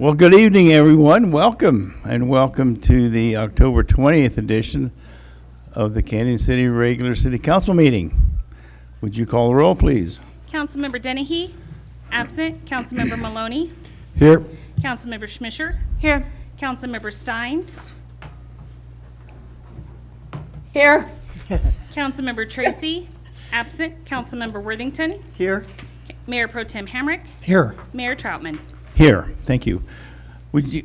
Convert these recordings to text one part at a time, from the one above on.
Well, good evening, everyone. Welcome, and welcome to the October 20th edition of the Canyon City Regular City Council meeting. Would you call the roll, please? Councilmember Dennehy, absent. Councilmember Maloney, Here. Councilmember Schmischer, Here. Councilmember Stein, Here. Councilmember Tracy, absent. Councilmember Worthington, Here. Mayor Pro Tem Hamrick, Here. Mayor Troutman. Here, thank you. Would you,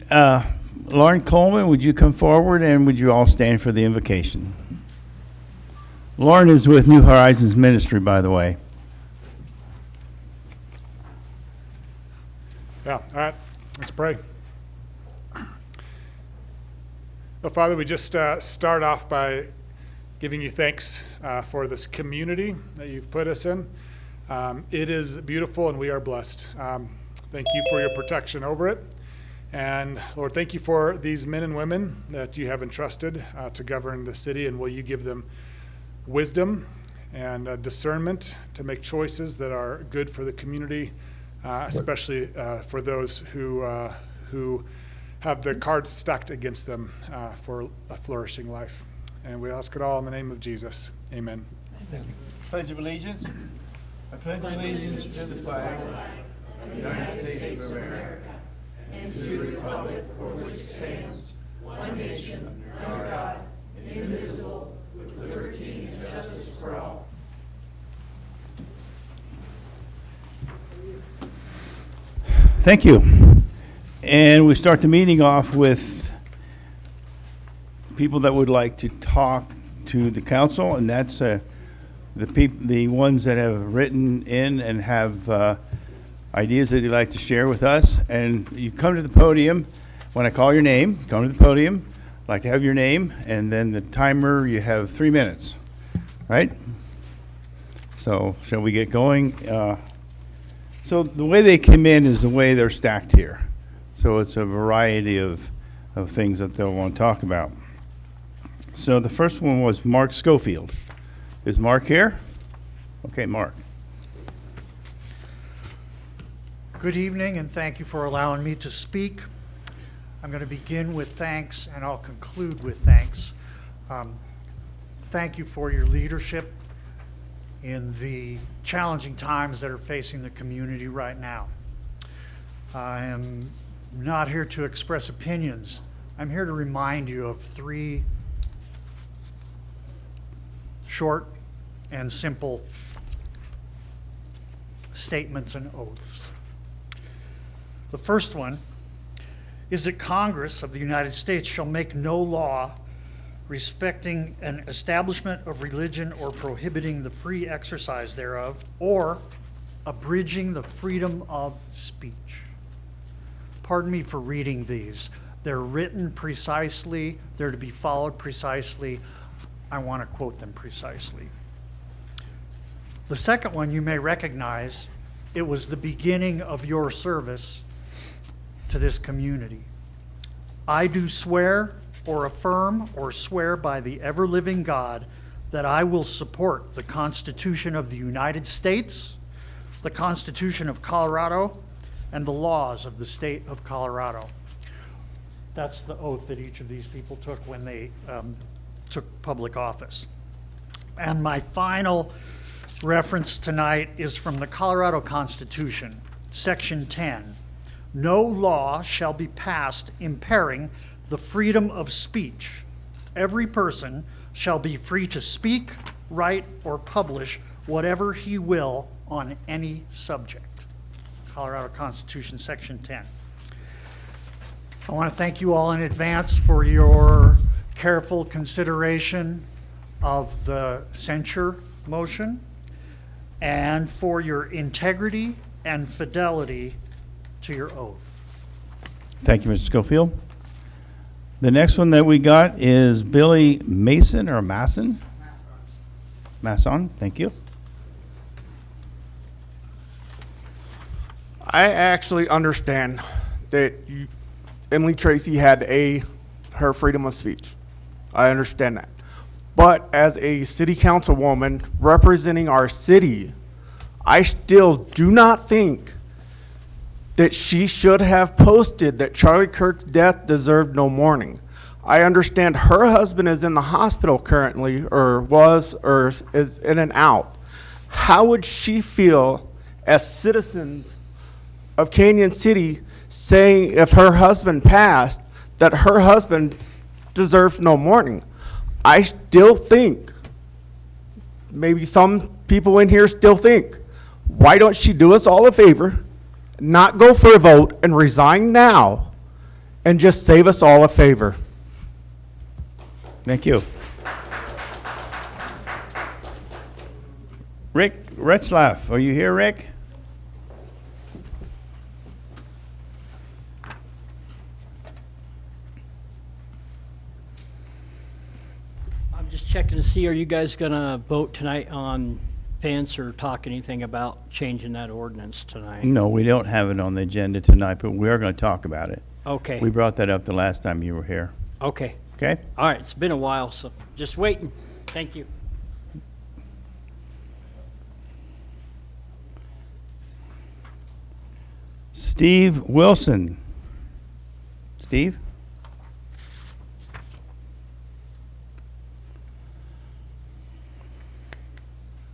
Lauren Coleman, would you come forward and would you all stand for the invocation? Lauren is with New Horizons Ministry, by the way. Yeah, all right, let's pray. Well, Father, we just start off by giving you thanks for this community that you've put us in. It is beautiful and we are blessed. Thank you for your protection over it. And Lord, thank you for these men and women that you have entrusted to govern the city, and will you give them wisdom and discernment to make choices that are good for the community, especially for those who have the cards stacked against them for a flourishing life. And we ask it all in the name of Jesus. Amen. Pledge of Allegiance. I pledge allegiance to the flag of the United States of America and to the republic for which it stands, one nation, under God, indivisible, with liberty and justice for all. Thank you. And we start the meeting off with people that would like to talk to the council, and that's the ones that have written in and have ideas that they'd like to share with us. And you come to the podium. When I call your name, come to the podium. I'd like to have your name, and then the timer, you have 3 minutes, right? So shall we get going? So the way they come in is the way they're stacked here. So it's a variety of things that they'll want to talk about. So the first one was Mark Schofield. Is Mark here? Okay, Mark. Good evening, and thank you for allowing me to speak. I'm going to begin with thanks, and I'll conclude with thanks. Thank you for your leadership in the challenging times that are facing the community right now. I am not here to express opinions. I'm here to remind you of 3 short and simple statements and oaths. The first one is that Congress of the United States shall make no law respecting an establishment of religion or prohibiting the free exercise thereof or abridging the freedom of speech. Pardon me for reading these. They're written precisely. They're to be followed precisely. I want to quote them precisely. The second one you may recognize. It was the beginning of your service to this community. I do swear or affirm or swear by the ever-living God that I will support the Constitution of the United States, the Constitution of Colorado, and the laws of the state of Colorado. That's the oath that each of these people took when they took public office. And my final reference tonight is from the Colorado Constitution, Section 10. No law shall be passed impairing the freedom of speech. Every person shall be free to speak, write, or publish whatever he will on any subject. Colorado Constitution, Section 10. I want to thank you all in advance for your careful consideration of the censure motion and for your integrity and fidelity to your oath. Thank you, Mr. Schofield. The next one that we got is Billy Mason or Masson? Masson, thank you. I actually understand that Emily Tracy had her freedom of speech. I understand that. But as a city councilwoman representing our city, I still do not think that she should have posted that Charlie Kirk's death deserved no mourning. I understand her husband is in the hospital currently, or was, or is in and out. How would she feel as citizens of Canyon City saying if her husband passed, that her husband deserves no mourning? I still think, maybe some people in here still think, why don't she do us all a favor, not go for a vote and resign now, and just save us all a favor? Thank you. Rick Retzlaff, are you here, Rick? I'm just checking to see, are you guys gonna vote tonight on fence or talk anything about changing that ordinance tonight? No, we don't have it on the agenda tonight, but we are going to talk about it. Okay, We brought that up the last time you were here. okay. Okay? All right, it's been a while, so just waiting. Thank you. Steve Wilson. Steve?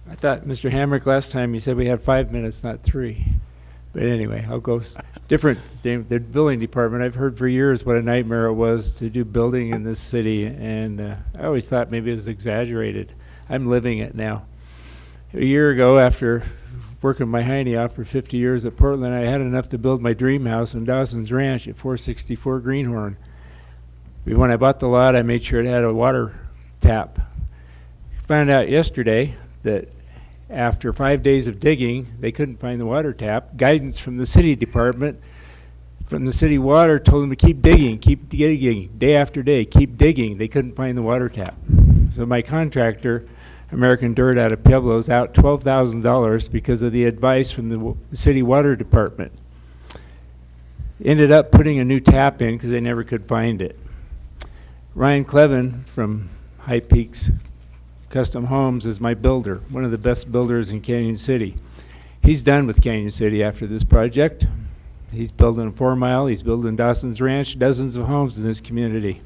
I thought, Mr. Hamrick, last time you said we had 5 minutes, not 3. But anyway, I'll go different thing. The building department, I've heard for years what a nightmare it was to do building in this city, and I always thought maybe it was exaggerated. I'm living it now. A year ago, after working my hiney off for 50 years at Portland, I had enough to build my dream house in Dawson's Ranch at 464 Greenhorn. When I bought the lot, I made sure it had a water tap. Found out yesterday that after 5 days of digging, they couldn't find the water tap. Guidance from the city department, from the city water, told them to keep digging, day after day, keep digging. They couldn't find the water tap. So my contractor, American Dirt out of Pueblo, is out $12,000 because of the advice from the city water department. Ended up putting a new tap in because they never could find it. Ryan Clevin from High Peaks Custom Homes is my builder, one of the best builders in Canyon City. He's done with Canyon City after this project. He's building a 4 mile, he's building Dawson's Ranch, dozens of homes in this community.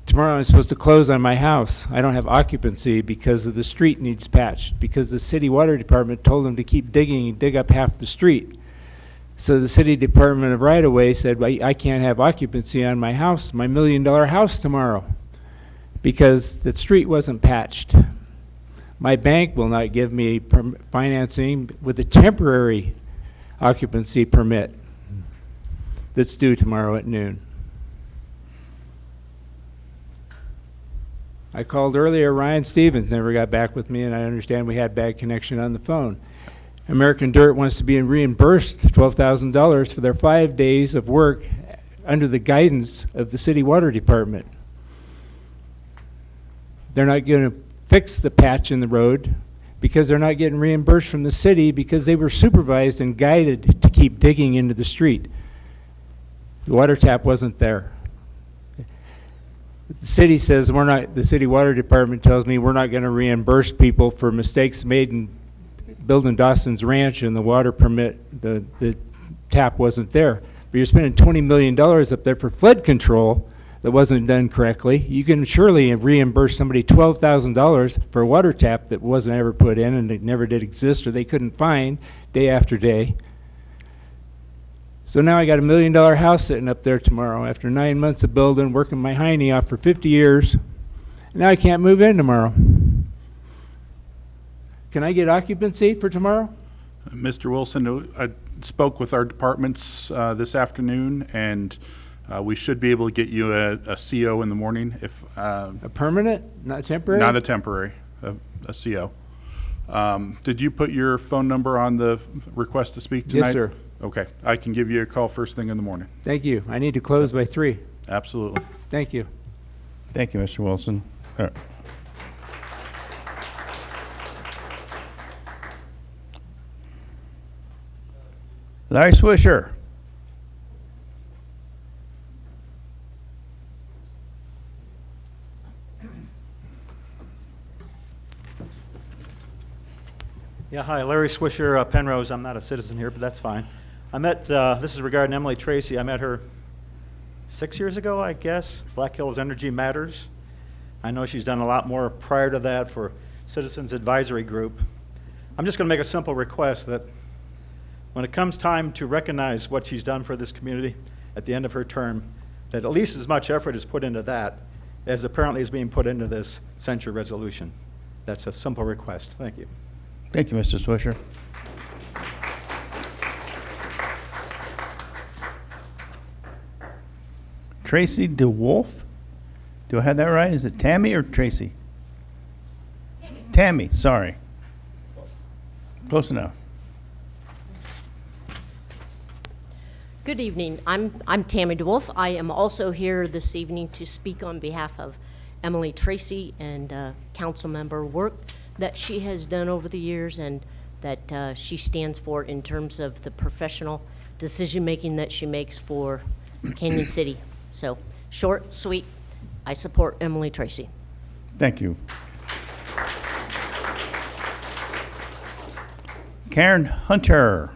Tomorrow I'm supposed to close on my house. I don't have occupancy because of the street needs patched, because the city water department told them to keep digging and dig up half the street. So the city department of right-of-way said, well, I can't have occupancy on my house, my $1 million house tomorrow, because the street wasn't patched. My bank will not give me financing with a temporary occupancy permit that's due tomorrow at noon. I called earlier, Ryan Stevens never got back with me, and I understand we had bad connection on the phone. American Dirt wants to be reimbursed $12,000 for their 5 days of work under the guidance of the city water department. They're not going to fix the patch in the road because they're not getting reimbursed from the city because they were supervised and guided to keep digging into the street. The water tap wasn't there. The city says we're not, the city water department tells me we're not going to reimburse people for mistakes made in building Dawson's Ranch and the water permit, the tap wasn't there. But you're spending $20 million up there for flood control that wasn't done correctly. You can surely reimburse somebody $12,000 for a water tap that wasn't ever put in and it never did exist or they couldn't find day after day. So now I got $1 million house sitting up there tomorrow after 9 months of building, working my hiney off for 50 years. Now I can't move in tomorrow. Can I get occupancy for tomorrow? Mr. Wilson, I spoke with our departments this afternoon, and we should be able to get you a CO in the morning. If A permanent, not temporary? not a temporary, a CO. Did you put your phone number on the request to speak tonight? Yes, sir. Okay, I can give you a call first thing in the morning. Thank you. I need to close by 3. Absolutely. Thank you. Thank you, Mr. Wilson. Larry Swisher. Yeah, hi, Larry Swisher, Penrose. I'm not a citizen here, but that's fine. This is regarding Emily Tracy. I met her 6 years ago, I guess, Black Hills Energy Matters. I know she's done a lot more prior to that for Citizens Advisory Group. I'm just going to make a simple request that when it comes time to recognize what she's done for this community at the end of her term, that at least as much effort is put into that as apparently is being put into this censure resolution. That's a simple request. Thank you. Thank you, Mr. Swisher. Tracy DeWolf? Do I have that right? Is it Tammy or Tracy? Tammy, sorry. Close enough. Good evening. I'm Tammy DeWolf. I am also here this evening to speak on behalf of Emily Tracy and council member work that she has done over the years and that she stands for in terms of the professional decision-making that she makes for Canyon City. So, short, sweet, I support Emily Tracy. Thank you. Karen Hunter.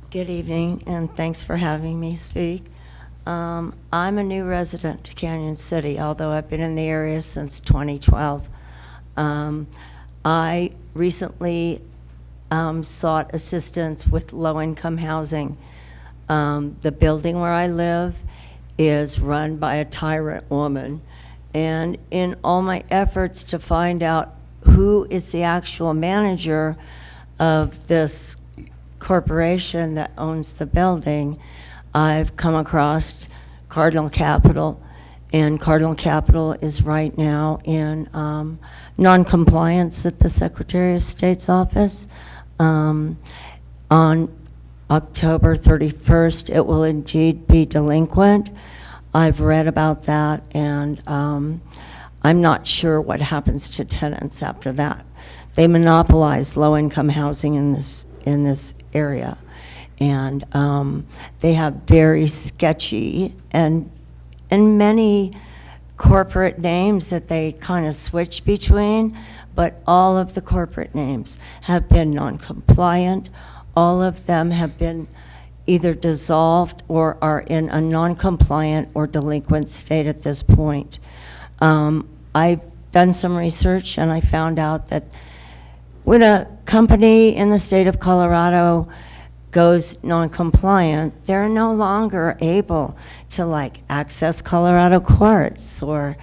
Good evening, and thanks for having me speak. I'm a new resident to Canyon City, although I've been in the area since 2012. I recently sought assistance with low-income housing. The building where I live is run by a tyrant woman, and in all my efforts to find out who is the actual manager of this corporation that owns the building, I've come across Cardinal Capital, and Cardinal Capital is right now in non-compliance at the Secretary of State's office. On October 31st, it will indeed be delinquent. I've read about that, and I'm not sure what happens to tenants after that. They monopolize low-income housing in this area, and they have very sketchy and many corporate names that they kind of switch between, but all of the corporate names have been non-compliant. All of them have been either dissolved or are in a non-compliant or delinquent state at this point. I've done some research and I found out that when a company in the state of Colorado goes non-compliant, they're no longer able to access Colorado courts or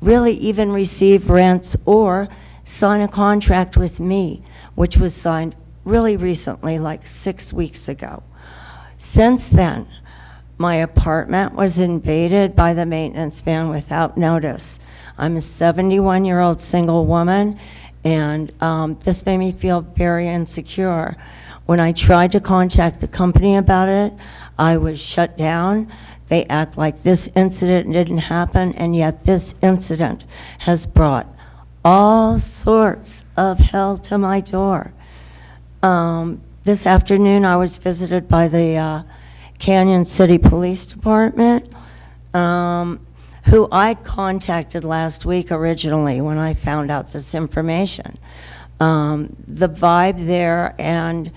really even receive rents or sign a contract with me, which was signed really recently, like 6 weeks ago. Since then, my apartment was invaded by the maintenance man without notice. I'm a 71-year-old single woman, and this made me feel very insecure. When I tried to contact the company about it, I was shut down. They act like this incident didn't happen, and yet this incident has brought all sorts of hell to my door. This afternoon, I was visited by the Canyon City Police Department, who I'd contacted last week originally when I found out this information. The vibe there and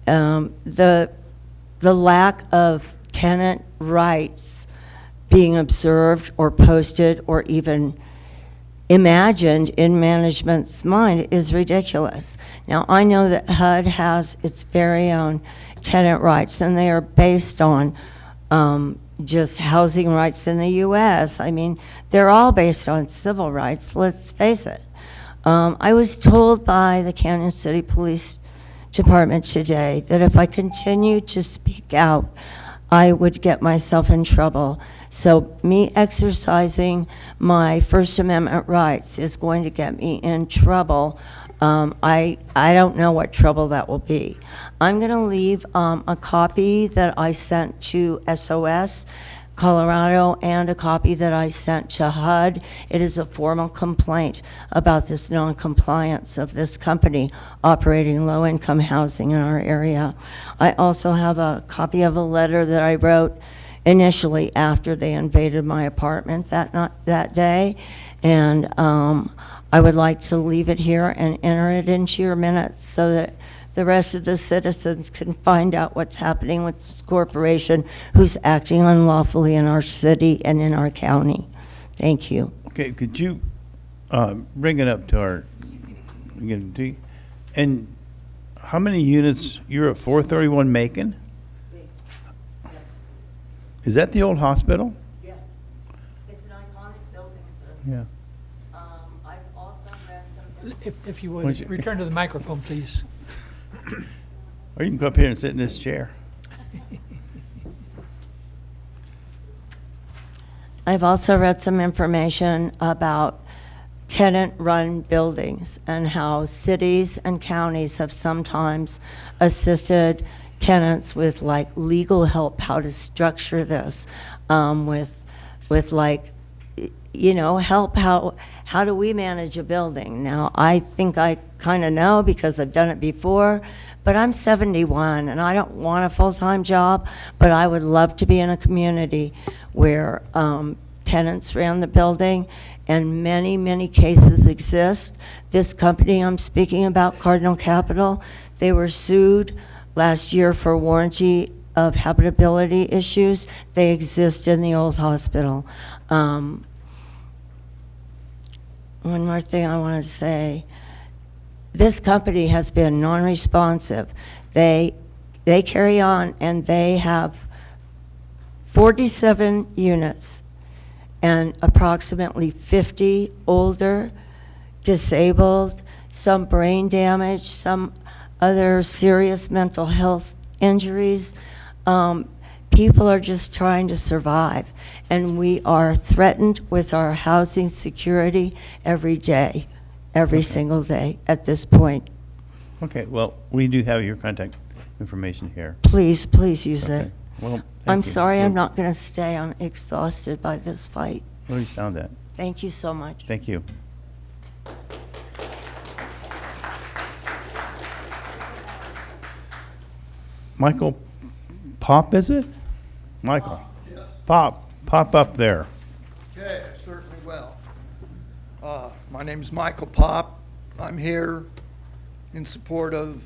the lack of tenant rights being observed or posted or even imagined in management's mind is ridiculous. Now, I know that HUD has its very own tenant rights, and they are based on just housing rights in the U.S. I mean, they're all based on civil rights, let's face it. I was told by the Canyon City Police Department today that if I continue to speak out, I would get myself in trouble. So me exercising my First Amendment rights is going to get me in trouble. I don't know what trouble that will be. I'm going to leave a copy that I sent to SOS Colorado and a copy that I sent to HUD. It is a formal complaint about this non-compliance of this company operating low-income housing in our area. I also have a copy of a letter that I wrote initially after they invaded my apartment that day. And I would like to leave it here and enter it into your minutes so that the rest of the citizens can find out what's happening with this corporation who's acting unlawfully in our city and in our county. Thank you. Okay, could you bring it up to our, again, and how many units, you're at 431 Macon? Is that the old hospital? Yes. It's an iconic building, sir. Yeah. I've also read some... If you Why don't would, you- return to the microphone, please. Or you can come up here and sit in this chair. I've also read some information about tenant-run buildings and how cities and counties have sometimes assisted tenants with like legal help, how to structure this, with like, you know, help, how do we manage a building? Now, I think I kind of know because I've done it before, but I'm 71 and I don't want a full-time job, but I would love to be in a community where tenants ran the building, and many, many cases exist. This company I'm speaking about, Cardinal Capital, they were sued last year for warranty of habitability issues. They exist in the old hospital. One more thing I wanted to say. This company has been non-responsive. They carry on and they have 47 units and approximately 50 older, disabled, some brain damage, some other serious mental health injuries. People are just trying to survive, and we are threatened with our housing security every day, every single day at this point. Okay, well, we do have your contact information here. Please, please use Okay. it. Well, I'm thank you. sorry I'm Well, not going to stay. I'm exhausted by this fight. well, you sound that. Thank you so much. Thank you. Michael Pop, is it? Michael? Pop, pop up there. Okay, I certainly will. My name's Michael Pop. I'm here in support of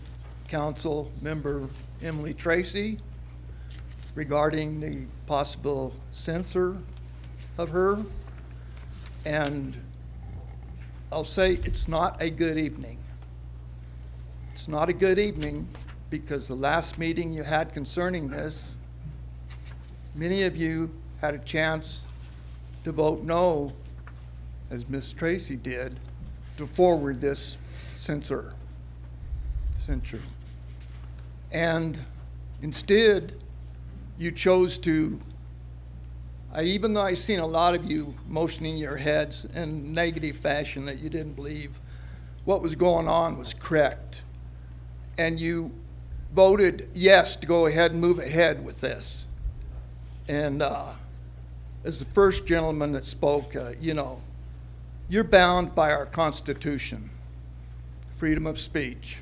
Council Member Emily Tracy regarding the possible censure of her. And I'll say it's not a good evening. It's not a good evening because the last meeting you had concerning this, many of you had a chance to vote no, as Ms. Tracy did, to forward this censure. And instead, you chose to, even though I've seen a lot of you motioning your heads in negative fashion that you didn't believe what was going on was correct, and you voted yes to go ahead and move ahead with this. And as the first gentleman that spoke, you know, you're bound by our Constitution, freedom of speech.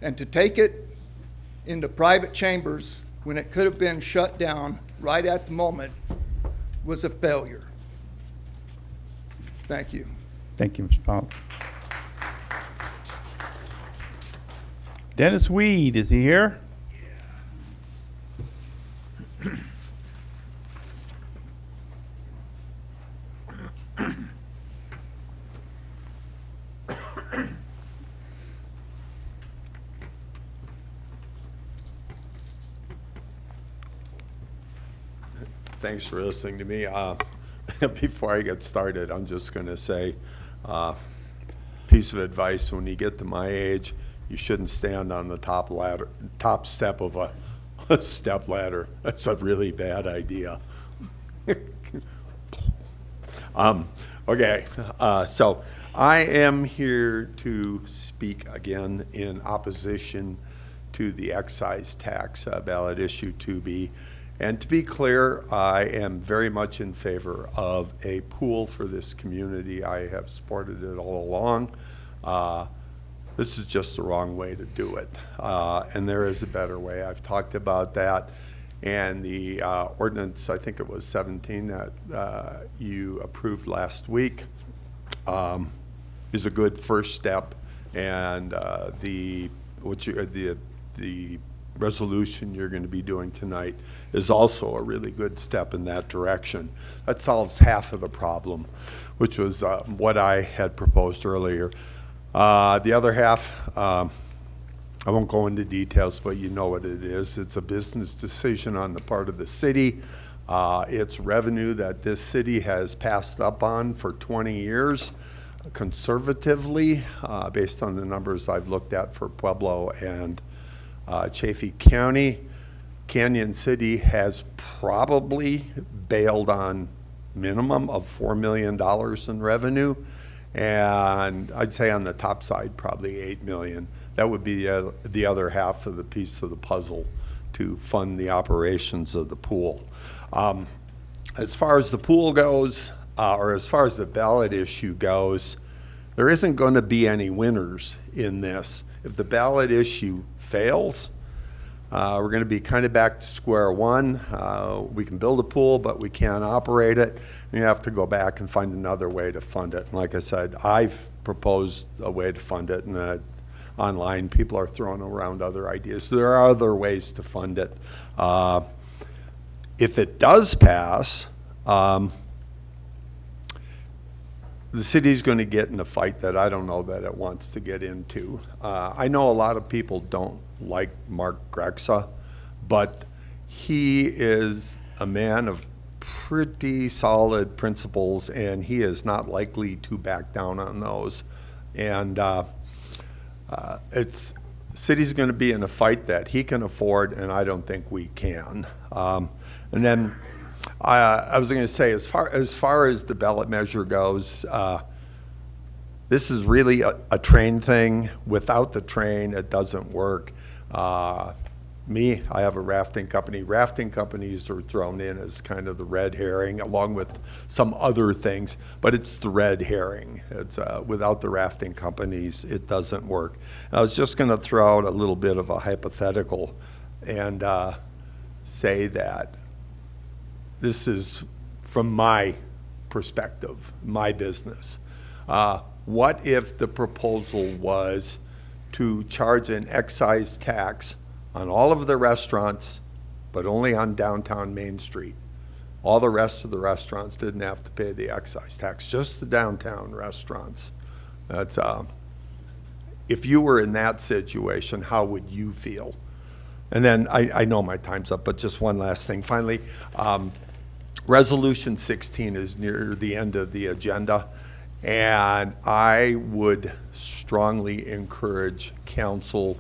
And to take it into private chambers when it could have been shut down right at the moment was a failure. Thank you. Thank you, Mr. Pop. Dennis Weed, is he here? Thanks for listening to me. Before I get started, I'm just going to say, piece of advice: when you get to my age, you shouldn't stand on the top step of a step ladder. That's a really bad idea. Okay, so I am here to speak again in opposition to the excise tax, ballot issue 2B. And to be clear, I am very much in favor of a pool for this community. I have supported it all along. This is just the wrong way to do it. And there is a better way. I've talked about that. And the ordinance, I think it was 17 that you approved last week, is a good first step. And the resolution you're going to be doing tonight is also a really good step in that direction. That solves half of the problem, which was what I had proposed earlier. The other half, I won't go into details, but you know what it is. It's a business decision on the part of the city. It's revenue that this city has passed up on for 20 years conservatively, based on the numbers I've looked at for Pueblo and Chaffee County. Canyon City has probably bailed on minimum of $4 million in revenue, and I'd say on the top side probably $8 million. That would be the other half of the piece of the puzzle to fund the operations of the pool. As far as the pool goes, or as far as the ballot issue goes, there isn't going to be any winners in this. If the ballot issue fails, we're going to be kind of back to square one. We can build a pool, but we can't operate it. And you have to go back and find another way to fund it. And like I said, I've proposed a way to fund it, and online people are throwing around other ideas. So there are other ways to fund it. If it does pass, the city's going to get in a fight that I don't know that it wants to get into. I know a lot of people don't like Mark Grexa, but he is a man of pretty solid principles, and he is not likely to back down on those. And city's going to be in a fight that he can afford, and I don't think we can. And then I was going to say, as far as the ballot measure goes, this is really a train thing. Without the train, it doesn't work. I have a rafting company. Rafting companies are thrown in as kind of the red herring, along with some other things, but it's the red herring. It's without the rafting companies, it doesn't work. And I was just going to throw out a little bit of a hypothetical and say that this is from my perspective, my business. What if the proposal was to charge an excise tax on all of the restaurants, but only on downtown Main Street? All the rest of the restaurants didn't have to pay the excise tax, just the downtown restaurants. That's, if you were in that situation, how would you feel? And then I know my time's up, but just one last thing. Finally, Resolution 16 is near the end of the agenda, and I would strongly encourage council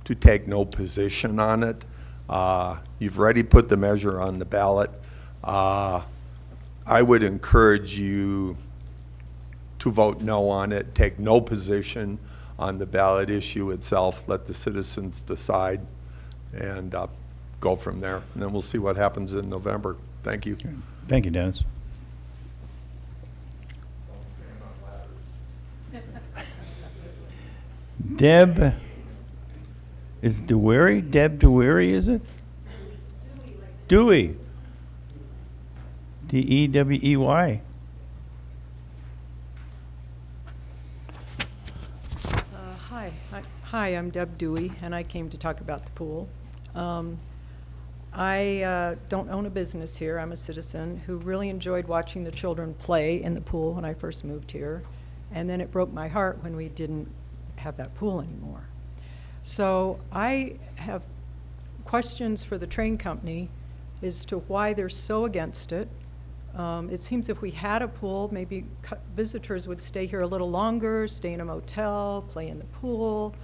to take no position on it. You've already put the measure on the ballot. I would encourage you to vote no on it, take no position on the ballot issue itself, let the citizens decide, and go from there. And then we'll see what happens in November. Thank you. Thank you, Dennis. Deb, is Dewey? Deb Dewey, is it? Dewey. D-E-W-E-Y. Hi, I'm Deb Dewey, and I came to talk about the pool. I don't own a business here. I'm a citizen who really enjoyed watching the children play in the pool when I first moved here, and then it broke my heart when we didn't have that pool anymore. So I have questions for the train company as to why they're so against it. It seems if we had a pool, maybe visitors would stay here a little longer, stay in a motel, play in the pool.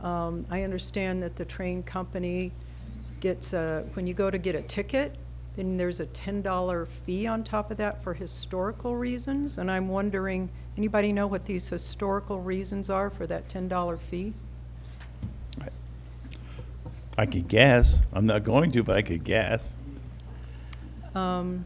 I understand that the train company gets when you go to get a ticket, then there's a $10 fee on top of that for historical reasons. And I'm wondering, anybody know what these historical reasons are for that $10 fee? I could guess. I'm not going to, but I could guess. And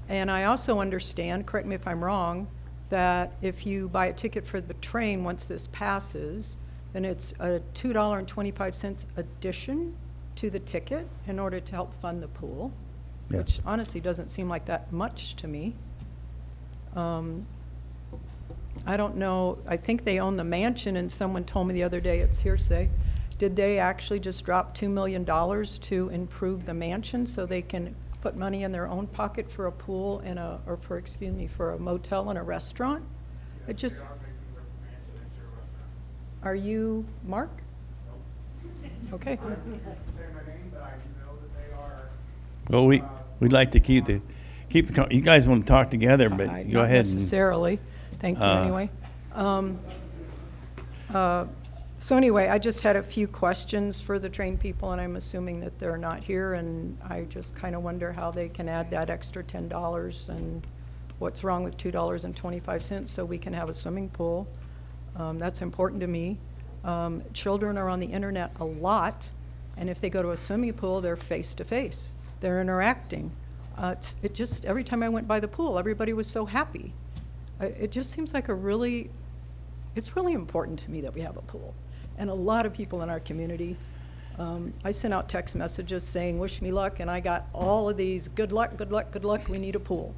I also understand, correct me if I'm wrong, that if you buy a ticket for the train once this passes, then it's a $2.25 addition to the ticket in order to help fund the pool, Yes. which honestly doesn't seem like that much to me. I don't know, I think they own the mansion, and someone told me the other day, it's hearsay, did they actually just drop $2 million to improve the mansion so they can put money in their own pocket for a pool and for a motel and a restaurant? It just. Are you Mark? Okay. Well, we'd like to keep the, you guys want to talk together, but go Not ahead. and- necessarily. Thank you anyway. So anyway, I just had a few questions for the trained people, and I'm assuming that they're not here, and I just kind of wonder how they can add that extra $10 and what's wrong with $2.25 so we can have a swimming pool. That's important to me. Children are on the internet a lot, and if they go to a swimming pool, they're face-to-face. They're interacting. It just, every time I went by the pool, everybody was so happy. It just seems like it's really important to me that we have a pool. And a lot of people in our community, I sent out text messages saying, wish me luck, and I got all of these, good luck, good luck, good luck, we need a pool.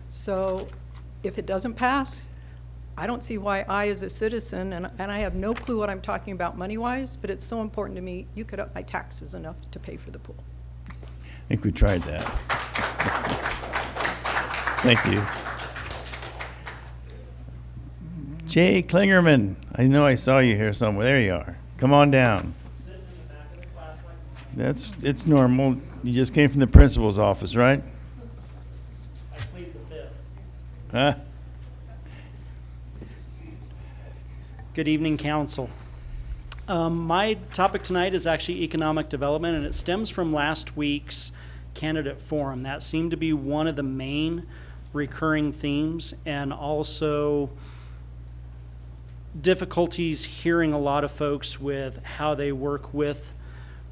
So if it doesn't pass, I don't see why I, as a citizen, and I have no clue what I'm talking about money-wise, but it's so important to me, you could up my taxes enough to pay for the pool. I think we tried that. Thank you. Jay Klingerman, I know I saw you here somewhere. There you are. Come on down. It's normal. You just came from the principal's office, right? I plead the fifth. Huh? Good evening, council. My topic tonight is actually economic development, and it stems from last week's candidate forum. That seemed to be one of the main recurring themes, and also difficulties hearing a lot of folks with how they work with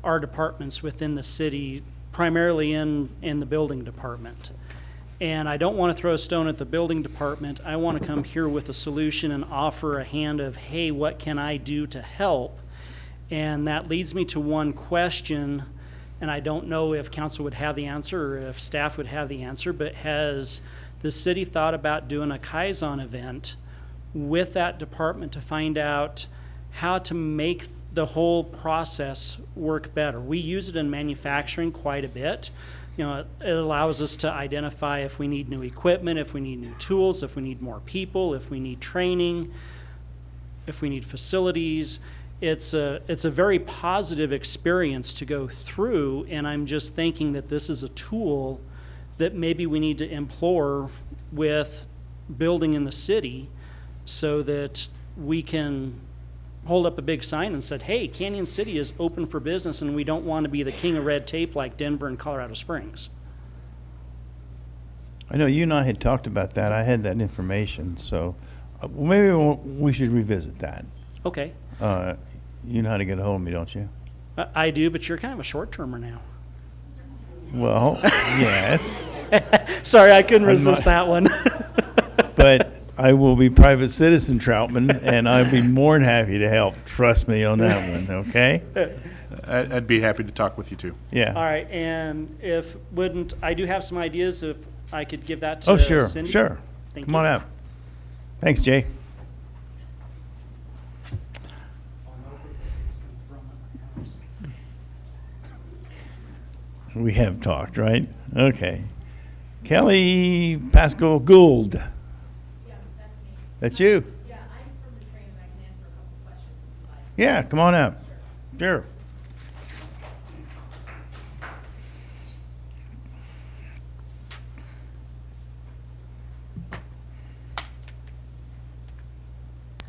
our departments within the city, primarily in the building department. And I don't want to throw a stone at the building department. I want to come here with a solution and offer a hand of, hey, what can I do to help? And that leads me to one question, and I don't know if council would have the answer or if staff would have the answer, but has the city thought about doing a Kaizen event with that department to find out how to make the whole process work better? We use it in manufacturing quite a bit. You know, it allows us to identify if we need new equipment, if we need new tools, if we need more people, if we need training, if we need facilities. It's a very positive experience to go through, and I'm just thinking that this is a tool that maybe we need to implore with building in the city so that we can hold up a big sign and said, hey, Canyon City is open for business, and we don't want to be the king of red tape like Denver and Colorado Springs. I know you and I had talked about that. I had that information, so maybe we should revisit that. Okay. You know how to get a hold of me, don't you? I do, but you're kind of a short-termer now. Well, yes. Sorry, I couldn't resist that one. But I will be private citizen Troutman, and I'll be more than happy to help. Trust me on that one, okay? I'd be happy to talk with you too. Yeah. All right, and I do have some ideas if I could give that to Cindy. Sure. Thank Come you. on up. Thanks, Jay. We have talked, right? Okay. Kelly Pascal Gould. Yeah, that's me. That's you? Yeah, I'm from the train and I can answer a couple questions if you'd like. Yeah, come on up. Sure.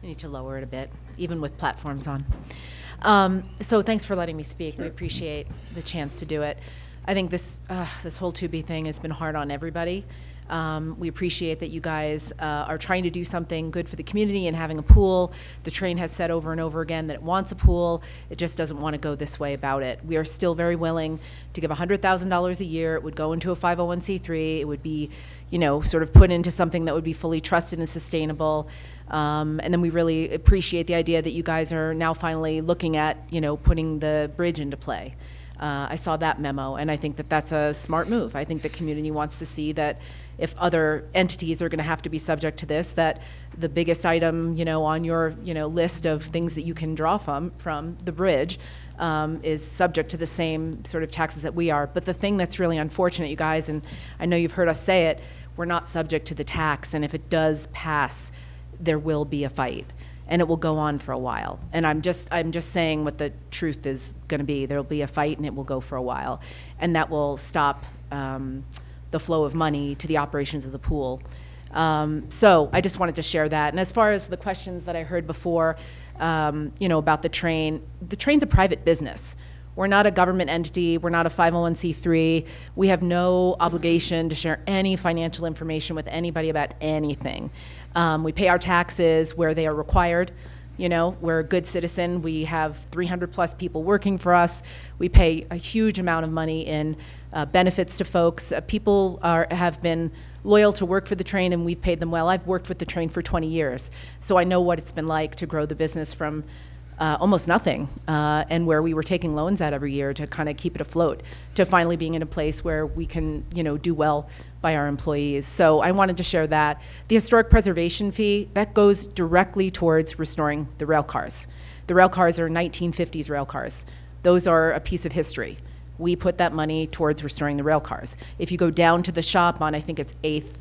I need to lower it a bit, even with platforms on. So thanks for letting me speak. We appreciate the chance to do it. I think this whole Tubi thing has been hard on everybody. We appreciate that you guys are trying to do something good for the community and having a pool. The train has said over and over again that it wants a pool. It just doesn't want to go this way about it. We are still very willing to give $100,000 a year. It would go into a 501c3. It would be, sort of put into something that would be fully trusted and sustainable. And then we really appreciate the idea that you guys are now finally looking at, putting the bridge into play. I saw that memo, and I think that that's a smart move. I think the community wants to see that if other entities are going to have to be subject to this, that the biggest item, on your, list of things that you can draw from the bridge, is subject to the same sort of taxes that we are. But the thing that's really unfortunate, you guys, and I know you've heard us say it, we're not subject to the tax, and if it does pass, there will be a fight, and it will go on for a while. And I'm just saying what the truth is going to be. There'll be a fight, and it will go for a while, and that will stop the flow of money to the operations of the pool. So I just wanted to share that. And as far as the questions that I heard before, about the train's a private business. We're not a government entity. We're not a 501c3. We have no obligation to share any financial information with anybody about anything. We pay our taxes where they are required. We're a good citizen. We have 300 plus people working for us. We pay a huge amount of money in benefits to folks. People have been loyal to work for the train, and we've paid them well. I've worked with the train for 20 years, so I know what it's been like to grow the business from almost nothing, and where we were taking loans out every year to kind of keep it afloat, to finally being in a place where we can, do well by our employees. So I wanted to share that. The historic preservation fee, that goes directly towards restoring the rail cars. The rail cars are 1950s rail cars. Those are a piece of history. We put that money towards restoring the rail cars. If you go down to the shop on, I think it's 8th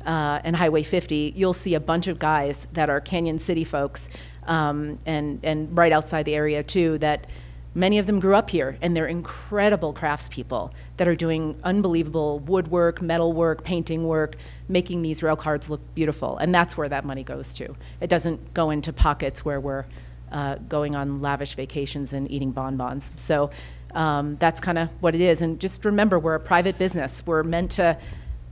and Highway 50, you'll see a bunch of guys that are Canyon City folks, and right outside the area too, that many of them grew up here, and they're incredible craftspeople that are doing unbelievable woodwork, metalwork, painting work, making these rail cars look beautiful. And that's where that money goes to. It doesn't go into pockets where we're going on lavish vacations and eating bonbons. So that's kind of what it is. And just remember, we're a private business. We're meant to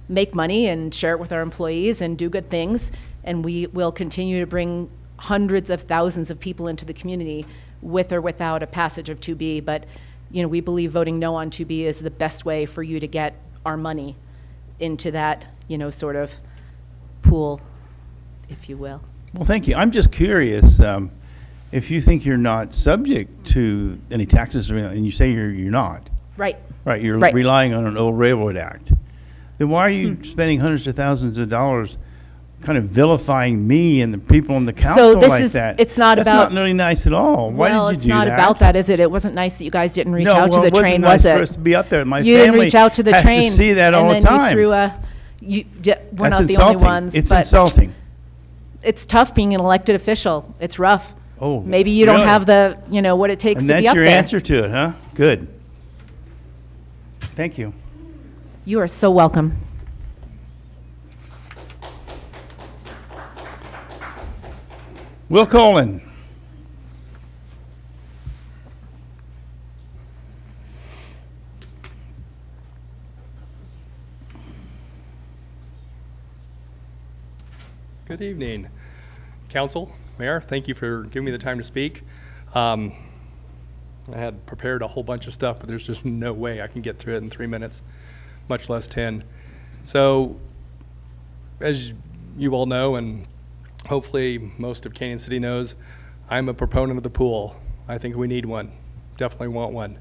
make money and share it with our employees and do good things. And we will continue to bring hundreds of thousands of people into the community with or without a passage of 2B. But, we believe voting no on 2B is the best way for you to get our money into that, sort of pool, if you will. Well, thank you. I'm just curious, if you think you're not subject to any taxes, and you say you're not. Right. Right, you're Right. relying on an old Railroad Act. Then why are you spending hundreds of thousands of dollars kind of vilifying me and the people on the council this like is- that? it's not That's about- not really nice at all. Why Well, did you it's do not that? about that, is it? It wasn't nice that you guys didn't reach No, out well, to it the wasn't train, nice was it? for us to be up there. My You didn't family reach out to the has to train. see that all and the then time. You threw we're That's not the insulting. only ones. It's but insulting. It's tough being an elected official. It's rough. Oh, Maybe you don't really? have the, what it takes And to be that's up your there. answer to it, huh? Good. Thank you. You are so welcome. Will Colin. Good evening, Council, Mayor. Thank you for giving me the time to speak. I had prepared a whole bunch of stuff, but there's just no way I can get through it in 3 minutes, much less 10. So, as you all know, and hopefully most of Canyon City knows, I'm a proponent of the pool. I think we need one. Definitely want one.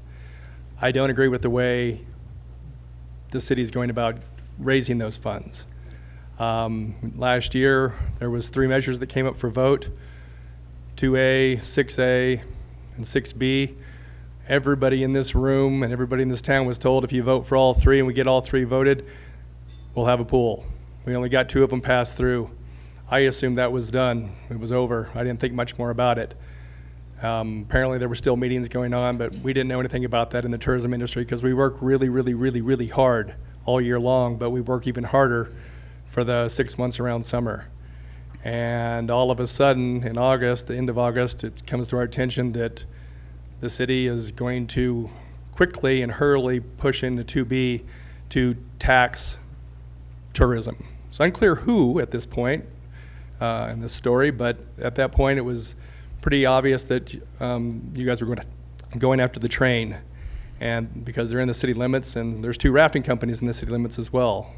I don't agree with the way the city's going about raising those funds. Last year, there was 3 measures that came up for vote, 2A, 6A, and 6B. Everybody in this room and everybody in this town was told if you vote for all 3 and we get all 3 voted, we'll have a pool. We only got 2 of them passed through. I assumed that was done. It was over. I didn't think much more about it. Apparently there were still meetings going on, but we didn't know anything about that in the tourism industry because we work really, really, really, really hard all year long, but we work even harder for the 6 months around summer. And all of a sudden, in August, the end of August, it comes to our attention that the city is going to quickly and hurriedly push into 2B to tax tourism. It's unclear who at this point in this story, but at that point it was pretty obvious that you guys were going after the train, and because they're in the city limits, and there's 2 rafting companies in the city limits as well,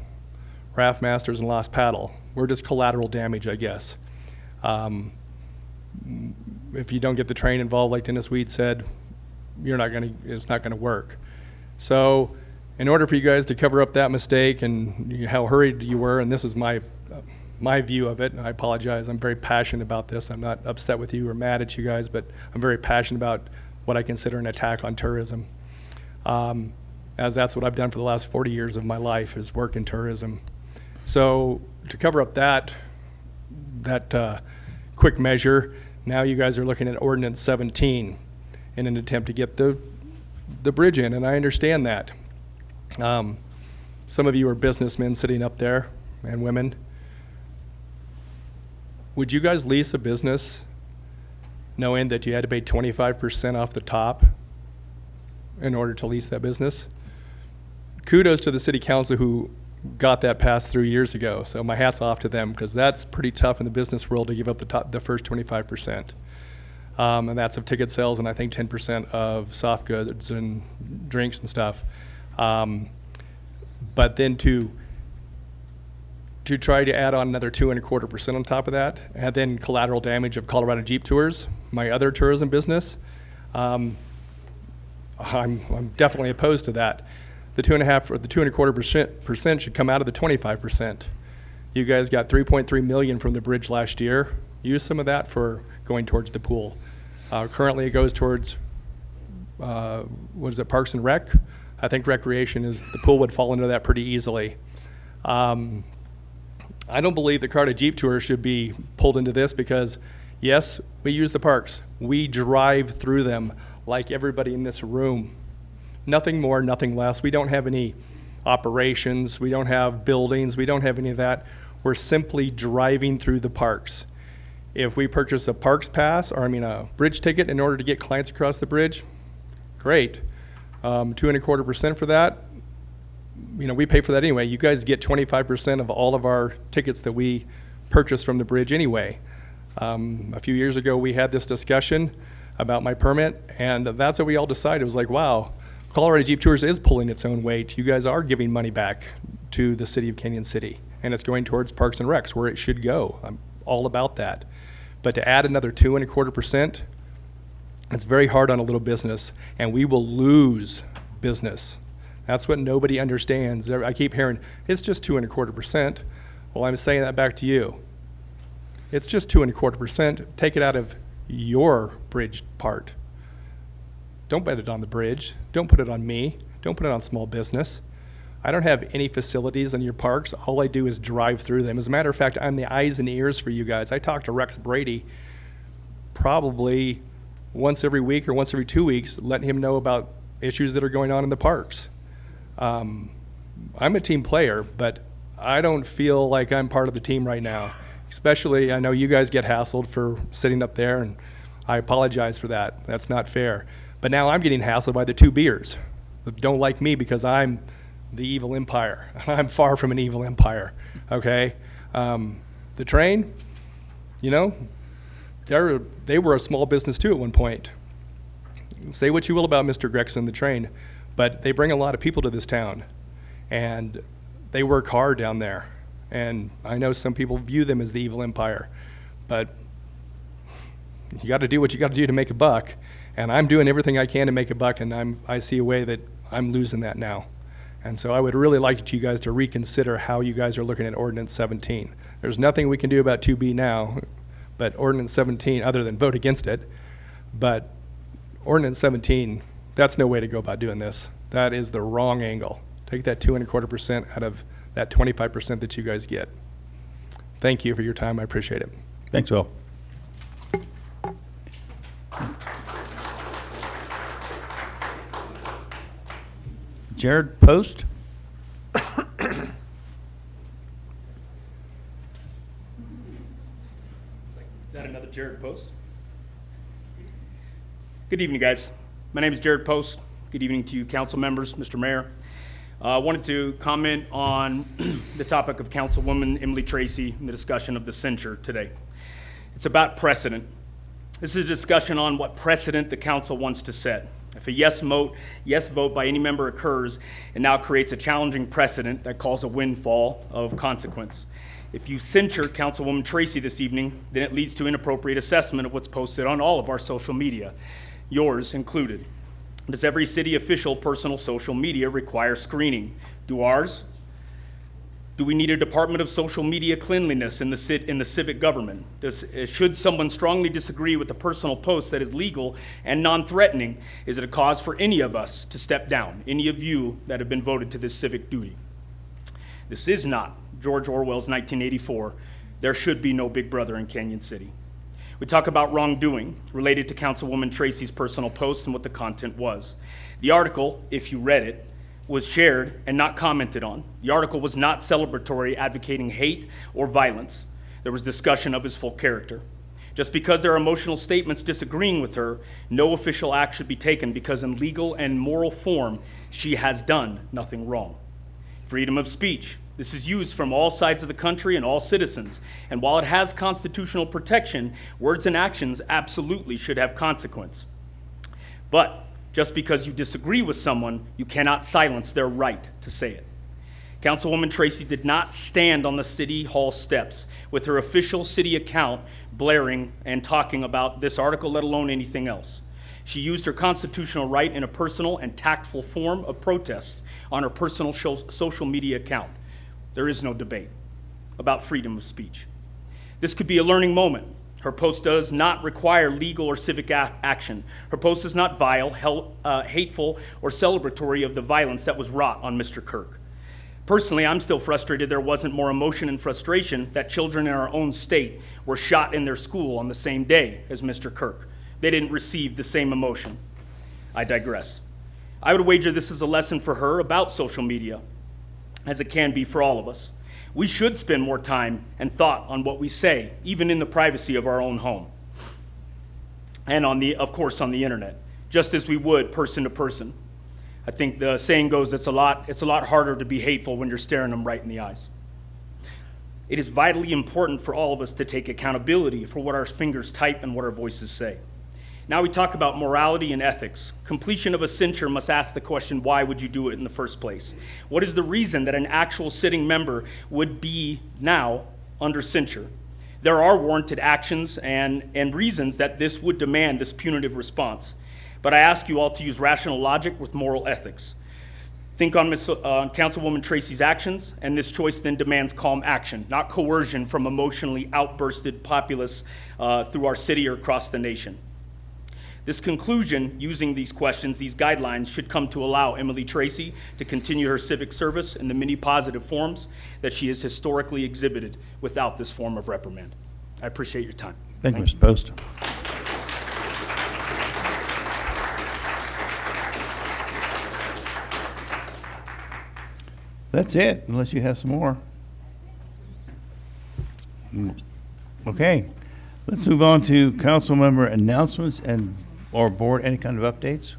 Raft Masters and Lost Paddle. We're just collateral damage, I guess. If you don't get the train involved, like Dennis Weed said, it's not gonna work. So in order for you guys to cover up that mistake and how hurried you were, and this is my view of it, and I apologize, I'm very passionate about this. I'm not upset with you or mad at you guys, but I'm very passionate about what I consider an attack on tourism. As that's what I've done for the last 40 years of my life, is work in tourism. So to cover up that quick measure, now you guys are looking at Ordinance 17 in an attempt to get the bridge in, and I understand that. Some of you are businessmen sitting up there, and women. Would you guys lease a business knowing that you had to pay 25% off the top in order to lease that business? Kudos to the city council who got that passed 3 years ago. So my hat's off to them, because that's pretty tough in the business world to give up the first 25%. And that's of ticket sales, and I think 10% of soft goods and drinks and stuff. But then to try to add on another 2.25% on top of that, and then collateral damage of Colorado Jeep Tours, my other tourism business, I'm definitely opposed to that. The 2.5 or the 2.25% should come out of the 25%. You guys got $3.3 million from the bridge last year. Use some of that for going towards the pool. Currently, it goes towards Parks and Rec. I think recreation the pool would fall into that pretty easily. I don't believe the Colorado Jeep Tour should be pulled into this, because yes, we use the parks. We drive through them like everybody in this room. Nothing more, nothing less. We don't have any operations. We don't have buildings. We don't have any of that. We're simply driving through the parks. If we purchase a parks pass, or a bridge ticket in order to get clients across the bridge, great. 2.25% for that, we pay for that anyway. You guys get 25% of all of our tickets that we purchase from the bridge anyway. A few years ago, we had this discussion about my permit, and that's what we all decided. It was like, wow, Colorado Jeep Tours is pulling its own weight. You guys are giving money back to the city of Canyon City, and it's going towards Parks and Recs, where it should go. I'm all about that. But to add another 2.25%, it's very hard on a little business, and we will lose business. That's what nobody understands. I keep hearing, it's just 2.25%. Well, I'm saying that back to you. It's just 2.25%. Take it out of your bridge part. Don't bet it on the bridge. Don't put it on me. Don't put it on small business. I don't have any facilities in your parks. All I do is drive through them. As a matter of fact, I'm the eyes and ears for you guys. I talk to Rex Brady probably once every week or once every 2 weeks, letting him know about issues that are going on in the parks. I'm a team player, but I don't feel like I'm part of the team right now. Especially, I know you guys get hassled for sitting up there, and I apologize for that. That's not fair. But now I'm getting hassled by the two beers that don't like me because I'm the evil empire. I'm far from an evil empire, okay? The train, they were a small business too at one point. Say what you will about Mr. Gregson, the train, but they bring a lot of people to this town, and they work hard down there. And I know some people view them as the evil empire, but you got to do what you got to do to make a buck. And I'm doing everything I can to make a buck, and I see a way that I'm losing that now. And so I would really like you guys to reconsider how you guys are looking at Ordinance 17. There's nothing we can do about 2B now, but Ordinance 17, other than vote against it, but Ordinance 17, that's no way to go about doing this. That is the wrong angle. Take that 2.25% out of that 25% that you guys get. Thank you for your time. I appreciate it. Thanks, Will. Jared Post. Is that another Jared Post? Good evening, guys. My name is Jared Post. Good evening to you, council members, Mr. Mayor. I wanted to comment on the topic of Councilwoman Emily Tracy and the discussion of the censure today. It's about precedent. This is a discussion on what precedent the council wants to set. If a yes vote by any member occurs, it now creates a challenging precedent that calls a windfall of consequence. If you censure Councilwoman Tracy this evening, then it leads to inappropriate assessment of what's posted on all of our social media, yours included. Does every city official personal social media require screening? Do ours? Do we need a Department of Social Media Cleanliness in the civic government? Should someone strongly disagree with a personal post that is legal and non-threatening, is it a cause for any of us to step down, any of you that have been voted to this civic duty? This is not George Orwell's 1984. There should be no Big Brother in Canyon City. We talk about wrongdoing related to Councilwoman Tracy's personal post and what the content was. The article, if you read it, was shared and not commented on. The article was not celebratory, advocating hate or violence. There was discussion of his full character. Just because there are emotional statements disagreeing with her, no official act should be taken because in legal and moral form, she has done nothing wrong. Freedom of speech. This is used from all sides of the country and all citizens. And while it has constitutional protection, words and actions absolutely should have consequence. But just because you disagree with someone, you cannot silence their right to say it. Councilwoman Tracy did not stand on the City Hall steps with her official city account blaring and talking about this article, let alone anything else. She used her constitutional right in a personal and tactful form of protest on her personal social media account. There is no debate about freedom of speech. This could be a learning moment. Her post does not require legal or civic action. Her post is not vile, hateful, or celebratory of the violence that was wrought on Mr. Kirk. Personally, I'm still frustrated there wasn't more emotion and frustration that children in our own state were shot in their school on the same day as Mr. Kirk. They didn't receive the same emotion. I digress. I would wager this is a lesson for her about social media, as it can be for all of us. We should spend more time and thought on what we say, even in the privacy of our own home. And of course, on the internet, just as we would person to person. I think the saying goes, it's a lot harder to be hateful when you're staring them right in the eyes. It is vitally important for all of us to take accountability for what our fingers type and what our voices say. Now we talk about morality and ethics. Completion of a censure must ask the question, why would you do it in the first place? What is the reason that an actual sitting member would be now under censure? There are warranted actions and reasons that this would demand this punitive response. But I ask you all to use rational logic with moral ethics. Think on Councilwoman Tracy's actions, and this choice then demands calm action, not coercion from emotionally outbursted populace through our city or across the nation. This conclusion, using these questions, these guidelines, should come to allow Emily Tracy to continue her civic service in the many positive forms that she has historically exhibited without this form of reprimand. I appreciate your time. Thank you, Mr. Post. That's it, unless you have some more. Okay, let's move on to council member announcements or board, any kind of updates?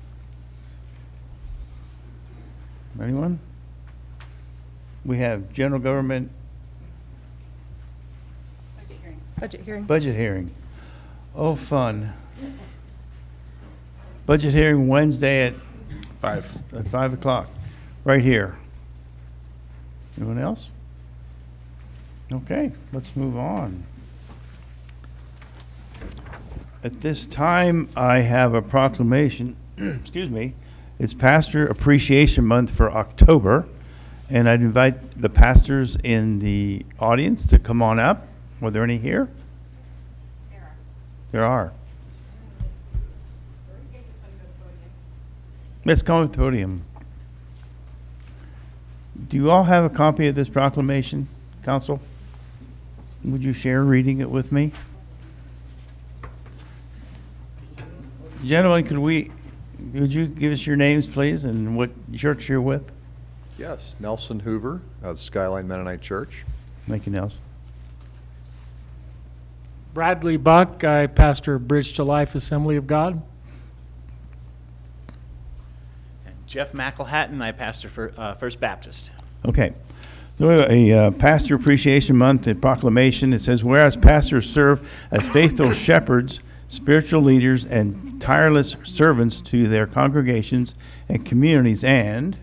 Anyone? We have general government. Budget hearing. Budget hearing. Oh, fun. Budget hearing Wednesday at 5 o'clock, right here. Anyone else? Okay, let's move on. At this time, I have a proclamation. Excuse me. It's Pastor Appreciation Month for October, and I'd invite the pastors in the audience to come on up. Were there any here? There are. Let's come to the podium. Do you all have a copy of this proclamation, Council? Would you share reading it with me? Gentlemen, would you give us your names, please, and what church you're with? Yes, Nelson Hoover of Skyline Mennonite Church. Thank you, Nelson. Bradley Buck, I pastor Bridge to Life Assembly of God. And Jeff McElhatton, I pastor for First Baptist. Okay. So a Pastor Appreciation Month, a proclamation. It says, whereas pastors serve as faithful shepherds, spiritual leaders, and tireless servants to their congregations and communities, and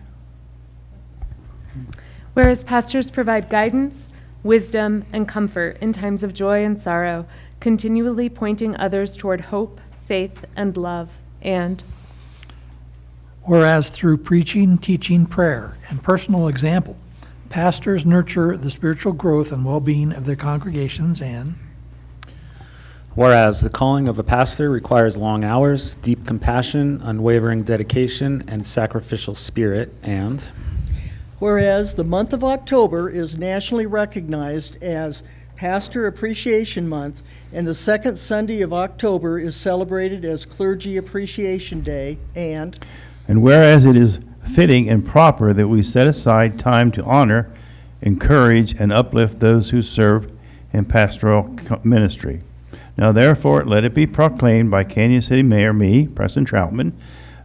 whereas pastors provide guidance, wisdom, and comfort in times of joy and sorrow, continually pointing others toward hope, faith, and love, and Whereas through preaching, teaching, prayer, and personal example, pastors nurture the spiritual growth and well-being of their congregations, and whereas the calling of a pastor requires long hours, deep compassion, unwavering dedication, and sacrificial spirit, and whereas the month of October is nationally recognized as Pastor Appreciation Month, and the second Sunday of October is celebrated as Clergy Appreciation Day, and whereas it is fitting and proper that we set aside time to honor, encourage, and uplift those who serve in pastoral ministry. Now therefore, let it be proclaimed by Canyon City Mayor, me, Preston Troutman,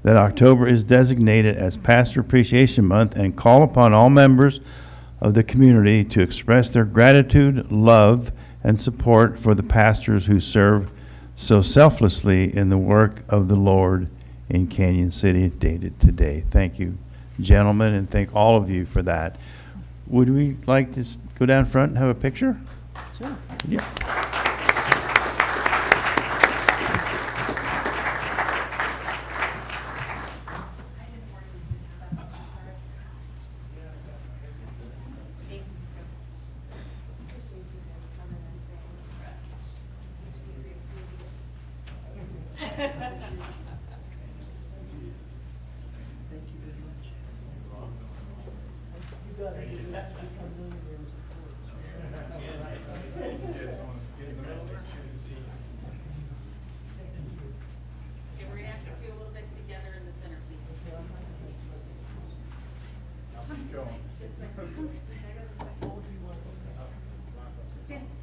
that October is designated as Pastor Appreciation Month, and call upon all members of the community to express their gratitude, love, and support for the pastors who serve so selflessly in the work of the Lord in Canyon City, dated today. Thank you, gentlemen, and thank all of you for that. Would we like to go down front and have a picture? Sure. Yeah.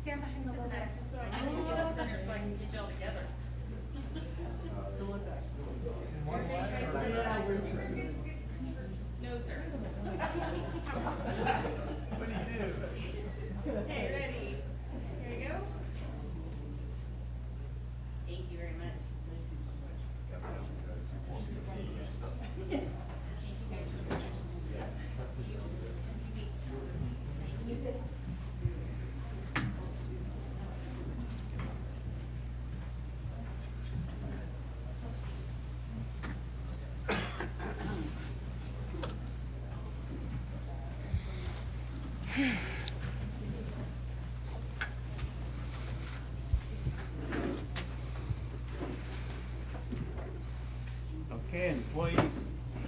Stand behind the logo. So I can get the center so I can get y'all together. No, sir. What do you do? Okay, ready. Here you go. Thank you very much. Okay,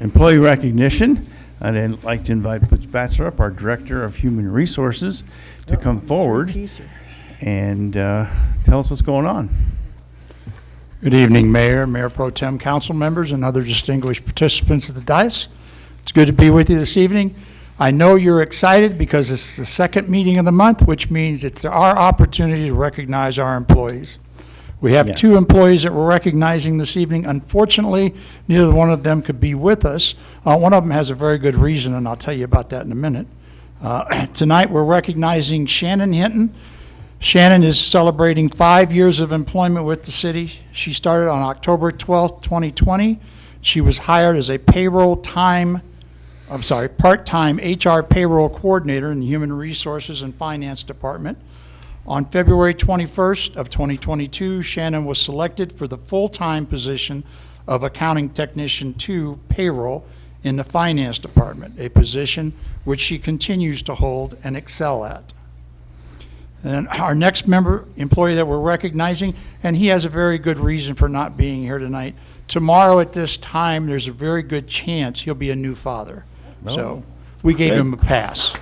employee recognition. I'd like to invite Butch Batzer, our Director of Human Resources, to come forward and tell us what's going on. Good evening, Mayor, Mayor Pro Tem, council members, and other distinguished participants of the dais. It's good to be with you this evening. I know you're excited because this is the second meeting of the month, which means it's our opportunity to recognize our employees. We have two employees that we're recognizing this evening. Unfortunately, neither one of them could be with us. One of them has a very good reason, and I'll tell you about that in a minute. Tonight, we're recognizing Shannon Hinton. Shannon is celebrating 5 years of employment with the city. She started on October 12th, 2020. She was hired as a part-time HR payroll coordinator in the Human Resources and Finance Department. On February 21st of 2022, Shannon was selected for the full-time position of Accounting Technician 2 Payroll in the Finance Department, a position which she continues to hold and excel at. And our next employee that we're recognizing, and he has a very good reason for not being here tonight. Tomorrow at this time, there's a very good chance he'll be a new father. Oh, so we gave him a pass.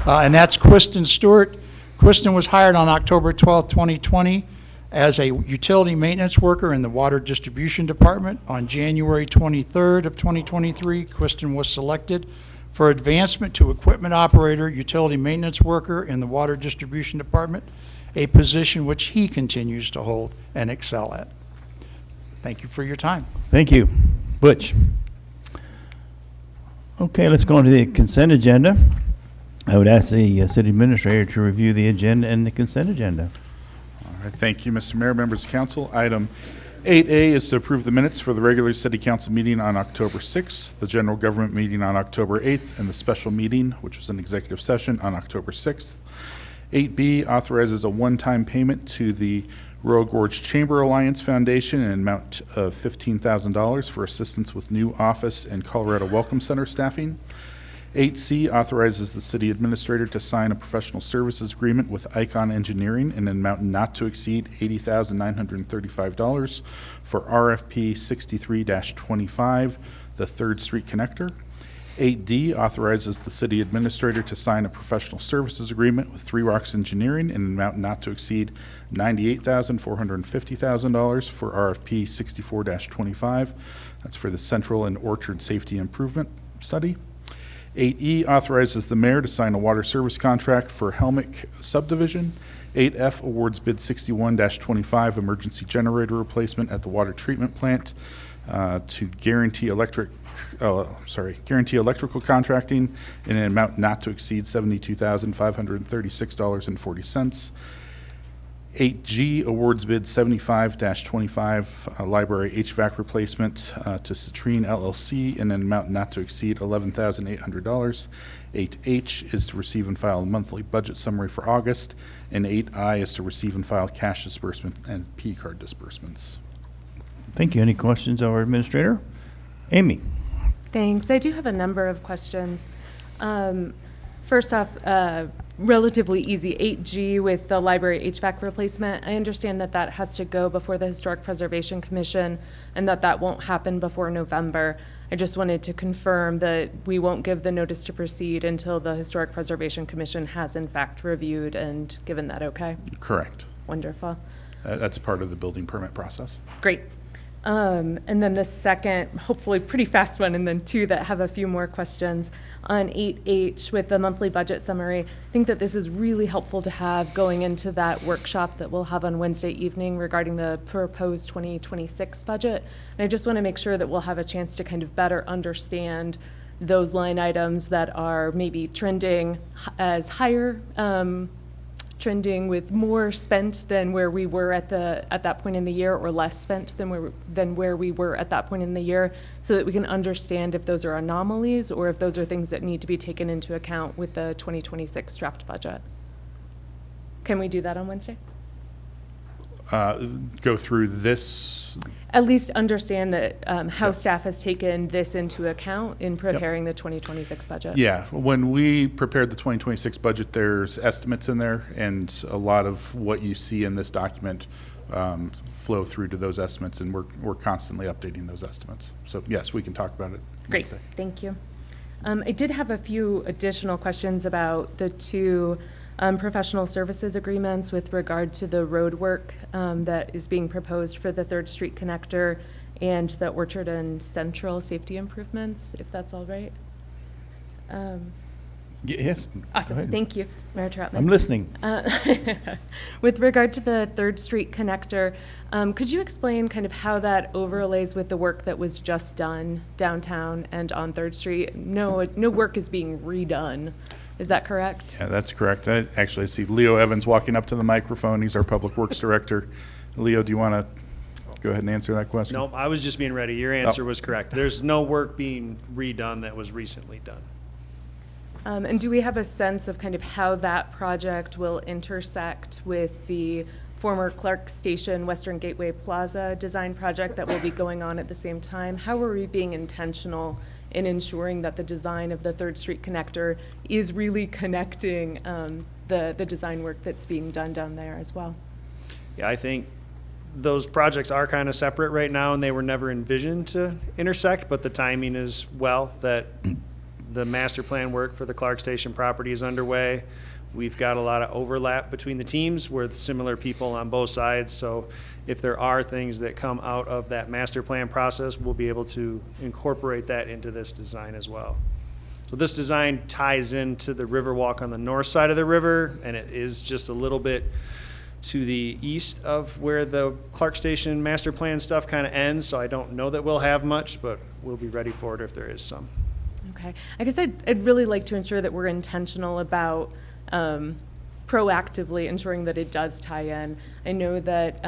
And that's Quiston Stewart. Quiston was hired on October 12, 2020 as a utility maintenance worker in the Water Distribution Department. On January 23rd of 2023, Quiston was selected for advancement to equipment operator, utility maintenance worker in the Water Distribution Department, a position which he continues to hold and excel at. Thank you for your time. Thank you. Butch. Okay, let's go on to the consent agenda. I would ask the city administrator to review the agenda and the consent agenda. All right, thank you, Mr. Mayor, members of council. Item 8A is to approve the minutes for the regular city council meeting on October 6th, the general government meeting on October 8th, and the special meeting, which was an executive session, on October 6th. 8B authorizes a one-time payment to the Royal Gorge Chamber Alliance Foundation in an amount of $15,000 for assistance with new office and Colorado Welcome Center staffing. 8C authorizes the city administrator to sign a professional services agreement with Icon Engineering in an amount not to exceed $80,935 for RFP 63-25, the 3rd Street Connector. 8D authorizes the city administrator to sign a professional services agreement with Three Rocks Engineering in an amount not to exceed $98,450,000 for RFP 64-25. That's for the Central and Orchard Safety Improvement Study. 8E authorizes the mayor to sign a water service contract for Helmick Subdivision. 8F awards bid 61-25 emergency generator replacement at the water treatment plant to Guarantee Electrical Contracting in an amount not to exceed $72,536.40. 8G awards bid 75-25 library HVAC replacement to Citrine LLC in an amount not to exceed $11,800. 8H is to receive and file a monthly budget summary for August, and 8I is to receive and file cash disbursement and P-card disbursements. Thank you. Any questions of our administrator? Amy? Thanks. I do have a number of questions. First off, relatively easy, 8G with the library HVAC replacement. I understand that that has to go before the Historic Preservation Commission and that that won't happen before November. I just wanted to confirm that we won't give the notice to proceed until the Historic Preservation Commission has in fact reviewed and given that okay? Correct. Wonderful. That's part of the building permit process. Great. And then the second, hopefully pretty fast one, and then two that have a few more questions. On 8H with the monthly budget summary, I think that this is really helpful to have going into that workshop that we'll have on Wednesday evening regarding the proposed 2026 budget. And I just want to make sure that we'll have a chance to kind of better understand those line items that are maybe trending as higher, trending with more spent than where we were at that point in the year, or less spent than where we were at that point in the year, so that we can understand if those are anomalies or if those are things that need to be taken into account with the 2026 draft budget. Can we do that on Wednesday? Go through this? At least understand that how staff has taken this into account in preparing the 2026 budget. Yeah, when we prepared the 2026 budget, there's estimates in there, and a lot of what you see in this document flow through to those estimates, and we're constantly updating those estimates. So yes, we can talk about it Great, Wednesday. Thank you. I did have a few additional questions about the two professional services agreements with regard to the road work that is being proposed for the 3rd Street Connector and the Orchard and Central safety improvements, if that's all right. Yes. Awesome. Thank you, Mayor Troutman. I'm listening. With regard to the 3rd Street Connector, could you explain kind of how that overlays with the work that was just done downtown and on 3rd Street? No work is being redone. Is that correct? Yeah, that's correct. I see Leo Evans walking up to the microphone. He's our Public Works Director. Leo, do you want to go ahead and answer that question? No, I was just being ready. Your answer was correct. There's no work being redone that was recently done. And do we have a sense of kind of how that project will intersect with the former Clark Station Western Gateway Plaza design project that will be going on at the same time? How are we being intentional in ensuring that the design of the 3rd Street Connector is really connecting the design work that's being done down there as well? Yeah, I think those projects are kind of separate right now, and they were never envisioned to intersect, but the timing is well that the master plan work for the Clark Station property is underway. We've got a lot of overlap between the teams with similar people on both sides, so if there are things that come out of that master plan process, we'll be able to incorporate that into this design as well. So this design ties into the Riverwalk on the north side of the river, and it is just a little bit to the east of where the Clark Station master plan stuff kind of ends, so I don't know that we'll have much, but we'll be ready for it if there is some. Okay. I guess I'd really like to ensure that we're intentional about proactively ensuring that it does tie in. I know that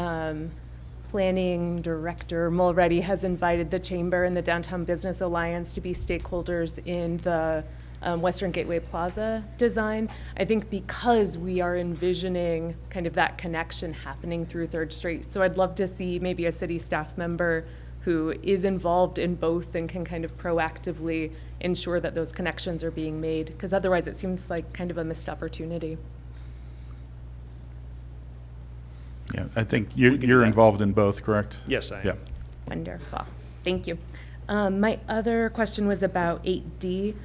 Planning Director Mulready has invited the Chamber and the Downtown Business Alliance to be stakeholders in the Western Gateway Plaza design. I think because we are envisioning kind of that connection happening through 3rd Street. So I'd love to see maybe a city staff member who is involved in both and can kind of proactively ensure that those connections are being made, because otherwise it seems like kind of a missed opportunity. Yeah, I think you're involved in both, correct? Yes, I am. Yeah. Wonderful. Thank you. My other question was about 8D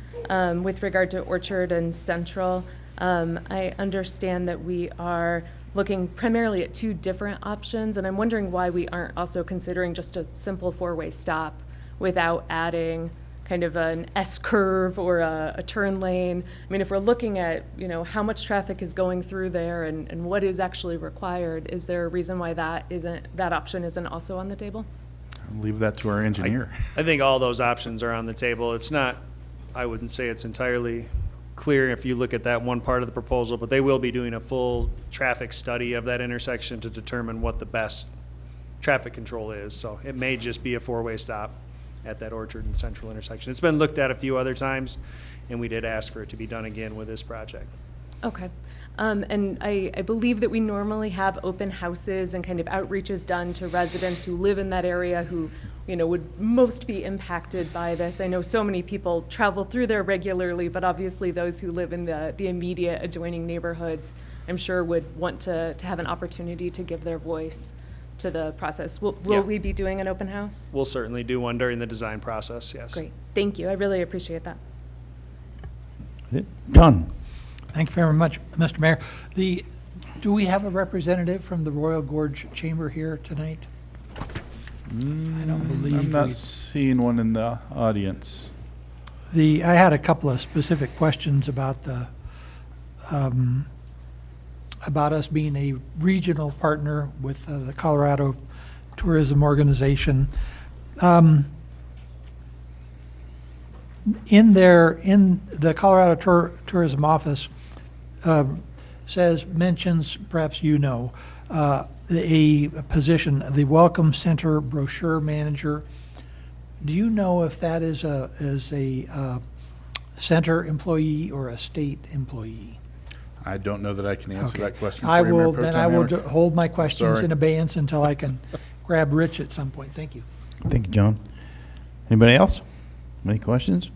with regard to Orchard and Central. I understand that we are looking primarily at 2 different options, and I'm wondering why we aren't also considering just a simple 4-way stop without adding kind of an S-curve or a turn lane. I mean, if we're looking at, how much traffic is going through there and what is actually required, is there a reason why that option isn't also on the table? I'll leave that to our engineer. I think all those options are on the table. It's not, I wouldn't say it's entirely clear if you look at that one part of the proposal, but they will be doing a full traffic study of that intersection to determine what the best traffic control is. So it may just be a 4-way stop at that Orchard and Central intersection. It's been looked at a few other times, and we did ask for it to be done again with this project. Okay. And I believe that we normally have open houses and kind of outreaches done to residents who live in that area who, would most be impacted by this. I know so many people travel through there regularly, but obviously those who live in the immediate adjoining neighborhoods, I'm sure would want to have an opportunity to give their voice to the process. Will we be doing an open house? We'll certainly do one during the design process, yes. Great. Thank you. I really appreciate that. John? Thank you very much, Mr. Mayor. Do we have a representative from the Royal Gorge Chamber here tonight? I don't believe I'm not seeing one in the audience. I had a couple of specific questions about about us being a regional partner with the Colorado Tourism Organization. In the Colorado Tourism Office mentions, perhaps a position, the Welcome Center Brochure Manager. Do you know if that is a center employee or a state employee? I don't know that I can answer that question. I for you, Mayor will. Pro Then Tem I will Hamrick. hold my questions Sorry. in abeyance until I can grab Rich at some point. Thank you. Thank you, John. Anybody else? Any questions?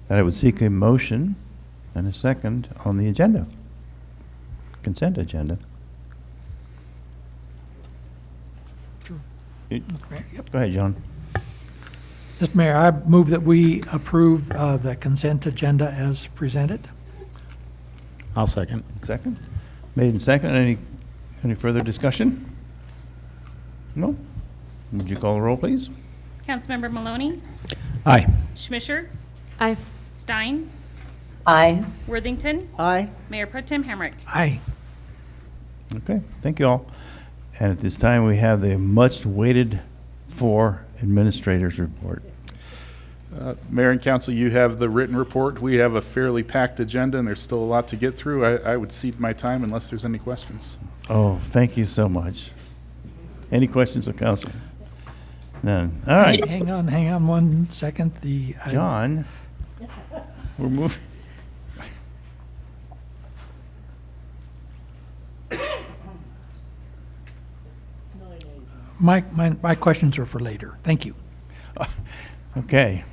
Then I would seek a motion and a second on the agenda. Consent agenda. Sure. Go ahead, John. Mr. Mayor, I move that we approve the consent agenda as presented. I'll second. Second. Made and second. Any further discussion? No? Would you call the roll, please? Councilmember Maloney? Aye. Schmisher? Aye. Stein? Aye. Worthington? Aye. Mayor Pro Tem Hamrick? Aye. Okay, thank you all. And at this time, we have the much-waited for administrator's report. Mayor and Council, you have the written report. We have a fairly packed agenda, and there's still a lot to get through. I would cede my time unless there's any questions. Oh, thank you so much. Any questions of council? None. All right. Hang on 1 second. John, we're moving. My questions are for later. Thank you. Okay.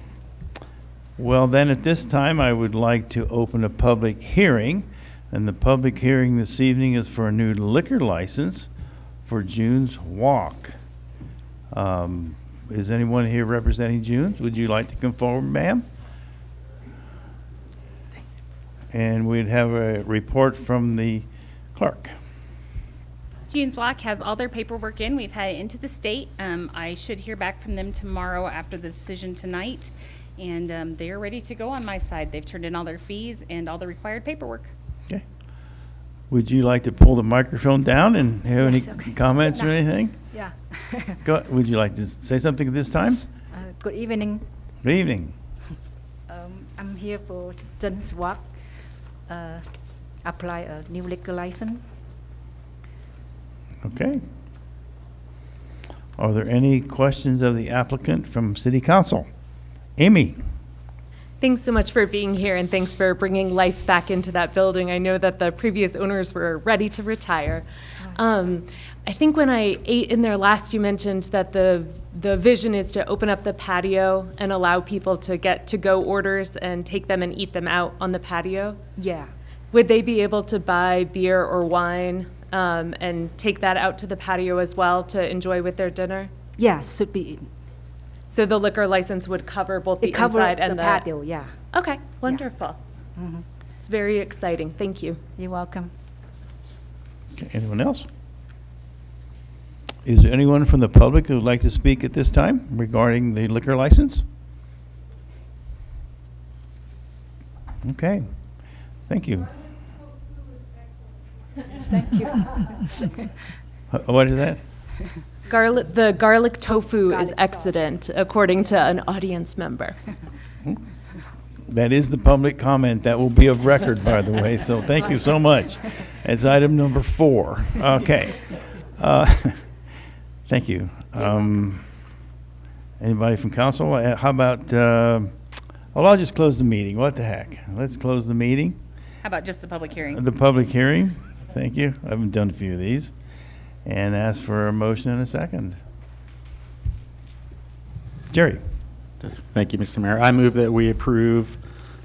Well, then at this time, I would like to open a public hearing. And the public hearing this evening is for a new liquor license for June's Walk. Is anyone here representing June's? Would you like to come forward, ma'am? And we'd have a report from the clerk. June's Walk has all their paperwork in. We've had it into the state. I should hear back from them tomorrow after the decision tonight. And they are ready to go on my side. They've turned in all their fees and all the required paperwork. Okay. Would you like to pull the microphone down and have Yes, any okay. comments or No. anything? Yeah. Would you like to say something at this time? Good evening. Good evening. I'm here for June's Walk, apply a new liquor license. Okay. Are there any questions of the applicant from City Council? Amy? Thanks so much for being here, and thanks for bringing life back into that building. I know that the previous owners were ready to retire. I think when I ate in there last, you mentioned that the vision is to open up the patio and allow people to get to-go orders and take them and eat them out on the patio. Yeah. Would they be able to buy beer or wine and take that out to the patio as well to enjoy with their dinner? Yeah, should be. So the liquor license would cover both the It cover inside the and the patio, yeah. Okay, wonderful. It's very exciting. Thank you. You're welcome. Okay, anyone else? Is there anyone from the public who would like to speak at this time regarding the liquor license? Okay, thank you. Thank you. What is that? The garlic tofu is excellent, according to an audience member. That is the public comment. That will be of record, by the way, so thank you so much. It's item number 4. Okay. Thank you. Anybody from council? How about, well, I'll just close the meeting. What the heck? Let's close the meeting. How about just the public hearing? The public hearing. Thank you. I haven't done a few of these. And ask for a motion and a second. Jerry. Thank you, Mr. Mayor. I move that we approve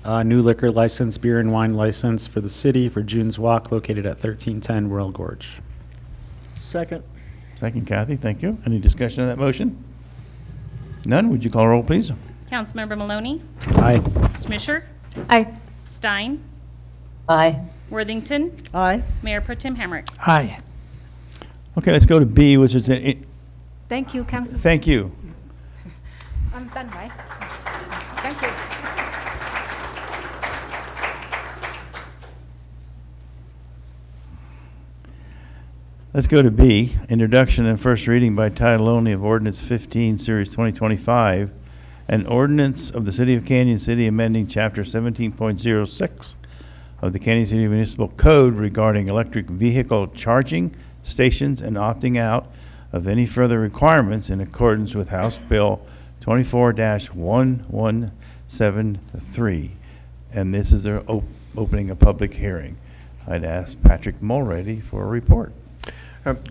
a new liquor license, beer and wine license for the city for June's Walk located at 1310 Royal Gorge. Second. Second, Kathy. Thank you. Any discussion on that motion? None? Would you call roll, please? Councilmember Maloney? Aye. Smisher? Aye. Stein? Aye. Worthington? Aye. Mayor Pro Tem Hamrick? Aye. Okay, let's go to B, which is, Thank you, Council. thank you. I'm done, right? Thank you. Let's go to B, introduction and first reading by title only of ordinance 15, series 2025, an ordinance of the City of Canyon City amending chapter 17.06 of the Canyon City Municipal Code regarding electric vehicle charging stations and opting out of any further requirements in accordance with House Bill 24-1173. And this is opening a public hearing. I'd ask Patrick Mulready for a report.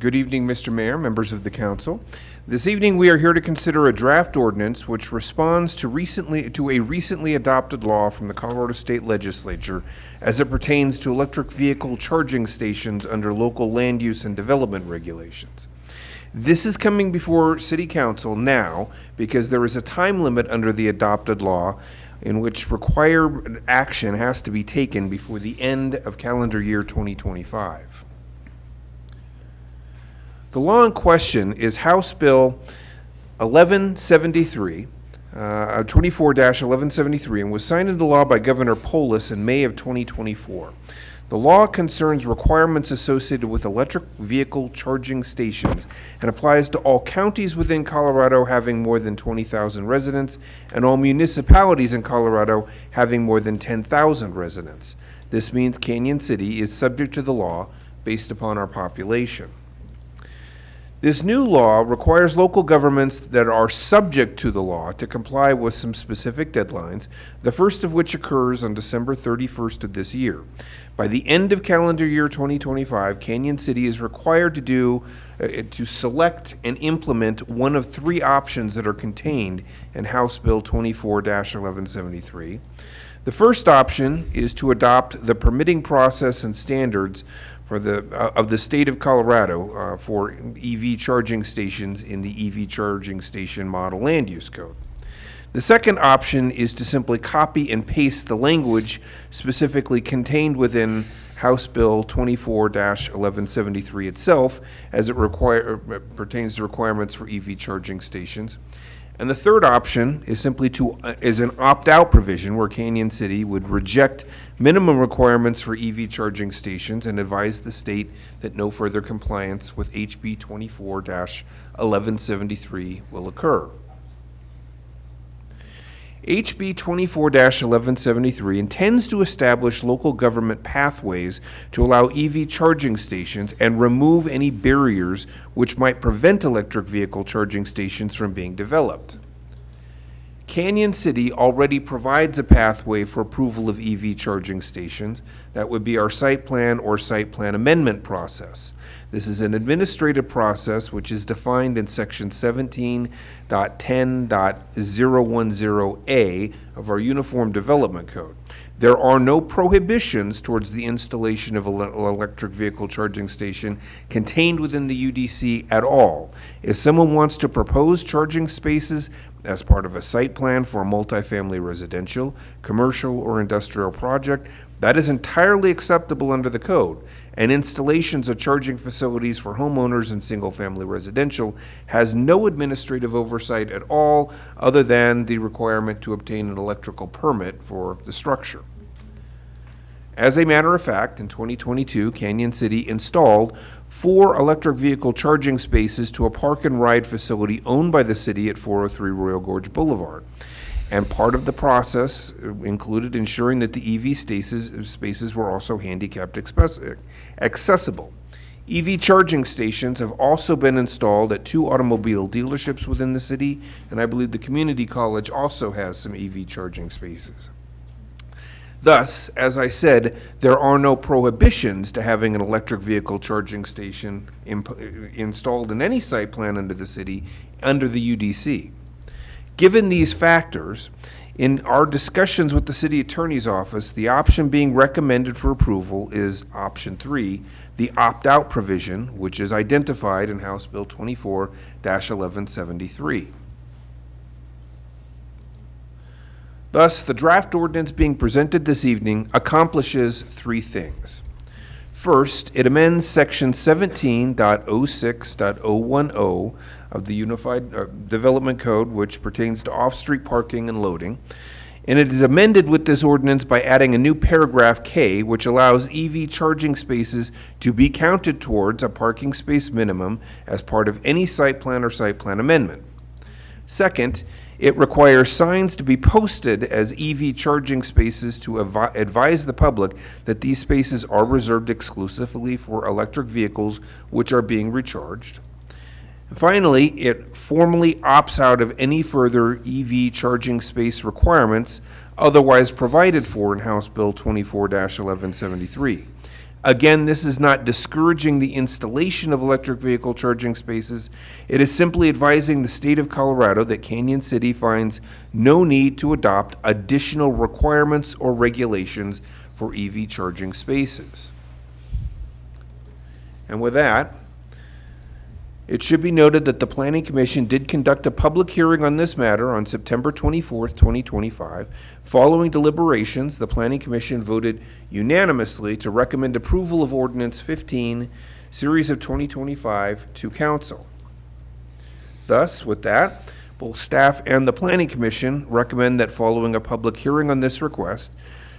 Good evening, Mr. Mayor, members of the council. This evening, we are here to consider a draft ordinance which responds to a recently adopted law from the Colorado State Legislature as it pertains to electric vehicle charging stations under local land use and development regulations. This is coming before City Council now because there is a time limit under the adopted law in which required action has to be taken before the end of calendar year 2025. The law in question is House Bill 1173, 24-1173, and was signed into law by Governor Polis in May of 2024. The law concerns requirements associated with electric vehicle charging stations and applies to all counties within Colorado having more than 20,000 residents and all municipalities in Colorado having more than 10,000 residents. This means Canyon City is subject to the law based upon our population. This new law requires local governments that are subject to the law to comply with some specific deadlines, the first of which occurs on December 31st of this year. By the end of calendar year 2025, Canyon City is required to select and implement one of 3 options that are contained in House Bill 24-1173. The first option is to adopt the permitting process and standards of the state of Colorado for EV charging stations in the EV charging station model land use code. The second option is to simply copy and paste the language specifically contained within House Bill 24-1173 itself as it pertains to requirements for EV charging stations. And the third option is simply is an opt-out provision where Canyon City would reject minimum requirements for EV charging stations and advise the state that no further compliance with HB 24-1173 will occur. HB 24-1173 intends to establish local government pathways to allow EV charging stations and remove any barriers which might prevent electric vehicle charging stations from being developed. Canyon City already provides a pathway for approval of EV charging stations. That would be our site plan or site plan amendment process. This is an administrative process which is defined in section 17.10.010A of our Uniform Development Code. There are no prohibitions towards the installation of an electric vehicle charging station contained within the UDC at all. If someone wants to propose charging spaces as part of a site plan for a multifamily residential, commercial, or industrial project, that is entirely acceptable under the code. And installations of charging facilities for homeowners in single-family residential has no administrative oversight at all, other than the requirement to obtain an electrical permit for the structure. As a matter of fact, in 2022, Canyon City installed 4 electric vehicle charging spaces to a park and ride facility owned by the city at 403 Royal Gorge Boulevard. And part of the process included ensuring that the EV spaces were also handicapped accessible. EV charging stations have also been installed at 2 automobile dealerships within the city, and I believe the community college also has some EV charging spaces. Thus, as I said, there are no prohibitions to having an electric vehicle charging station installed in any site plan under the city under the UDC. Given these factors, in our discussions with the city attorney's office, the option being recommended for approval is option 3, the opt-out provision, which is identified in House Bill 24-1173. Thus, the draft ordinance being presented this evening accomplishes 3 things. First, it amends section 17.06.010 of the Unified Development Code, which pertains to off-street parking and loading. And it is amended with this ordinance by adding a new paragraph K, which allows EV charging spaces to be counted towards a parking space minimum as part of any site plan or site plan amendment. Second, it requires signs to be posted as EV charging spaces to advise the public that these spaces are reserved exclusively for electric vehicles which are being recharged. Finally, it formally opts out of any further EV charging space requirements otherwise provided for in House Bill 24-1173. Again, this is not discouraging the installation of electric vehicle charging spaces. It is simply advising the state of Colorado that Canyon City finds no need to adopt additional requirements or regulations for EV charging spaces. And with that, it should be noted that the Planning Commission did conduct a public hearing on this matter on September 24th, 2025. Following deliberations, the Planning Commission voted unanimously to recommend approval of Ordinance 15, Series of 2025, to Council. Thus, with that, both staff and the Planning Commission recommend that following a public hearing on this request,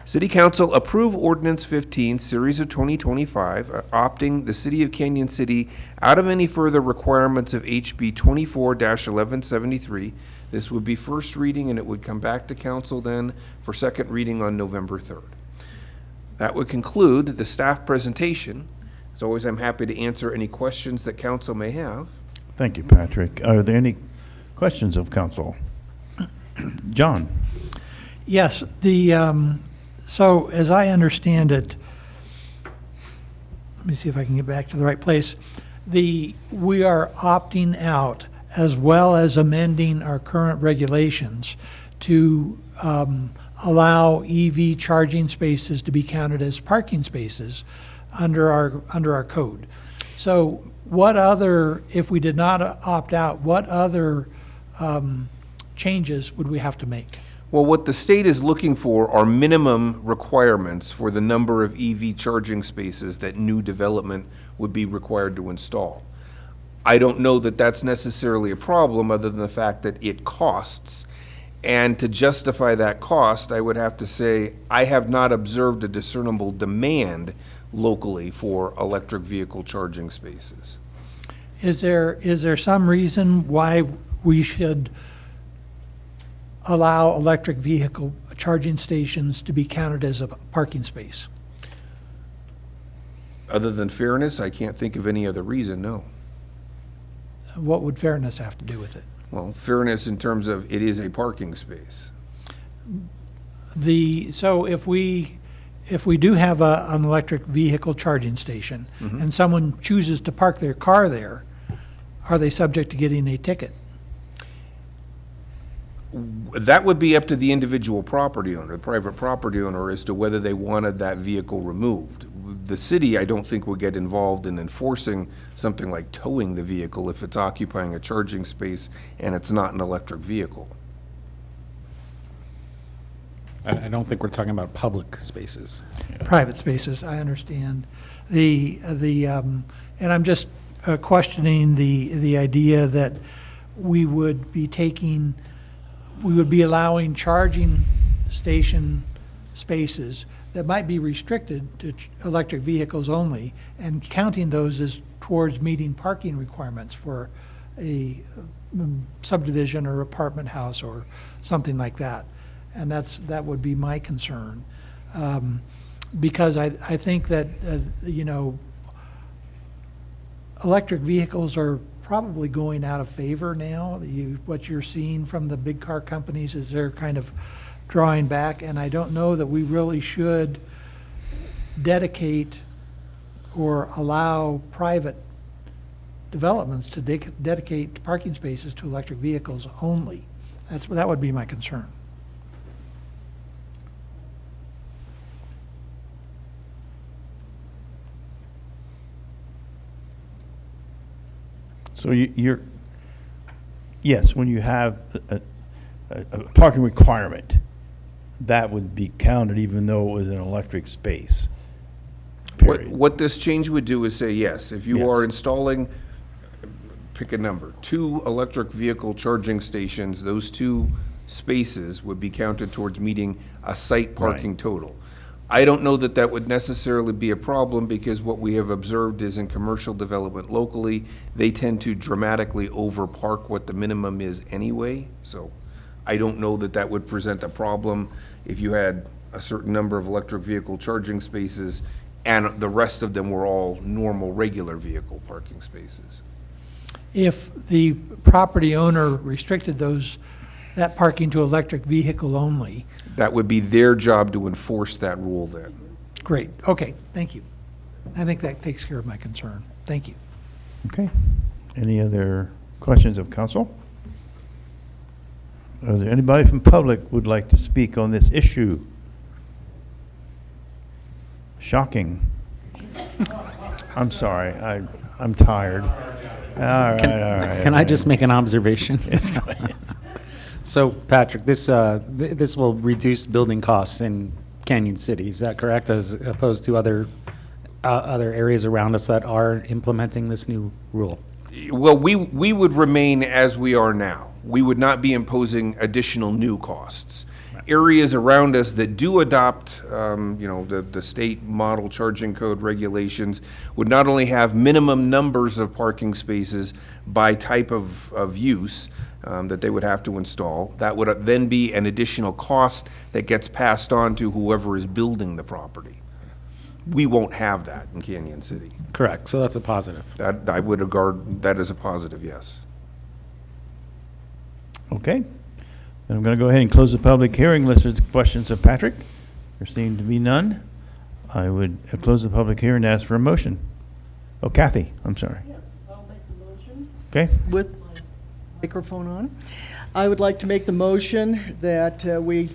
City Council approve Ordinance 15, Series of 2025, opting the City of Canyon City out of any further requirements of HB 24-1173. This would be first reading, and it would come back to Council then for second reading on November 3rd. That would conclude the staff presentation. As always, I'm happy to answer any questions that Council may have. Thank you, Patrick. Are there any questions of Council? John? Yes, so as I understand it, let me see if I can get back to the right place. We are opting out as well as amending our current regulations to allow EV charging spaces to be counted as parking spaces under our code. So what other, if we did not opt out, what other changes would we have to make? Well, what the state is looking for are minimum requirements for the number of EV charging spaces that new development would be required to install. I don't know that that's necessarily a problem, other than the fact that it costs. And to justify that cost, I would have to say I have not observed a discernible demand locally for electric vehicle charging spaces. Is there some reason why we should allow electric vehicle charging stations to be counted as a parking space? Other than fairness, I can't think of any other reason, no. what would fairness have to do with it? Well, fairness in terms of it is a parking space. So if we do have an electric vehicle charging station, and someone chooses to park their car there, are they subject to getting a ticket? That would be up to the individual property owner, the private property owner, as to whether they wanted that vehicle removed. The city, I don't think, would get involved in enforcing something like towing the vehicle if it's occupying a charging space and it's not an electric vehicle. I don't think we're talking about public spaces. Private spaces, I understand. And I'm just questioning the idea that we would be allowing charging station spaces that might be restricted to electric vehicles only, and counting those as towards meeting parking requirements for a subdivision or apartment house or something like that. And that would be my concern. Because I think that, electric vehicles are probably going out of favor now. What you're seeing from the big car companies is they're kind of drawing back, and I don't know that we really should dedicate or allow private developments to dedicate parking spaces to electric vehicles only. That would be my concern. So yes, when you have a parking requirement, that would be counted even though it was an electric space. What this change would do is say, yes, if you are installing, pick a number, 2 electric vehicle charging stations, those 2 spaces would be counted towards meeting a site parking total. I don't know that that would necessarily be a problem, because what we have observed is in commercial development locally, they tend to dramatically overpark what the minimum is anyway. So I don't know that that would present a problem if you had a certain number of electric vehicle charging spaces and the rest of them were all normal, regular vehicle parking spaces. If the property owner restricted that parking to electric vehicle only. That would be their job to enforce that rule then. Great, okay, thank you. I think that takes care of my concern. Thank you. Okay. Any other questions of council? Are there anybody from public would like to speak on this issue? Shocking. I'm sorry, I'm tired. All right. Can I just make an observation? So, Patrick, this will reduce building costs in Canyon City. Is that correct, as opposed to other areas around us that are implementing this new rule? Well, we would remain as we are now. We would not be imposing additional new costs. Right. Areas around us that do adopt, the state model charging code regulations would not only have minimum numbers of parking spaces by type of use, that they would have to install. That would then be an additional cost that gets passed on to whoever is building the property. We won't have that in Canyon City. Correct, so that's a positive. That, I would regard that as a positive, yes. Okay. Then I'm going to go ahead and close the public hearing unless there's questions of Patrick. There seem to be none. I would close the public hearing and ask for a motion. Oh, Kathy, I'm sorry. Yes, I'll make the motion. Okay. With microphone on. I would like to make the motion that we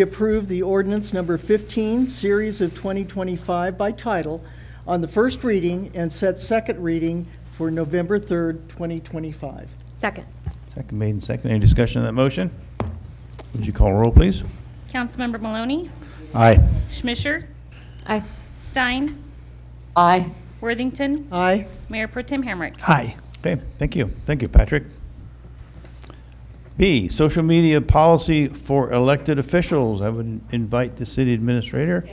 approve the ordinance number 15, series of 2025 by title on the first reading and set second reading for November 3rd, 2025. Second. Second made and second. Any discussion on that motion? Would you call roll, please? Councilmember Maloney? Aye. Schmisher? Aye. Stein? Aye. Worthington? Aye. Mayor Pro Tem Hamrick? Aye. Okay, thank you. Thank you, Patrick. B, social media policy for elected officials. I would invite the city administrator.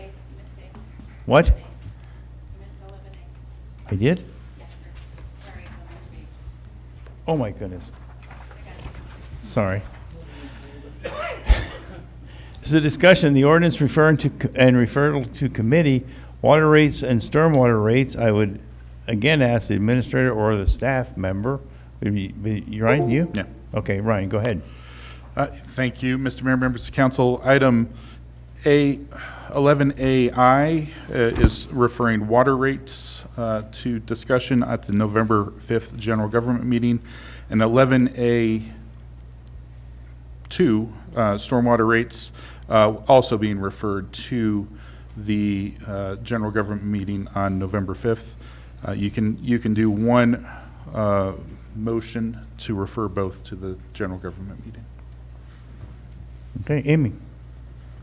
What? I did? Oh, my goodness. Sorry. This is a discussion, the ordinance referring to and referral to committee, water rates and stormwater rates. I would again ask the administrator or the staff member You Ryan, you? Yeah. Okay, Ryan, go ahead. Thank you, Mr. Mayor, members of council. Item A11AI is referring water rates to discussion at the November 5th general government meeting. And 11A2, stormwater rates, also being referred to the general government meeting on November 5th. You can do one motion to refer both to the general government meeting. Okay, Amy.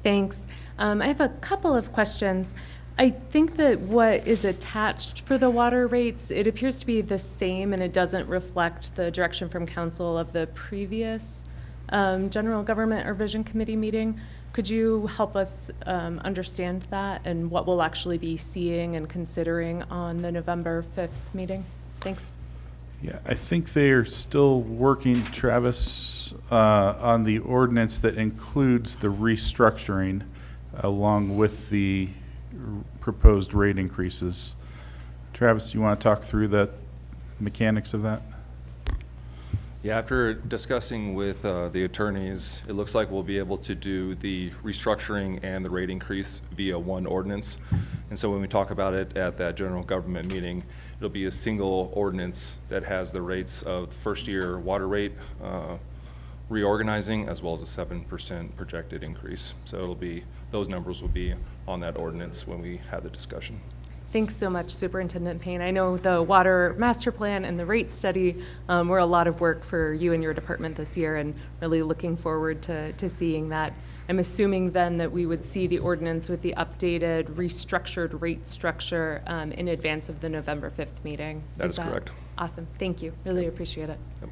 Thanks. I have a couple of questions. I think that what is attached for the water rates, it appears to be the same, and it doesn't reflect the direction from council of the previous general government or vision committee meeting. Could you help us understand that and what we'll actually be seeing and considering on the November 5th meeting? Thanks. Yeah, I think they're still working, Travis, on the ordinance that includes the restructuring along with the proposed rate increases. Travis, you want to talk through the mechanics of that? Yeah, after discussing with the attorneys, it looks like we'll be able to do the restructuring and the rate increase via one ordinance. And so when we talk about it at that general government meeting, it'll be a single ordinance that has the rates of the first year water rate reorganizing, as well as a 7% projected increase. So it'll be, those numbers will be on that ordinance when we have the discussion. Thanks so much, Superintendent Payne. I know the water master plan and the rate study were a lot of work for you and your department this year, and really looking forward to seeing that. I'm assuming then that we would see the ordinance with the updated restructured rate structure in advance of the November 5th meeting. That is correct. Awesome. Thank you. Really appreciate it. Yep.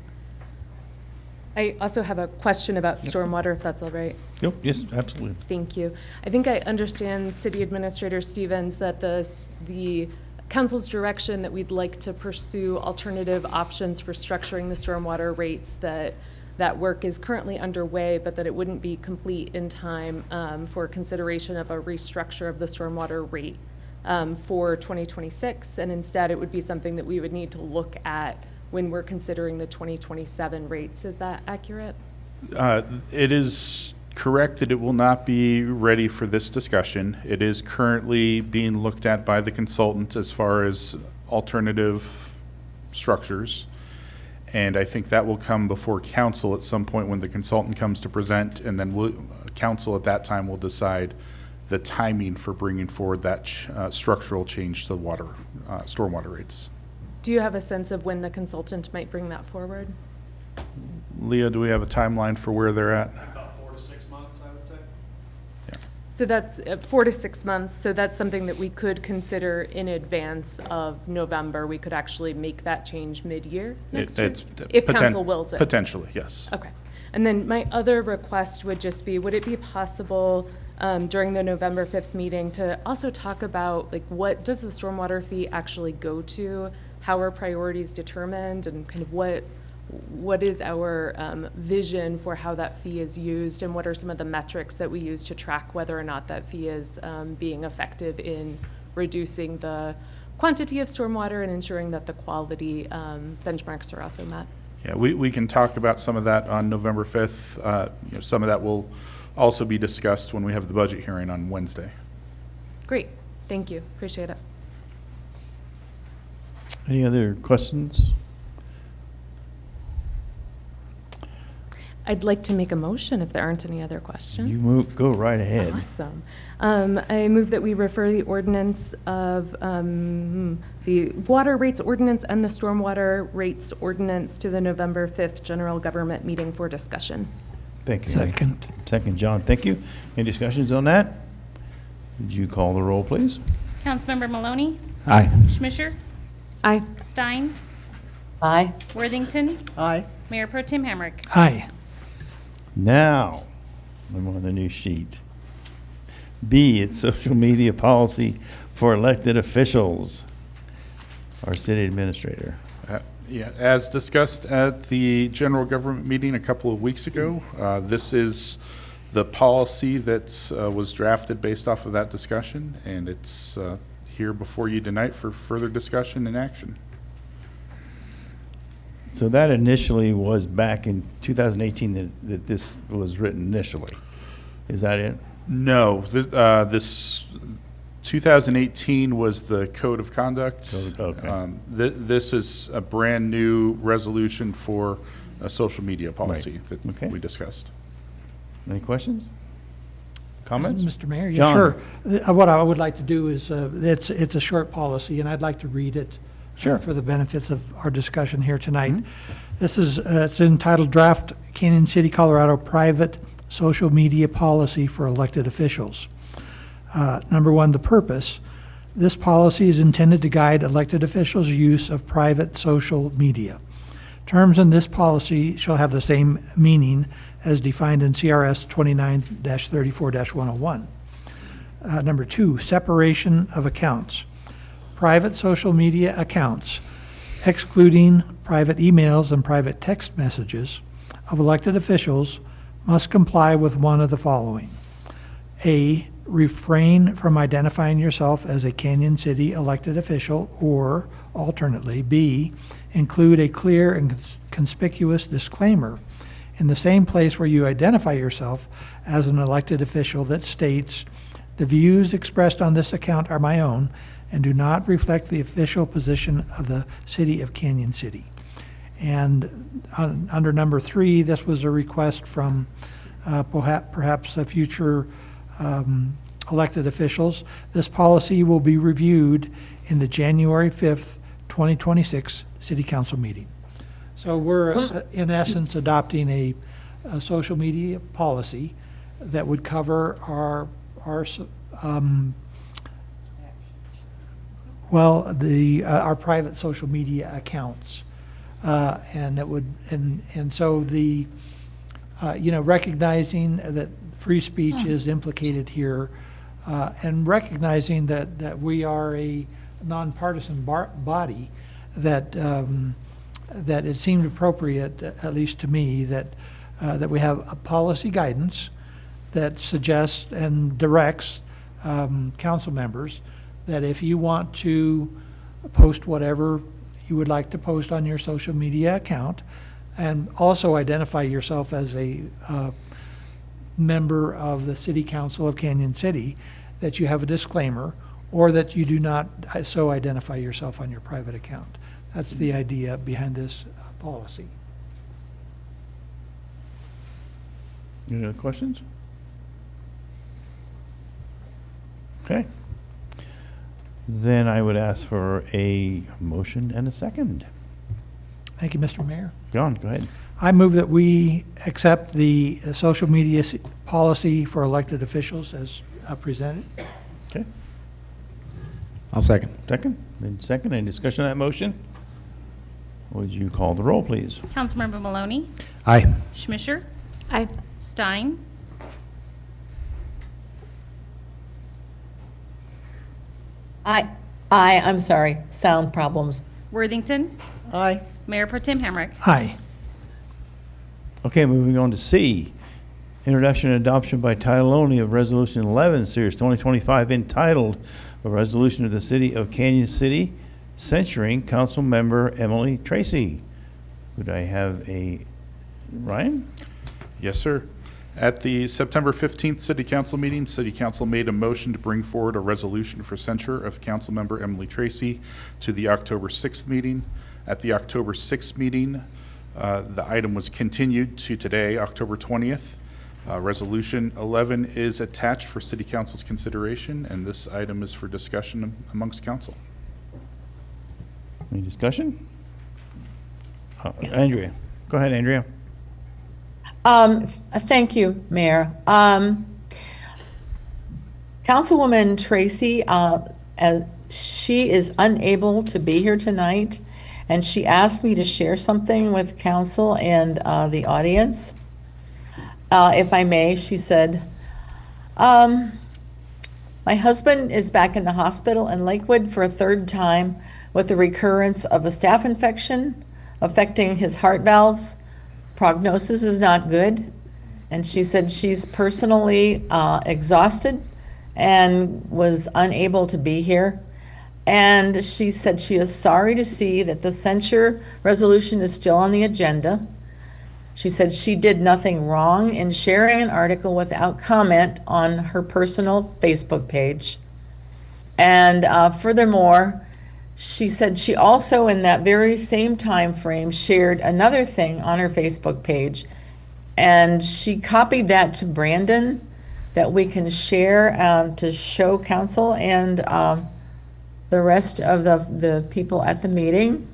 I also have a question about stormwater, if that's all right. Yep, yes, absolutely. Thank you. I think I understand, City Administrator Stevens, that the council's direction that we'd like to pursue alternative options for structuring the stormwater rates, that work is currently underway, but that it wouldn't be complete in time for consideration of a restructure of the stormwater rate for 2026, and instead it would be something that we would need to look at when we're considering the 2027 rates. Is that accurate? It is correct that it will not be ready for this discussion. It is currently being looked at by the consultant as far as alternative structures. And I think that will come before council at some point when the consultant comes to present, and then council at that time will decide the timing for bringing forward that structural change to the water, stormwater rates. Do you have a sense of when the consultant might bring that forward? Leah, do we have a timeline for where they're at? About 4 to 6 months, I would say. So that's 4 to 6 months. So that's something that we could consider in advance of November. We could actually make that change mid-year next year? If council wills it. Potentially, yes. Okay. And then my other request would just be, would it be possible during the November 5th meeting to also talk about, like, what does the stormwater fee actually go to? How are priorities determined, and kind of what is our vision for how that fee is used, and what are some of the metrics that we use to track whether or not that fee is being effective in reducing the quantity of stormwater and ensuring that the quality benchmarks are also met? Yeah, we can talk about some of that on November 5th. Some of that will also be discussed when we have the budget hearing on Wednesday. Great. Thank you. Appreciate it. Any other questions? I'd like to make a motion if there aren't any other questions. You go right ahead. Awesome. I move that we refer the ordinance of the water rates ordinance and the stormwater rates ordinance to the November 5th general government meeting for discussion. Thank you. Second. Second, John. Thank you. Any discussions on that? Would you call the roll, please? Councilmember Maloney? Aye. Schmischer? Aye. Stein? Aye. Worthington? Aye. Mayor Pro Tem Hamrick? Aye. Now, I'm on the new sheet. B, it's social media policy for elected officials. Our city administrator. Yeah, as discussed at the general government meeting a couple of weeks ago, this is the policy that was drafted based off of that discussion, and it's here before you tonight for further discussion and action. So that initially was back in 2018 that this was written initially. Is that it? No, this 2018 was the Code of Conduct. Okay. This is a brand-new resolution for a social media policy Okay. that we discussed. Any questions? Comments? Mr. Mayor? Yeah, John? sure. What I would like to do is, it's a short policy, and I'd like to read it Sure. for the benefits of our discussion here tonight. This is, it's entitled Draft Canyon City, Colorado Private Social Media Policy for Elected Officials. Number one, the purpose. This policy is intended to guide elected officials' use of private social media. Terms in this policy shall have the same meaning as defined in CRS 29-34-101. Number two, separation of accounts. Private social media accounts, excluding private emails and private text messages of elected officials, must comply with one of the following. A, refrain from identifying yourself as a Canyon City elected official, or alternately, B, include a clear and conspicuous disclaimer in the same place where you identify yourself as an elected official that states, the views expressed on this account are my own and do not reflect the official position of the City of Canyon City. And under number three, this was a request from perhaps future elected officials. This policy will be reviewed in the January 5th, 2026 City Council meeting. So we're in essence adopting a social media policy that would cover our private social media accounts. And it would, and so the, recognizing that free speech is implicated here, and recognizing that we are a nonpartisan body, that it seemed appropriate, at least to me, that we have a policy guidance that suggests and directs council members that if you want to post whatever you would like to post on your social media account, and also identify yourself as a member of the City Council of Canyon City, that you have a disclaimer, or that you do not so identify yourself on your private account. That's the idea behind this policy. Any other questions? Okay. Then I would ask for a motion and a second. Thank you, Mr. Mayor. John, go ahead. I move that we accept the social media policy for elected officials as presented. Okay. I'll second. Second? Been second. Any discussion on that motion? Would you call the roll, please? Councilmember Maloney? Aye. Schmisher? Aye. Stein? I'm sorry, sound problems. Worthington? Aye. Mayor Pro Tem Hamrick? Aye. Okay, moving on to C. Introduction and adoption by title only of Resolution 11, Series 2025, entitled A Resolution of the City of Canyon City censuring Council Member Emily Tracy. Would I have a, Ryan? Yes, sir. At the September 15th City Council meeting, City Council made a motion to bring forward a resolution for censure of Councilmember Emily Tracy to the October 6th meeting. At the October 6th meeting, the item was continued to today, October 20th. Resolution 11 is attached for City Council's consideration, and this item is for discussion amongst council. Any discussion? Yes. Andrea. Go ahead, Andrea. Thank you, Mayor. Councilwoman Tracy, she is unable to be here tonight, and she asked me to share something with council and the audience. If I may, she said, my husband is back in the hospital in Lakewood for a third time with the recurrence of a staph infection affecting his heart valves. Prognosis is not good. And she said she's personally exhausted and was unable to be here. And she said she is sorry to see that the censure resolution is still on the agenda. She said she did nothing wrong in sharing an article without comment on her personal Facebook page. And furthermore, she said she also, in that very same time frame, shared another thing on her Facebook page. And she copied that to Brandon, that we can share to show council and the rest of the people at the meeting.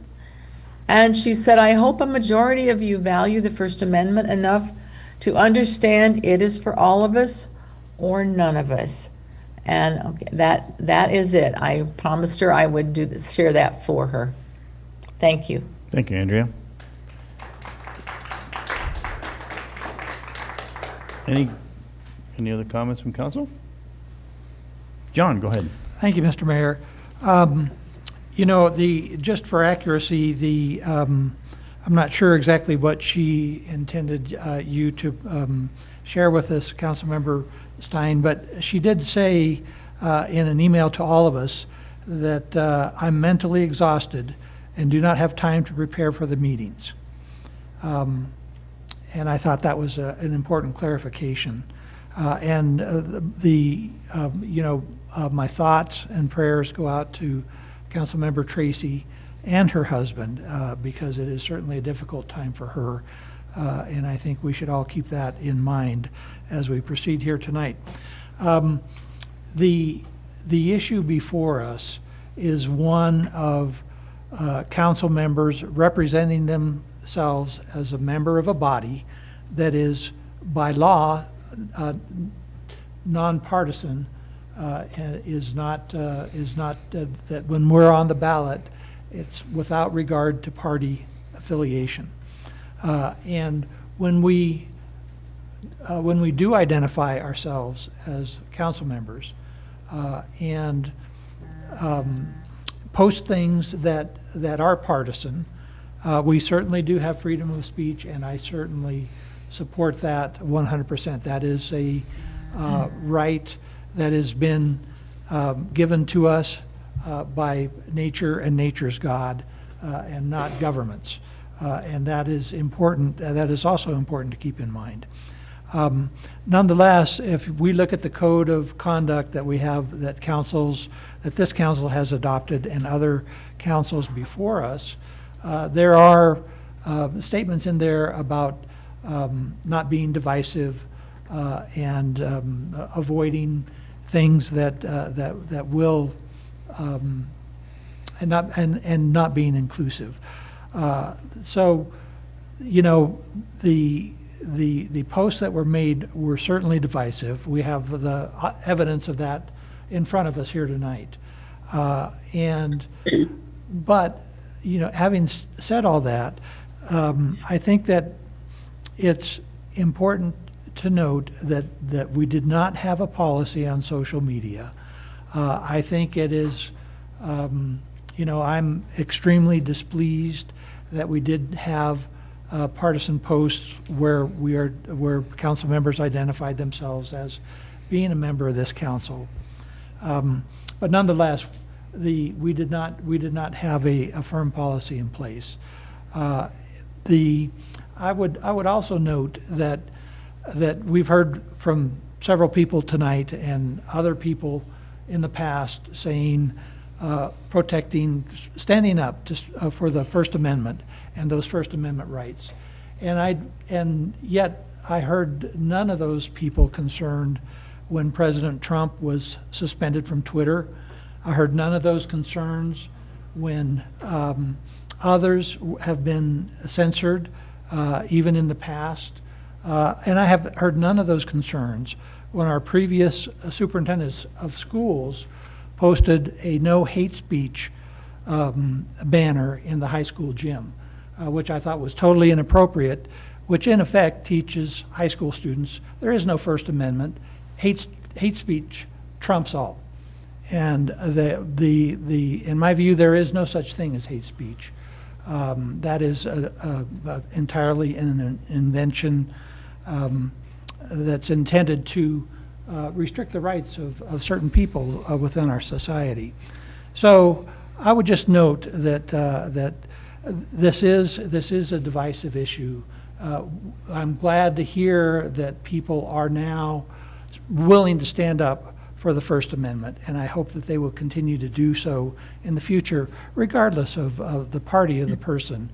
And she said, I hope a majority of you value the First Amendment enough to understand it is for all of us or none of us. And okay, that is it. I promised her I would share that for her. Thank you. Thank you, Andrea. Any other comments from council? John, go ahead. Thank you, Mr. Mayor. You know, just for accuracy, I'm not sure exactly what she intended you to share with us, Councilmember Stein, but she did say in an email to all of us that I'm mentally exhausted and do not have time to prepare for the meetings. And I thought that was an important clarification. My thoughts and prayers go out to Councilmember Tracy and her husband because it is certainly a difficult time for her. And I think we should all keep that in mind as we proceed here tonight. The issue before us is one of council members representing themselves as a member of a body that is by law nonpartisan, is not that when we're on the ballot, it's without regard to party affiliation. And when we do identify ourselves as council members and post things that are partisan, we certainly do have freedom of speech, and I certainly support that 100%. That is a right that has been given to us by nature and nature's God, and not governments. And that is important. That is also important to keep in mind. Nonetheless, if we look at the code of conduct that we have, that this council has adopted and other councils before us, there are statements in there about not being divisive and avoiding things that will and not being inclusive. So, you know, the posts that were made were certainly divisive. We have the evidence of that in front of us here tonight. But, you know, having said all that, I think that it's important to note that we did not have a policy on social media. I think it is, you know, I'm extremely displeased that we did have partisan posts where council members identified themselves as being a member of this council. But nonetheless, we did not have a firm policy in place. I would also note that we've heard from several people tonight and other people in the past saying, standing up for the First Amendment and those First Amendment rights. And yet I heard none of those people concerned when President Trump was suspended from Twitter. I heard none of those concerns when others have been censored, even in the past. And I have heard none of those concerns when our previous superintendents of schools posted a no hate speech banner in the high school gym, which I thought was totally inappropriate, which in effect teaches high school students there is no First Amendment. Hate speech trumps all. And in my view, there is no such thing as hate speech. That is entirely an invention that's intended to restrict the rights of certain people within our society. So I would just note that, that this is a divisive issue. I'm glad to hear that people are now willing to stand up for the First Amendment, and I hope that they will continue to do so in the future, regardless of the party of the person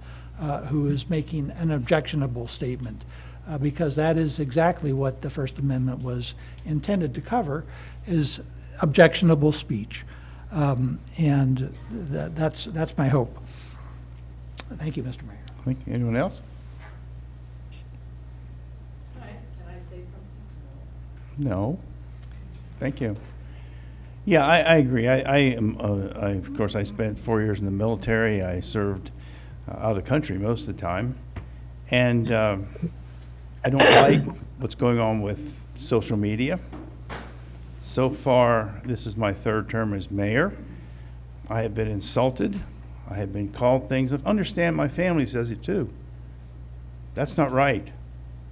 who is making an objectionable statement, because that is exactly what the First Amendment was intended to cover, is objectionable speech. And that's my hope. Thank you, Mr. Mayor. Thank you. Anyone else? Can I say something? No. Thank you. Yeah, I agree. Of course, I spent 4 years in the military. I served out of the country most of the time. And I don't like what's going on with social media. So far, this is my third term as mayor. I have been insulted. I have been called things. I understand my family says it too. That's not right.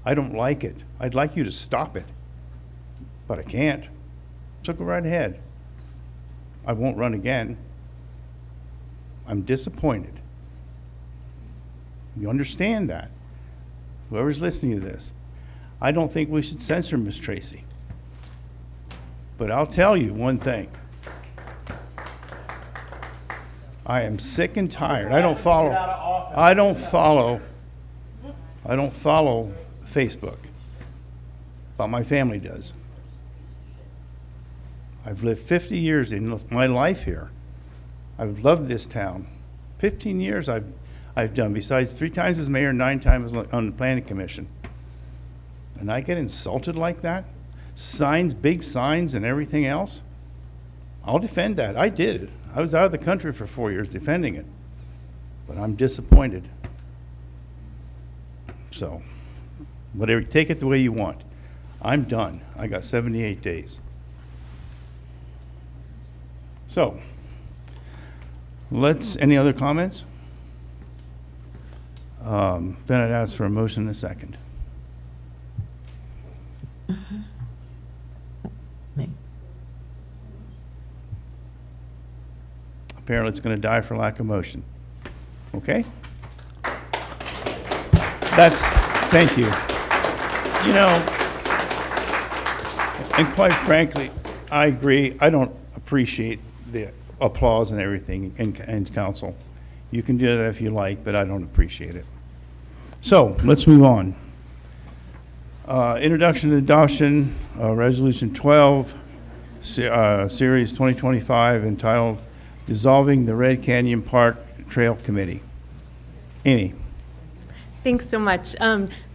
I don't like it. I'd like you to stop it, but I can't. So go right ahead. I won't run again. I'm disappointed. You understand that. Whoever's listening to this, I don't think we should censor Ms. Tracy. But I'll tell you one thing. I am sick and tired. I don't follow Facebook, but my family does. I've lived 50 years in my life here. I've loved this town. 15 years I've done, besides 3 times as mayor, 9 times on the planning commission. And I get insulted like that? Signs, big signs and everything else? I'll defend that. I did it. I was out of the country for 4 years defending it. But I'm disappointed. So, whatever, take it the way you want. I'm done. I got 78 days. So, any other comments? Then I'd ask for a motion in a second. Apparently it's going to die for lack of motion. Okay? Thank you. You know, and quite frankly, I agree. I don't appreciate the applause and everything in council. You can do that if you like, but I don't appreciate it. So let's move on. Introduction and adoption, Resolution 12, Series 2025, entitled Dissolving the Red Canyon Park Trail Committee. Amy. Thanks so much.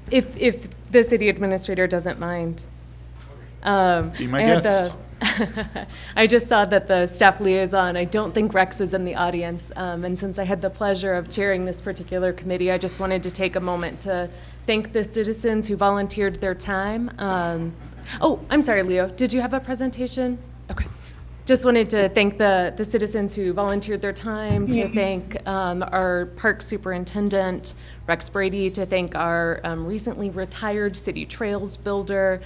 If the city administrator doesn't mind. Be my guest. I just saw that the staff liaison, I don't think Rex is in the audience, and since I had the pleasure of chairing this particular committee, I just wanted to take a moment to thank the citizens who volunteered their time. Oh, I'm sorry, Leo, did you have a presentation? Okay. Just wanted to thank the citizens who volunteered their time, to thank our park superintendent, Rex Brady, to thank our recently retired city trails builder,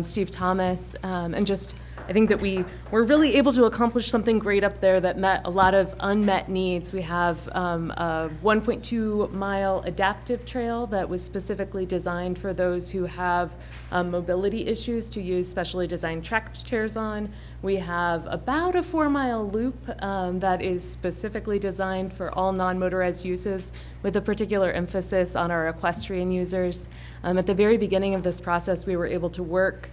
Steve Thomas, and just I think that we were really able to accomplish something great up there that met a lot of unmet needs. We have a 1.2-mile adaptive trail that was specifically designed for those who have mobility issues to use specially designed track chairs on. We have about a 4-mile loop that is specifically designed for all non-motorized uses, with a particular emphasis on our equestrian users. At the very beginning of this process, we were able to work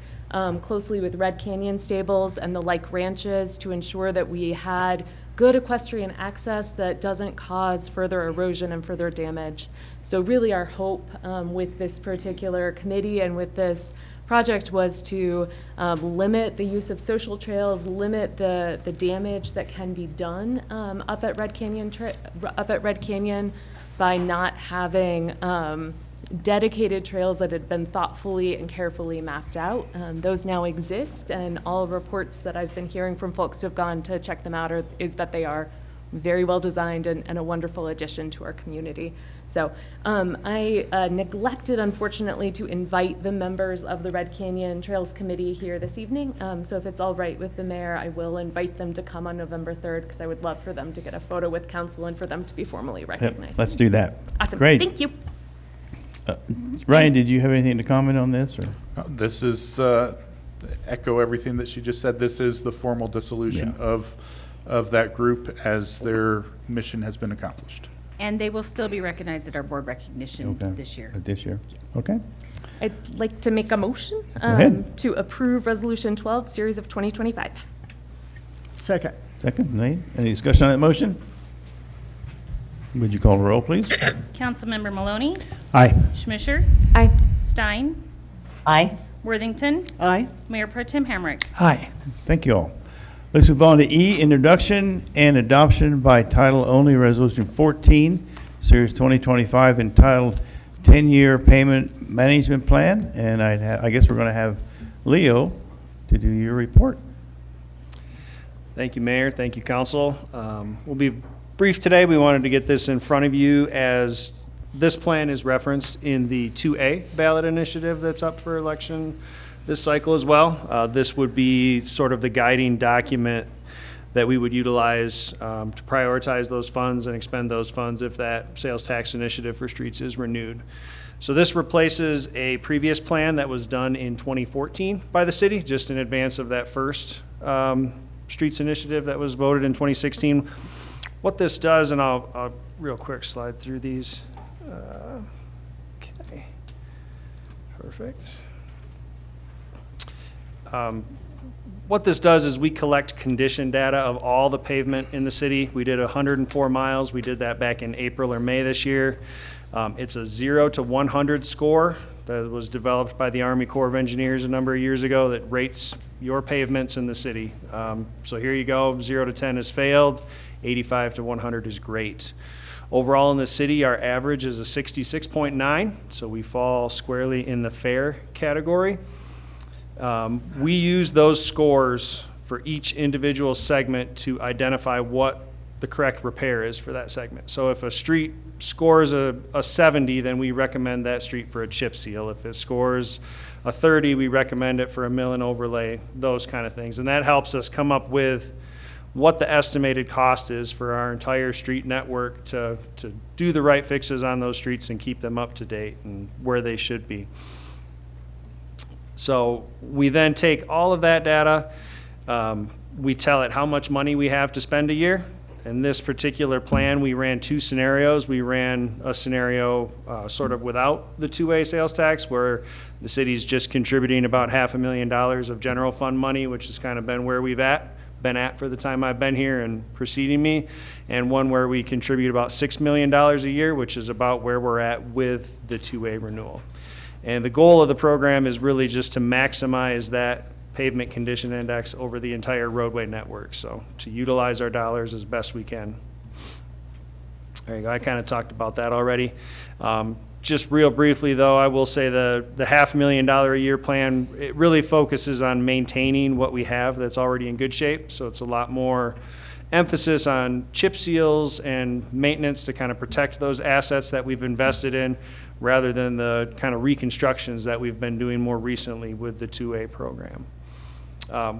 closely with Red Canyon Stables and the Like Ranches to ensure that we had good equestrian access that doesn't cause further erosion and further damage. So really our hope with this particular committee and with this project was to limit the use of social trails, limit the damage that can be done up at Red Canyon by not having dedicated trails that had been thoughtfully and carefully mapped out. Those now exist, and all reports that I've been hearing from folks who have gone to check them out is that they are very well designed and a wonderful addition to our community. So I neglected, unfortunately, to invite the members of the Red Canyon Trails Committee here this evening. So if it's all right with the mayor, I will invite them to come on November 3rd, because I would love for them to get a photo with council and for them to be formally recognized. Let's do that. Awesome. Great. Thank you. Ryan, did you have anything to comment on this? Or? This is, echo everything that she just said. This is the formal dissolution of that group as their mission has been accomplished. And they will still be recognized at our board recognition this year. This year. Okay. I'd like to make a motion Go ahead. to approve Resolution 12, Series of 2025. Second. Second, Nate. Any discussion on that motion? Would you call the roll, please? Councilmember Maloney? Aye. Schmisher? Aye. Stein? Aye. Worthington? Aye. Mayor Pro Tem Hamrick? Aye. Thank you all. Let's move on to E, introduction and adoption by title only, Resolution 14, Series 2025, entitled 10-Year Payment Management Plan. And I guess we're going to have Leo to do your report. Thank you, Mayor. Thank you, Council. We'll be brief today. We wanted to get this in front of you as this plan is referenced in the 2A ballot initiative that's up for election this cycle as well. This would be sort of the guiding document that we would utilize to prioritize those funds and expend those funds if that sales tax initiative for streets is renewed. So this replaces a previous plan that was done in 2014 by the city, just in advance of that first streets initiative that was voted in 2016. What this does, and I'll real quick slide through these. Okay, perfect. What this does is we collect condition data of all the pavement in the city. We did 104 miles. We did that back in April or May this year. It's a 0 to 100 score that was developed by the Army Corps of Engineers a number of years ago that rates your pavements in the city. So here you go, 0 to 10 has failed, 85 to 100 is great. Overall in the city, our average is a 66.9, so we fall squarely in the fair category. We use those scores for each individual segment to identify what the correct repair is for that segment. So if a street scores a 70, then we recommend that street for a chip seal. If it scores a 30, we recommend it for a mill and overlay, those kind of things. And that helps us come up with what the estimated cost is for our entire street network to do the right fixes on those streets and keep them up to date and where they should be. So we then take all of that data, we tell it how much money we have to spend a year. In this particular plan, we ran two scenarios. We ran a scenario sort of without the 2A sales tax, where the city's just contributing about $500,000 of general fund money, which has kind of been where we've been at for the time I've been here and preceding me, and one where we contribute about $6 million a year, which is about where we're at with the 2A renewal. And the goal of the program is really just to maximize that pavement condition index over the entire roadway network. So to utilize our dollars as best we can. There you go. I kind of talked about that already. Just real briefly though, I will say the $500,000 a year plan, it really focuses on maintaining what we have that's already in good shape. So it's a lot more emphasis on chip seals and maintenance to kind of protect those assets that we've invested in, rather than the kind of reconstructions that we've been doing more recently with the 2A program.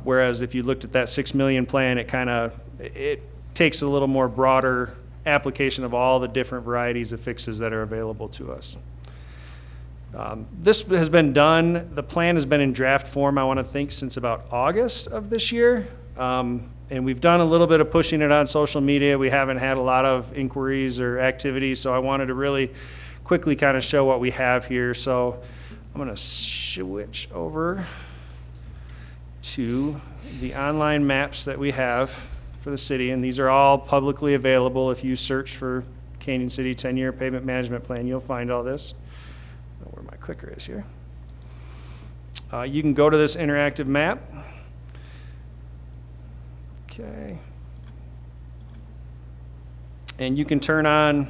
Whereas if you looked at that $6 million plan, it takes a little more broader application of all the different varieties of fixes that are available to us. This has been done, the plan has been in draft form, I want to think, since about August of this year. And we've done a little bit of pushing it on social media. We haven't had a lot of inquiries or activities, so I wanted to really quickly kind of show what we have here. So I'm going to switch over to the online maps that we have for the city, and these are all publicly available. If you search for Canyon City 10-Year Pavement Management Plan, you'll find all this. I don't know where my clicker is here. You can go to this interactive map. Okay. And you can turn on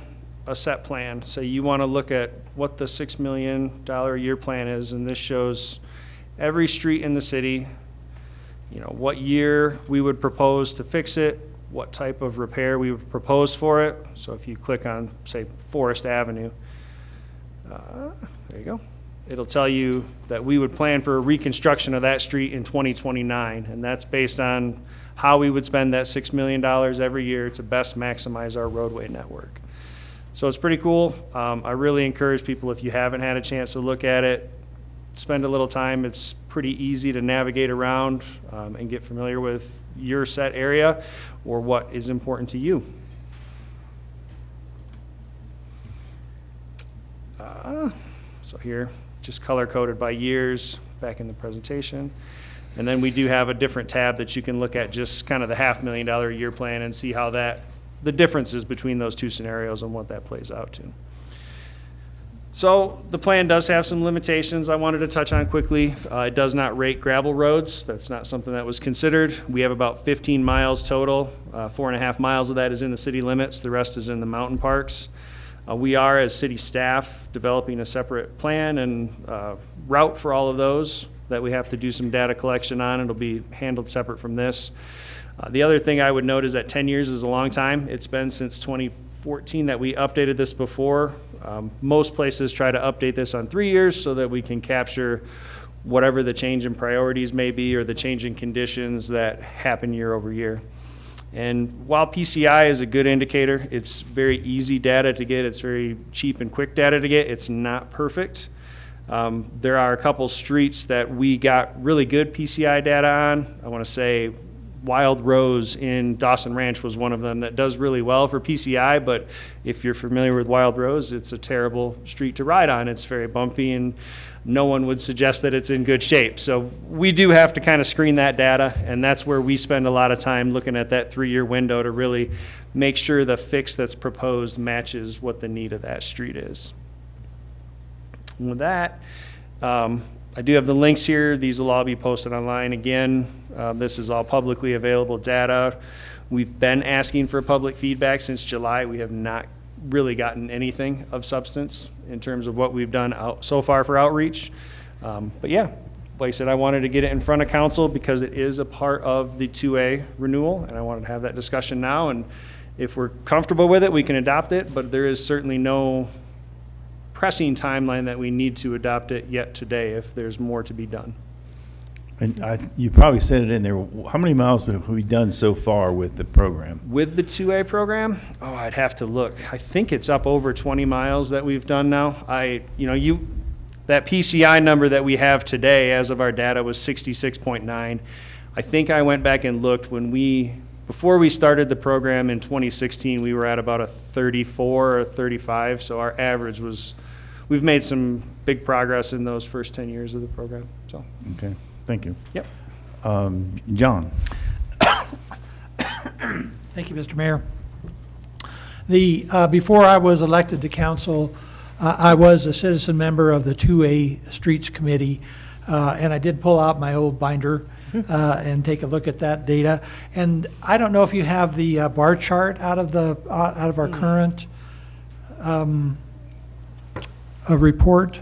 a set plan. So you want to look at what the $6 million a year plan is, and this shows every street in the city, you know, what year we would propose to fix it, what type of repair we would propose for it. So if you click on, say, Forest Avenue, there you go. It'll tell you that we would plan for a reconstruction of that street in 2029, and that's based on how we would spend that $6 million every year to best maximize our roadway network. So it's pretty cool. I really encourage people, if you haven't had a chance to look at it, spend a little time. It's pretty easy to navigate around and get familiar with your set area or what is important to you. So here, just color-coded by years back in the presentation. And then we do have a different tab that you can look at, just kind of the $500,000 a year plan, and see how the differences between those two scenarios and what that plays out to. So the plan does have some limitations I wanted to touch on quickly. It does not rate gravel roads. That's not something that was considered. We have about 15 miles total. 4.5 miles of that is in the city limits. The rest is in the mountain parks. We are, as city staff, developing a separate plan and route for all of those that we have to do some data collection on. It'll be handled separate from this. The other thing I would note is that 10 years is a long time. It's been since 2014 that we updated this before. Most places try to update this on 3 years so that we can capture whatever the change in priorities may be or the change in conditions that happen year over year. And while PCI is a good indicator, it's very easy data to get. It's very cheap and quick data to get. It's not perfect. There are a couple streets that we got really good PCI data on. I want to say Wild Rose in Dawson Ranch was one of them that does really well for PCI, but if you're familiar with Wild Rose, it's a terrible street to ride on. It's very bumpy, and no one would suggest that it's in good shape. So we do have to kind of screen that data, and that's where we spend a lot of time looking at that 3-year window to really make sure the fix that's proposed matches what the need of that street is. And with that, I do have the links here. These will all be posted online again. This is all publicly available data. We've been asking for public feedback since July. We have not really gotten anything of substance in terms of what we've done so far for outreach. But yeah, like I said, I wanted to get it in front of council because it is a part of the 2A renewal, and I wanted to have that discussion now. And if we're comfortable with it, we can adopt it, but there is certainly no pressing timeline that we need to adopt it yet today if there's more to be done. And you probably said it in there. How many miles have we done so far with the program? With the 2A program, I'd have to look. I think it's up over 20 miles that we've done now. That PCI number that we have today as of our data was 66.9. I think I went back and looked before we started the program in 2016, we were at about a 34 or 35. So our average we've made some big progress in those first 10 years of the program. So. Okay, thank you. Yep. John. Thank you, Mr. Mayor. Before I was elected to council, I was a citizen member of the 2A Streets Committee, and I did pull out my old binder and take a look at that data. And I don't know if you have the bar chart out of our current report,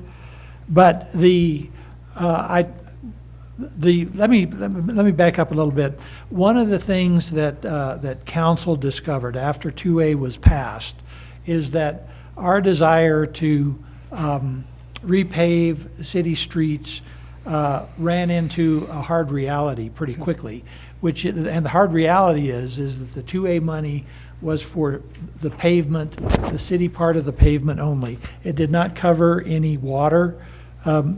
but let me back up a little bit. One of the things that council discovered after 2A was passed is that our desire to repave city streets ran into a hard reality pretty quickly, and the hard reality is that the 2A money was for the pavement, the city part of the pavement only. It did not cover any water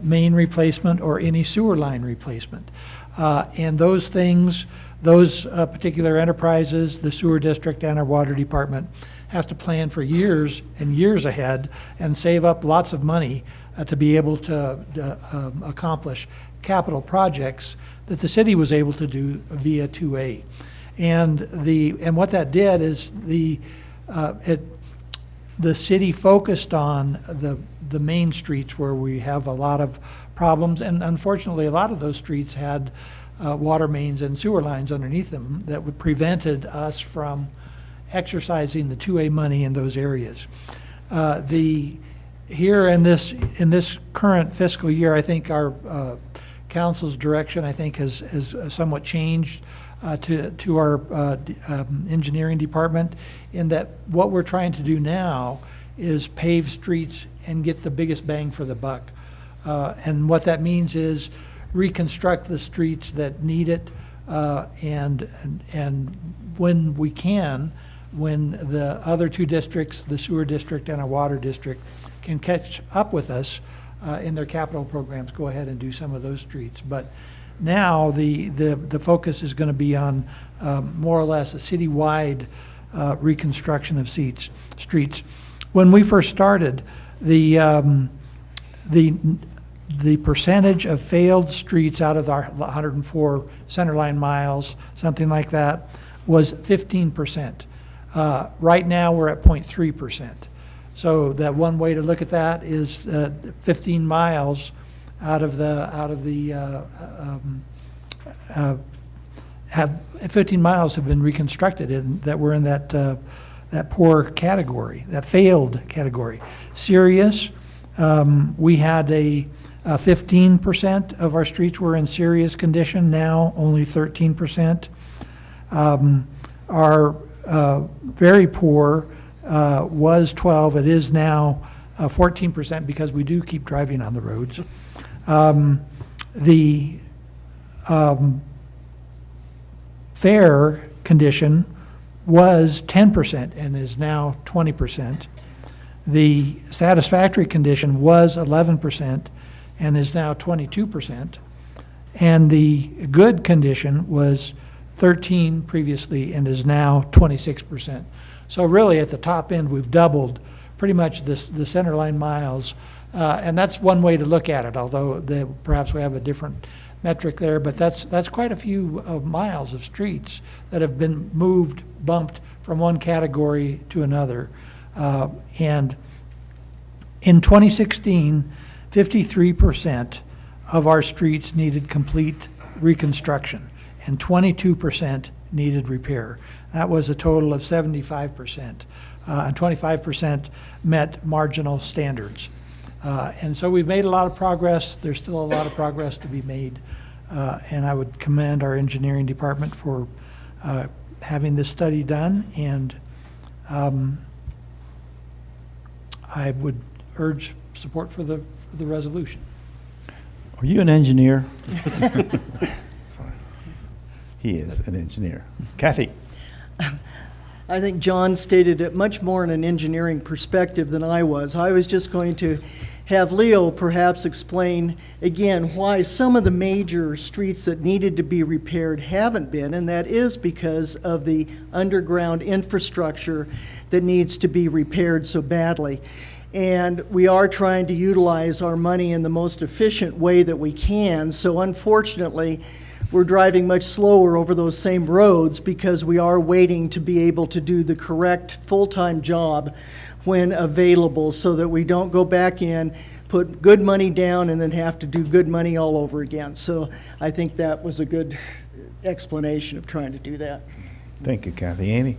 main replacement or any sewer line replacement. And those things, those particular enterprises, the sewer district and our water department, have to plan for years and years ahead and save up lots of money to be able to accomplish capital projects that the city was able to do via 2A. And what that did is the city focused on the main streets where we have a lot of problems, and unfortunately a lot of those streets had water mains and sewer lines underneath them that would prevented us from exercising the 2A money in those areas. Here in this current fiscal year, I think our council's direction, I think, has somewhat changed to our engineering department, in that what we're trying to do now is pave streets and get the biggest bang for the buck. And what that means is reconstruct the streets that need it, and when we can, when the other two districts, the sewer district and our water district, can catch up with us in their capital programs, go ahead and do some of those streets. But now the focus is going to be on more or less a citywide reconstruction of streets. When we first started, the percentage of failed streets out of our 104 centerline miles, something like that, was 15%. Right now, we're at 0.3%. So that one way to look at that is 15 miles out of the 15 miles have been reconstructed, and that we're in that poor category, that failed category. Serious, we had 15% of our streets were in serious condition. Now only 13%. Our very poor was 12. It is now 14% because we do keep driving on the roads. The fair condition was 10% and is now 20%. The satisfactory condition was 11% and is now 22%. And the good condition was 13 previously and is now 26%. So really at the top end, we've doubled pretty much the centerline miles. And that's one way to look at it, although perhaps we have a different metric there, but that's quite a few miles of streets that have been bumped from one category to another. And in 2016, 53% of our streets needed complete reconstruction, and 22% needed repair. That was a total of 75%, and 25% met marginal standards. And so we've made a lot of progress. There's still a lot of progress to be made, and I would commend our engineering department for having this study done, and I would urge support for the resolution. Are you an engineer? He is an engineer. Kathy? I think John stated it much more in an engineering perspective than I was. I was just going to have Leo perhaps explain again why some of the major streets that needed to be repaired haven't been, and that is because of the underground infrastructure that needs to be repaired so badly. And we are trying to utilize our money in the most efficient way that we can. So unfortunately, we're driving much slower over those same roads because we are waiting to be able to do the correct full-time job when available, so that we don't go back in, put good money down, and then have to do good money all over again. So I think that was a good explanation of trying to do that. Thank you, Kathy. Amy?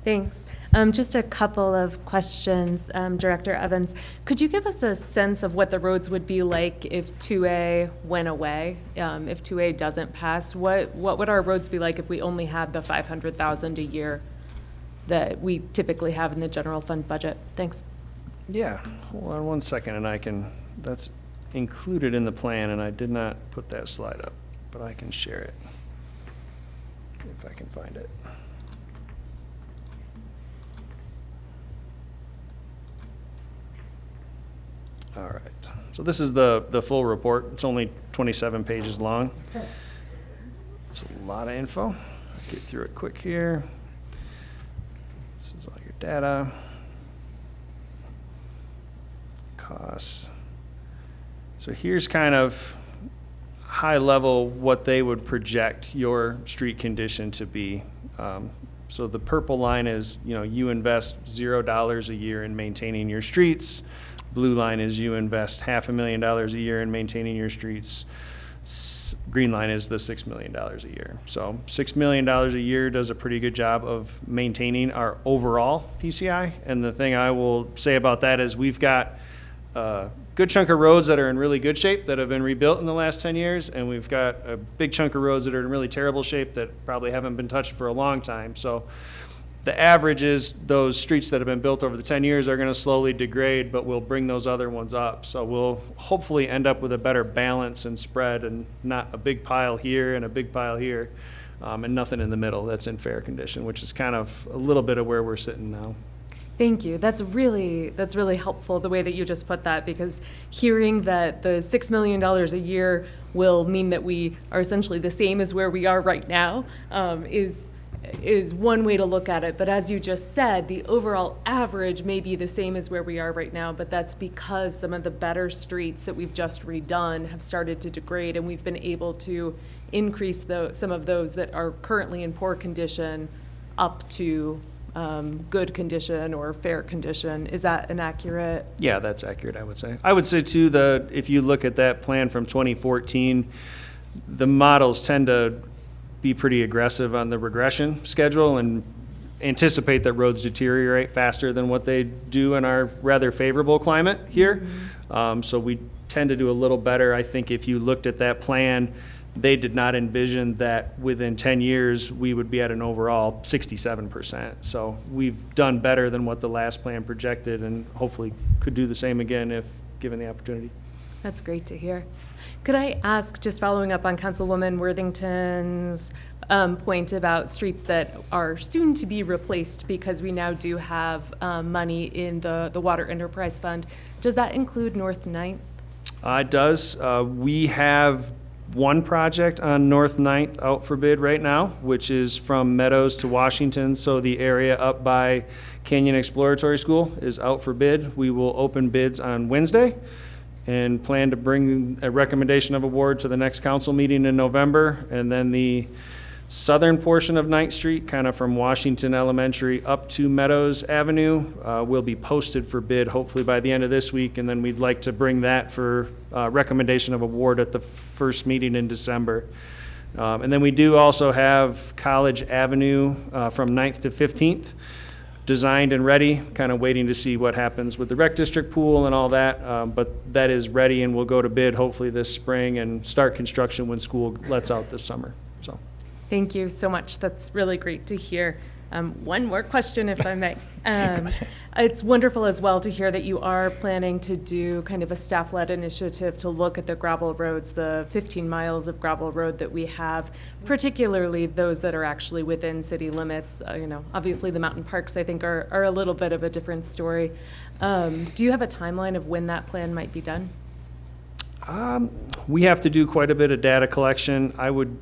Thanks. Just a couple of questions, Director Evans. Could you give us a sense of what the roads would be like if 2A went away? If 2A doesn't pass, what would our roads be like if we only had the $500,000 a year that we typically have in the general fund budget? Thanks. Yeah, hold on one second, and that's included in the plan, and I did not put that slide up, but I can share it if I can find it. All right, so this is the full report. It's only 27 pages long. It's a lot of info. I'll get through it quick here. This is all your data. Costs. So here's kind of high level what they would project your street condition to be. So the purple line is, you invest $0 a year in maintaining your streets. Blue line is you invest $500,000 a year in maintaining your streets. Green line is the $6 million a year. So $6 million a year does a pretty good job of maintaining our overall PCI. And the thing I will say about that is we've got good chunk of roads that are in really good shape that have been rebuilt in the last 10 years, and we've got a big chunk of roads that are in really terrible shape that probably haven't been touched for a long time. So the average is those streets that have been built over the 10 years are going to slowly degrade, but we'll bring those other ones up. So we'll hopefully end up with a better balance and spread, and not a big pile here and a big pile here, and nothing in the middle that's in fair condition, which is kind of a little bit of where we're sitting now. Thank you. That's really helpful, the way that you just put that, because hearing that the $6 million a year will mean that we are essentially the same as where we are right now is one way to look at it. But as you just said, the overall average may be the same as where we are right now, but that's because some of the better streets that we've just redone have started to degrade, and we've been able to increase some of those that are currently in poor condition up to good condition or fair condition. Is that an accurate? Yeah, that's accurate, I would say. I would say too, if you look at that plan from 2014, the models tend to be pretty aggressive on the regression schedule and anticipate that roads deteriorate faster than what they do in our rather favorable climate here. So we tend to do a little better. I think if you looked at that plan, they did not envision that within 10 years we would be at an overall 67%. So we've done better than what the last plan projected, and hopefully could do the same again if given the opportunity. That's great to hear. Could I ask, just following up on Councilwoman Worthington's point about streets that are soon to be replaced because we now do have money in the Water Enterprise Fund, does that include North 9th? It does. We have one project on North 9th out for bid right now, which is from Meadows to Washington. So the area up by Canyon Exploratory School is out for bid. We will open bids on Wednesday and plan to bring a recommendation of award to the next council meeting in November. And then the southern portion of 9th Street, kind of from Washington Elementary up to Meadows Avenue, will be posted for bid hopefully by the end of this week. And then we'd like to bring that for recommendation of award at the first meeting in December. And then we do also have College Avenue from 9th to 15th. Designed and ready, kind of waiting to see what happens with the rec district pool and all that, but that is ready and will go to bid hopefully this spring and start construction when school lets out this summer. So, thank you so much. That's really great to hear. One more question, if I may. It's wonderful as well to hear that you are planning to do kind of a staff-led initiative to look at the gravel roads, the 15 miles of gravel road that we have, particularly those that are actually within city limits. Obviously the mountain parks, I think, are a little bit of a different story. Do you have a timeline of when that plan might be done? we have to do quite a bit of data collection. I would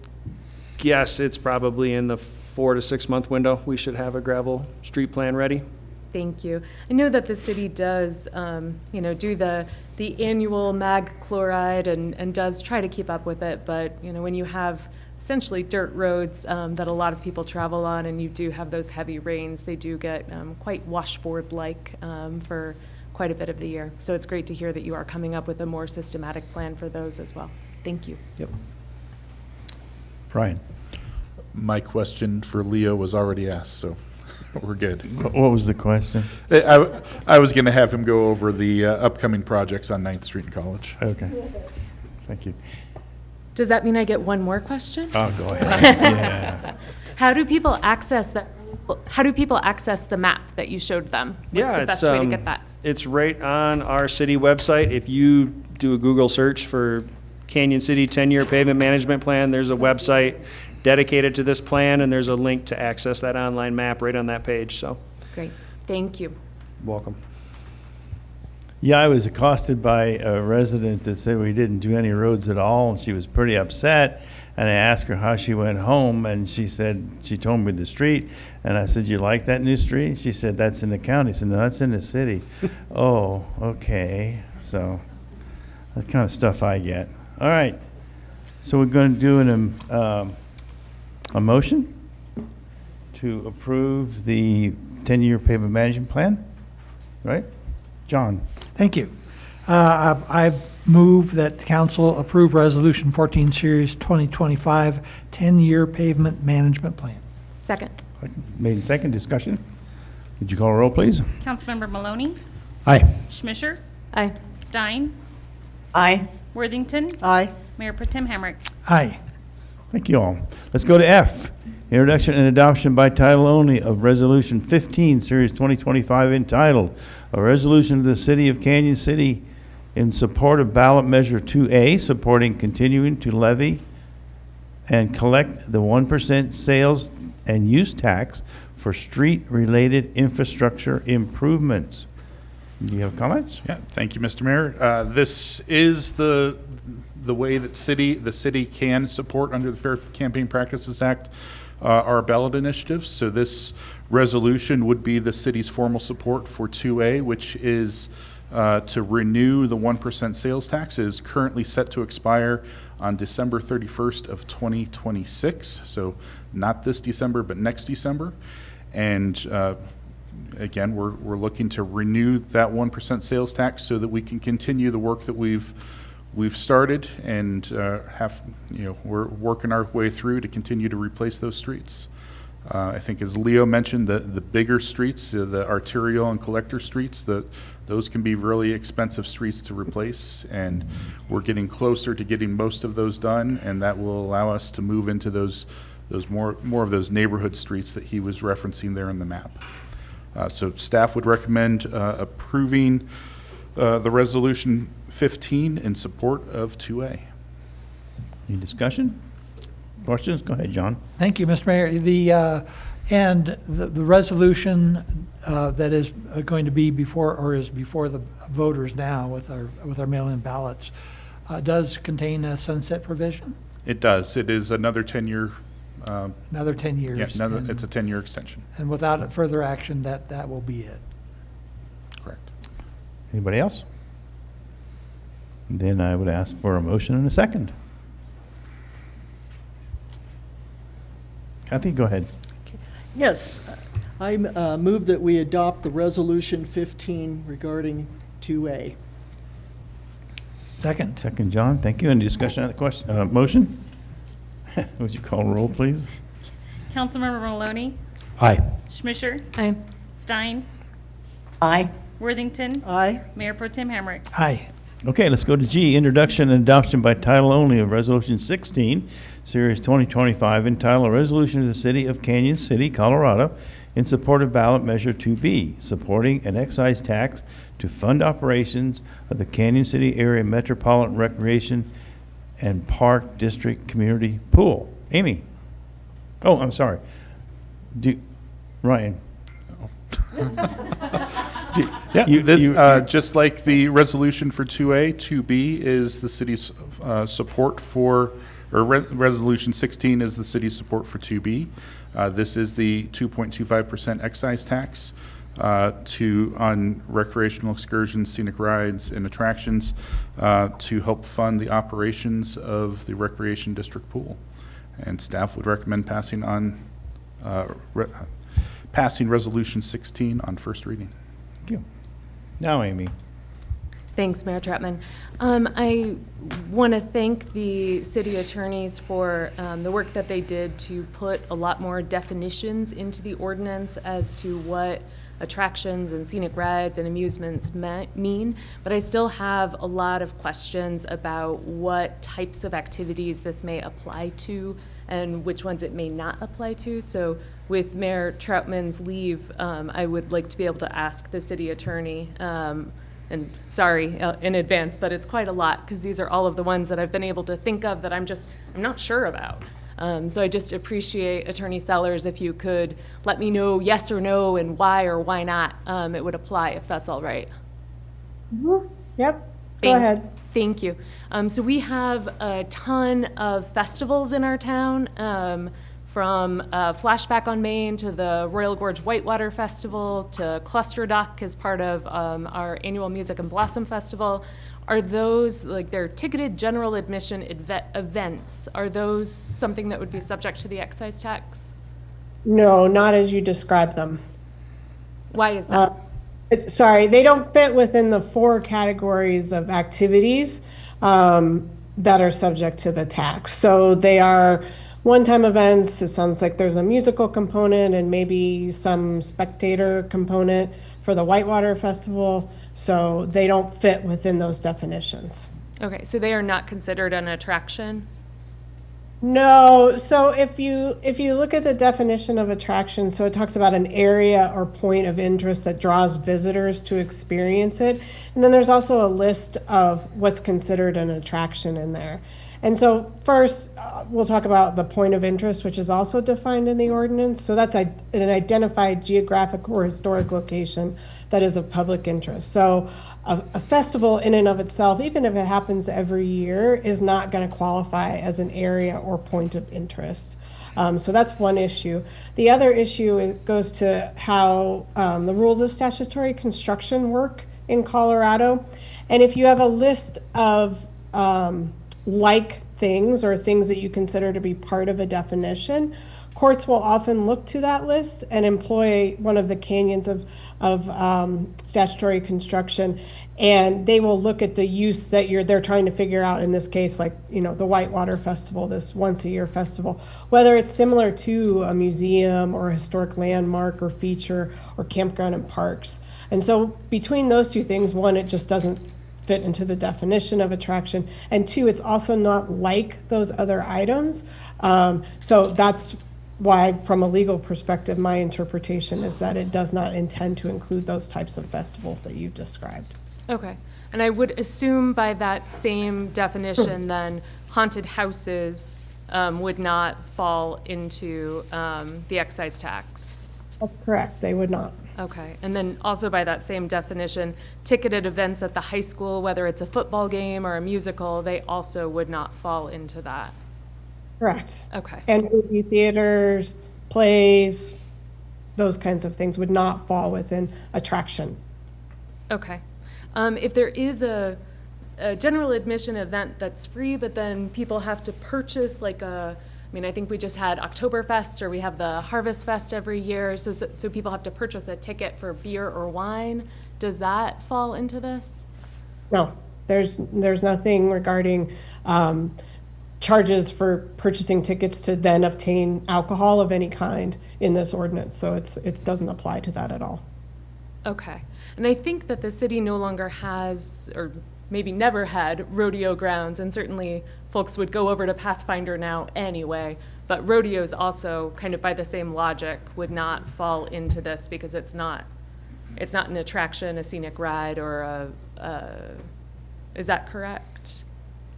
guess it's probably in the 4 to 6 month window. We should have a gravel street plan ready. Thank you. I know that the city does, do the annual mag chloride and does try to keep up with it. But, when you have essentially dirt roads that a lot of people travel on and you do have those heavy rains, they do get quite washboard-like for quite a bit of the year. So it's great to hear that you are coming up with a more systematic plan for those as well. Thank you. Yep. Brian. My question for Leo was already asked, so we're good. What was the question? I was going to have him go over the upcoming projects on 9th Street and College. Okay. Thank you. Does that mean I get one more question? Oh, go ahead. Yeah. How do people access that? How do people access the map that you showed them? What's the best way to get that? It's right on our city website. If you do a Google search for Canyon City 10-year pavement management plan, there's a website dedicated to this plan, and there's a link to access that online map right on that page. So, great. Thank you. Welcome. Yeah, I was accosted by a resident that said we didn't do any roads at all, and she was pretty upset. And I asked her how she went home, and she said, she told me the street. And I said, you like that new street? She said, that's in the county. I said, no, that's in the city. Oh, okay. So that's kind of stuff I get. All right. So we're going to do a motion to approve the 10-year pavement management plan, right? John. Thank you. I move that the council approve Resolution 14 Series 2025 10-year pavement management plan. Second. Made in second. Discussion. Would you call a roll, please? Councilmember Maloney? Aye. Schmisher? Aye. Stein? Aye. Worthington. Aye. Mayor Pro Tem Hamrick. Aye. Thank you all. Let's go to F, introduction and adoption by title only of Resolution 15, Series 2025, entitled, "A Resolution of the City of Canyon City in support of ballot measure 2A, supporting continuing to levy and collect the 1% sales and use tax for street-related infrastructure improvements." Do you have comments? Yeah, thank you, Mr. Mayor. This is the way that the city can support under the Fair Campaign Practices Act our ballot initiatives. So this resolution would be the city's formal support for 2A, which is to renew the 1% sales tax. It is currently set to expire on December 31st of 2026. So not this December, but next December. And again, we're looking to renew that 1% sales tax so that we can continue the work that we've started and we're working our way through to continue to replace those streets. I think as Leo mentioned, the bigger streets, the arterial and collector streets, those can be really expensive streets to replace, and we're getting closer to getting most of those done, and that will allow us to move into those more of those neighborhood streets that he was referencing there in the map. So staff would recommend approving the resolution 15 in support of 2A. Any discussion? Questions? Go ahead, John. Thank you, Mr. Mayor. The resolution that is going to be before, or is before the voters now with our mail-in ballots, does contain a sunset provision? It does. It is another 10-year. Another 10 years. Yeah, it's a 10-year extension. And without further action, that will be it. Correct. Anybody else? Then I would ask for a motion and a second. Kathy, go ahead. Yes, I move that we adopt the Resolution 15 regarding 2A. Second. Second, John. Thank you. Any discussion on the question, motion? Would you call roll, please? Councilmember Maloney. Aye. Schmisher. Aye. Stein. Aye. Worthington. Aye. Mayor Pro Tem Hamrick. Aye. Okay, let's go to G, introduction and adoption by title only of Resolution 16, Series 2025, entitled, "A Resolution of the City of Canyon City, Colorado, in support of ballot measure 2B, supporting an excise tax to fund operations of the Canyon City Area Metropolitan Recreation and Park District Community Pool." Amy? Oh, I'm sorry. Ryan? Yeah, just like the resolution for 2A, 2B is the city's support for, or Resolution 16 is the city's support for 2B. This is the 2.25% excise tax on recreational excursions, scenic rides, and attractions to help fund the operations of the Recreation District Pool. And staff would recommend passing Resolution 16 on first reading. Thank you. Now, Amy. Thanks, Mayor Trotman. I want to thank the city attorneys for the work that they did to put a lot more definitions into the ordinance as to what attractions and scenic rides and amusements mean, but I still have a lot of questions about what types of activities this may apply to and which ones it may not apply to. So with Mayor Troutman's leave, I would like to be able to ask the city attorney, and sorry in advance, but it's quite a lot because these are all of the ones that I've been able to think of that I'm not sure about. So I just appreciate Attorney Sellers if you could let me know yes or no and why or why not it would apply, if that's all right. Yep, go ahead. Thank you. So we have a ton of festivals in our town, from Flashback on Main to the Royal Gorge Whitewater Festival to Cluster Duck as part of our annual Music and Blossom Festival. Are those, like, they're ticketed general admission events, are those something that would be subject to the excise tax? No, not as you described them. Why is that? Sorry, they don't fit within the 4 categories of activities that are subject to the tax. So they are one-time events. It sounds like there's a musical component and maybe some spectator component for the Whitewater Festival. So they don't fit within those definitions. Okay, so they are not considered an attraction? No, so if you look at the definition of attraction, so it talks about an area or point of interest that draws visitors to experience it. And then there's also a list of what's considered an attraction in there. And so first, we'll talk about the point of interest, which is also defined in the ordinance. So that's an identified geographic or historic location that is of public interest. So a festival in and of itself, even if it happens every year, is not going to qualify as an area or point of interest. So that's one issue. The other issue goes to how the rules of statutory construction work in Colorado. And if you have a list of like things or things that you consider to be part of a definition, courts will often look to that list and employ one of the canyons of statutory construction, and they will look at the use that they're trying to figure out. In this case, like the Whitewater Festival, this once-a-year festival, whether it's similar to a museum or a historic landmark or feature or campground and parks. And so between those two things, one, it just doesn't fit into the definition of attraction, and two, it's also not like those other items. So that's why, from a legal perspective, my interpretation is that it does not intend to include those types of festivals that you've described. Okay. And I would assume by that same definition, then haunted houses would not fall into the excise tax. That's correct. They would not. Okay. And then also by that same definition, ticketed events at the high school, whether it's a football game or a musical, they also would not fall into that. Correct. Okay. And movie theaters, plays, those kinds of things would not fall within attraction. Okay. If there is a general admission event that's free, but then people have to purchase I think we just had Oktoberfest, or we have the Harvest Fest every year, so people have to purchase a ticket for beer or wine. Does that fall into this? No, there's nothing regarding charges for purchasing tickets to then obtain alcohol of any kind in this ordinance, so it doesn't apply to that at all. Okay. And I think that the city no longer has, or maybe never had, rodeo grounds, and certainly folks would go over to Pathfinder now anyway, but rodeos also, kind of by the same logic, would not fall into this because it's not an attraction, a scenic ride, or is that correct?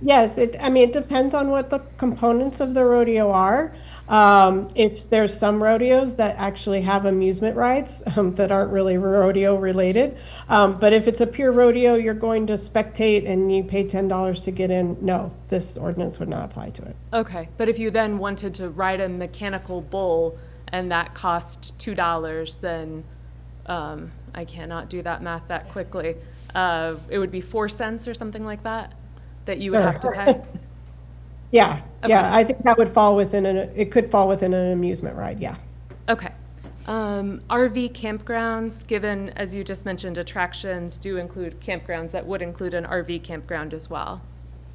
Yes, it depends on what the components of the rodeo are. If there's some rodeos that actually have amusement rides that aren't really rodeo related, but if it's a pure rodeo, you're going to spectate and you pay $10 to get in, no, this ordinance would not apply to it. Okay, but if you then wanted to ride a mechanical bull and that cost $2, then I cannot do that math that quickly. It would be 4 cents or something like that you would have to pay? Yeah, Okay. yeah, I think that would fall within it could fall within an amusement ride, yeah. Okay. RV campgrounds, given, as you just mentioned, attractions do include campgrounds, that would include an RV campground as well.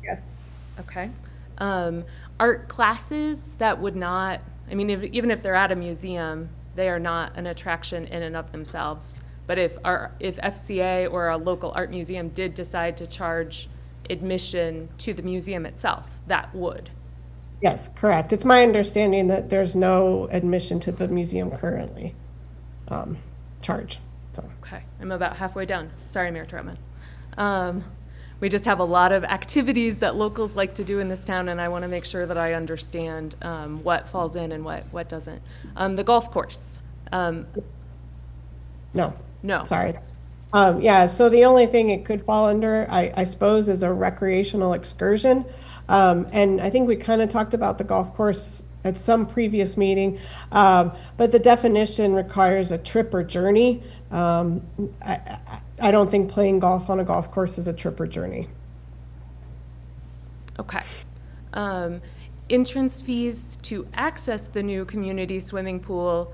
Yes. Okay. Art classes, that would not, even if they're at a museum, they are not an attraction in and of themselves. But if FCA or a local art museum did decide to charge admission to the museum itself, that would. Yes, correct. It's my understanding that there's no admission to the museum currently charged. So. Okay, I'm about halfway done. Sorry, Mayor Troutman. We just have a lot of activities that locals like to do in this town, and I want to make sure that I understand what falls in and what doesn't. The golf course. No. No. Sorry. Yeah, so the only thing it could fall under, I suppose, is a recreational excursion. And I think we kind of talked about the golf course at some previous meeting, but the definition requires a trip or journey. I don't think playing golf on a golf course is a trip or journey. Okay. Entrance fees to access the new community swimming pool,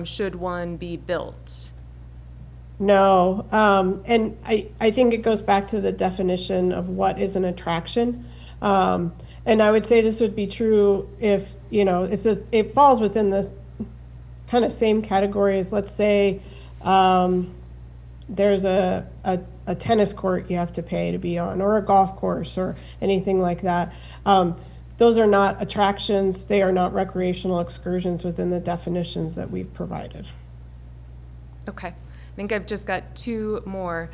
should one be built? No, and I think it goes back to the definition of what is an attraction. And I would say this would be true if, it falls within this kind of same category as, let's say, there's a tennis court you have to pay to be on, or a golf course, or anything like that. Those are not attractions. They are not recreational excursions within the definitions that we've provided. Okay, I think I've just got two more.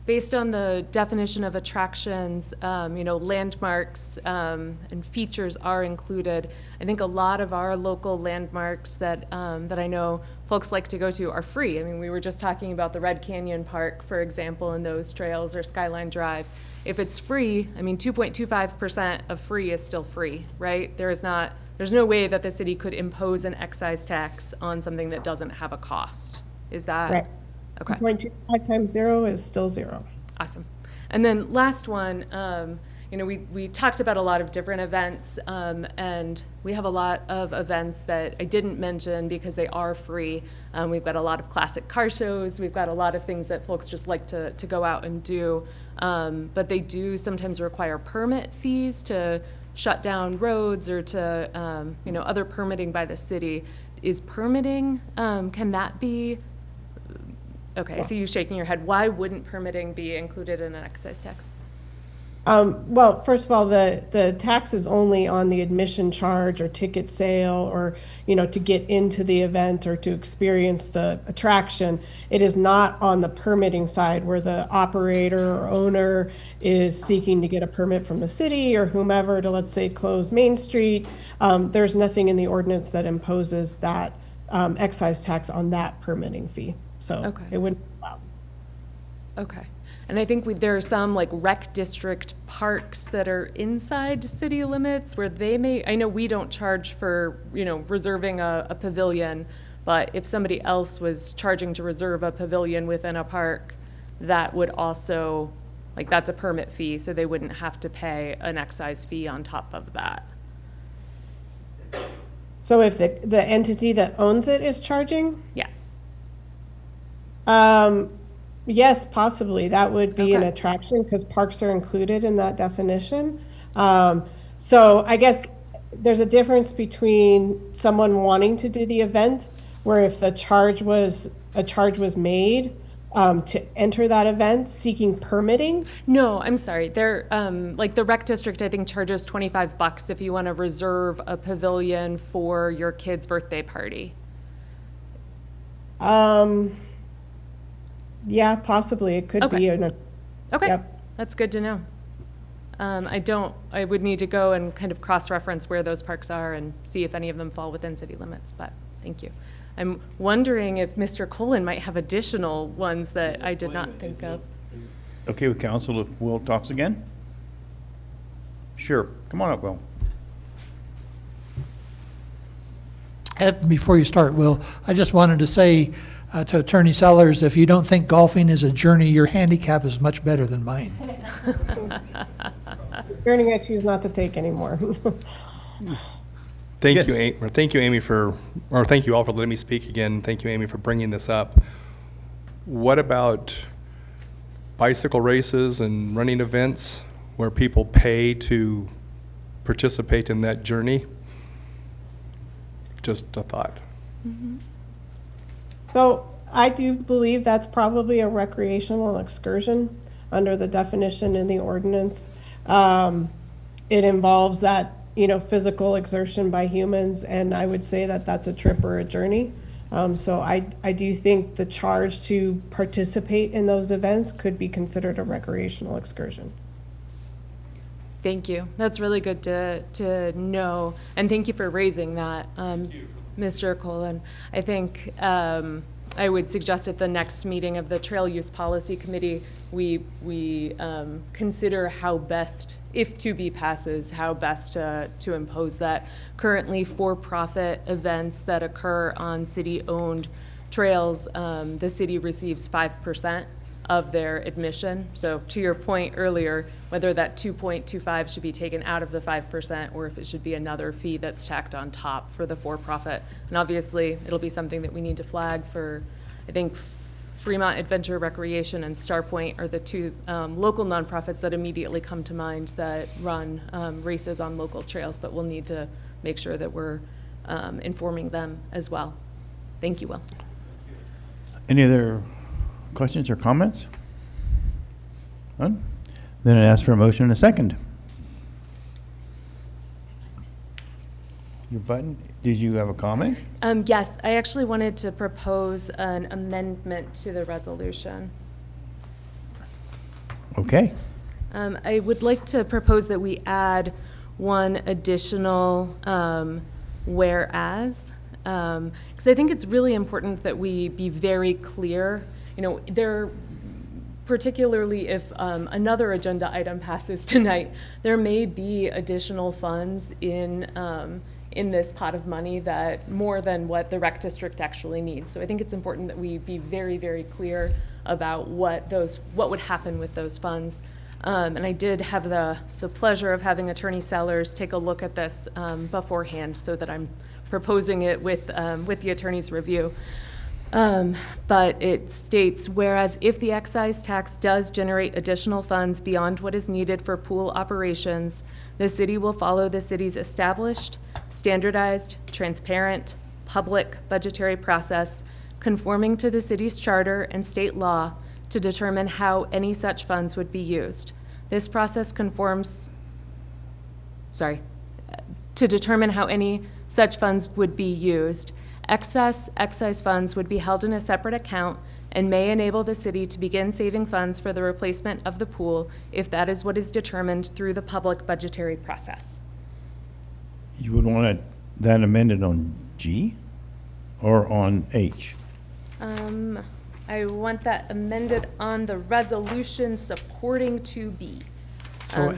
Based on the definition of attractions, landmarks and features are included. I think a lot of our local landmarks that I know folks like to go to are free. I mean, we were just talking about the Red Canyon Park, for example, and those trails, or Skyline Drive. If it's free, 2.25% of free is still free, right? There's no way that the city could impose an excise tax on something that doesn't have a cost. Is that? Right. Okay. 2.25 times 0 is still 0. Awesome. And then last one, we talked about a lot of different events, and we have a lot of events that I didn't mention because they are free. We've got a lot of classic car shows. We've got a lot of things that folks just like to go out and do. But they do sometimes require permit fees to shut down roads or to, other permitting by the city. Is permitting, can that be? Okay, I see you shaking your head. Why wouldn't permitting be included in an excise tax? Well, first of all, the tax is only on the admission charge or ticket sale, or, to get into the event or to experience the attraction. It is not on the permitting side, where the operator or owner is seeking to get a permit from the city or whomever to, let's say, close Main Street. There's nothing in the ordinance that imposes that excise tax on that permitting fee. So it wouldn't be allowed. Okay. And I think there are some like rec district parks that are inside city limits where they may, I know we don't charge for, reserving a pavilion, but if somebody else was charging to reserve a pavilion within a park, that would also, that's a permit fee, so they wouldn't have to pay an excise fee on top of that. So if the entity that owns it is charging? Yes. Yes, possibly. That would be an attraction because parks are included in that definition. So I guess there's a difference between someone wanting to do the event, where if a charge was made to enter that event, seeking permitting. No, I'm sorry. They're the rec district, I think, charges $25 if you want to reserve a pavilion for your kid's birthday party. Yeah, possibly. It could be. Okay, Yep. That's good to know. I would need to go and kind of cross-reference where those parks are and see if any of them fall within city limits, but thank you. I'm wondering if Mr. Colon might have additional ones that I did not think of. Okay with council if Will talks again? Sure. Come on up, Will. Before you start, Will, I just wanted to say to Attorney Sellers, if you don't think golfing is a journey, your handicap is much better than mine. Journey I choose not to take anymore. Thank you, Amy, thank you all for letting me speak again. Thank you, Amy, for bringing this up. What about bicycle races and running events where people pay to participate in that journey? Just a thought. Mm-hmm. So I do believe that's probably a recreational excursion under the definition in the ordinance. It involves that, physical exertion by humans, and I would say that that's a trip or a journey. So I do think the charge to participate in those events could be considered a recreational excursion. Thank you. That's really good to know, and thank you for raising that, Mr. Colon. I think I would suggest at the next meeting of the Trail Use Policy Committee, we consider how best, if 2B passes, how best to impose that. Currently, for-profit events that occur on city-owned trails, the city receives 5% of their admission. So to your point earlier, whether that 2.25 should be taken out of the 5% or if it should be another fee that's tacked on top for the for-profit. And obviously, it'll be something that we need to flag for, I think, Fremont Adventure Recreation and Starpoint are the two local nonprofits that immediately come to mind that run races on local trails, but we'll need to make sure that we're informing them as well. Thank you, Will. Any other questions or comments? None? Then I ask for a motion and a second. Your button, did you have a comment? Yes, I actually wanted to propose an amendment to the resolution. Okay. I would like to propose that we add one additional whereas, because I think it's really important that we be very clear. Particularly if another agenda item passes tonight, there may be additional funds in this pot of money that more than what the rec district actually needs. So I think it's important that we be very, very clear about what would happen with those funds. And I did have the pleasure of having Attorney Sellers take a look at this beforehand, so that I'm proposing it with the attorney's review. But it states, whereas if the excise tax does generate additional funds beyond what is needed for pool operations, the city will follow the city's established, standardized, transparent, public budgetary process conforming to the city's charter and state law to determine how any such funds would be used. This process to determine how any such funds would be used. Excess excise funds would be held in a separate account and may enable the city to begin saving funds for the replacement of the pool if that is what is determined through the public budgetary process. You would want that amended on G or on H? I want that amended on the resolution supporting 2B. So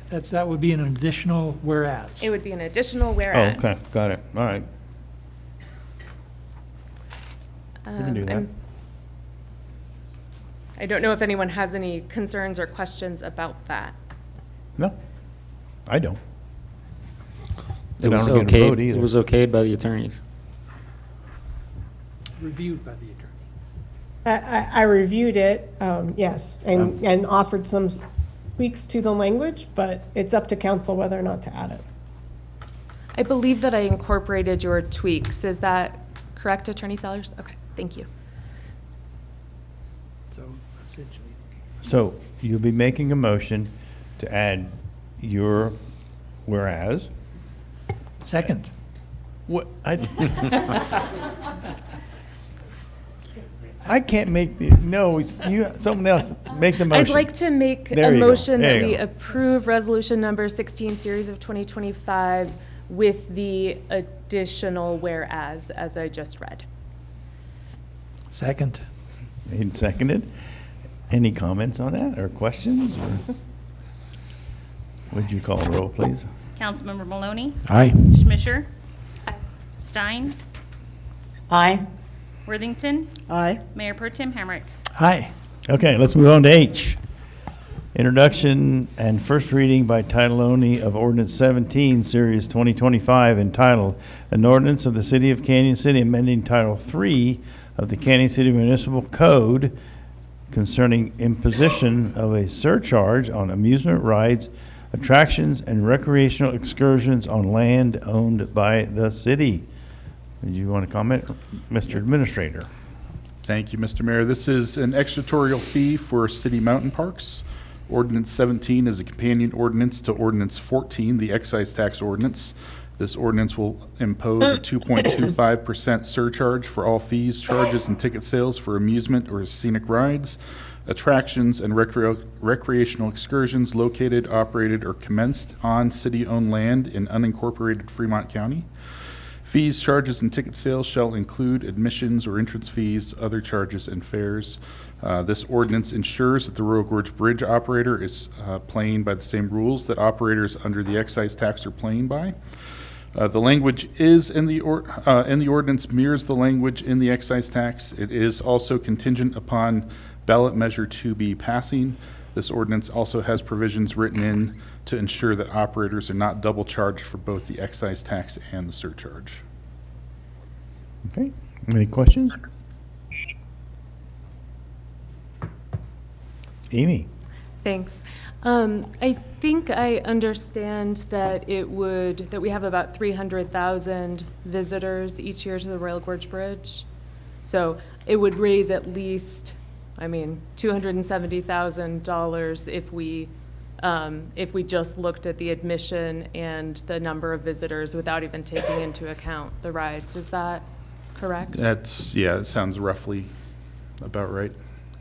that would be an additional whereas. It would be an additional whereas. Oh, okay, got it, all right. We can do that. I don't know if anyone has any concerns or questions about that. No, I don't. It was I don't get a vote okayed, either. it was okayed by the attorneys. Reviewed by the attorney. I reviewed it, yes, and offered some tweaks to the language, but it's up to council whether or not to add it. I believe that I incorporated your tweaks. Is that correct, Attorney Sellers? Okay, thank you. So essentially. So you'll be making a motion to add your whereas. Second. What, I can't make the, no, someone else, make the motion. I'd like to make There a you go. motion There that you we go. approve resolution number 16, series of 2025, with the additional whereas, as I just read. Second. Made and seconded. Any comments on that or questions? Or would you call a roll, please? Councilmember Maloney? Aye. Schmisher? Stein? Aye. Worthington? Aye. Mayor Pro Tem Hamrick? Aye. Okay, let's move on to H. Introduction and first reading by title only of Ordinance 17, Series 2025, entitled, An Ordinance of the City of Canyon City amending Title 3 of the Canyon City Municipal Code concerning imposition of a surcharge on amusement rides, attractions, and recreational excursions on land owned by the city. Do you want to comment, Mr. Administrator? Thank you, Mr. Mayor. This is an extraterritorial fee for city mountain parks. Ordinance 17 is a companion ordinance to Ordinance 14, the excise tax ordinance. This ordinance will impose a 2.25% surcharge for all fees, charges, and ticket sales for amusement or scenic rides, attractions, and recreational excursions located, operated, or commenced on city-owned land in unincorporated Fremont County. Fees, charges, and ticket sales shall include admissions or entrance fees, other charges, and fares. This ordinance ensures that the Royal Gorge Bridge operator is playing by the same rules that operators under the excise tax are playing by. The language is in the ordinance mirrors the language in the excise tax. It is also contingent upon ballot measure 2B passing. This ordinance also has provisions written in to ensure that operators are not double charged for both the excise tax and the surcharge. Okay, any questions? Amy? Thanks. I think I understand that that we have about 300,000 visitors each year to the Royal Gorge Bridge. So it would raise at least I mean, $270,000 if we just looked at the admission and the number of visitors without even taking into account the rides. Is that correct? Yeah, it sounds roughly about right.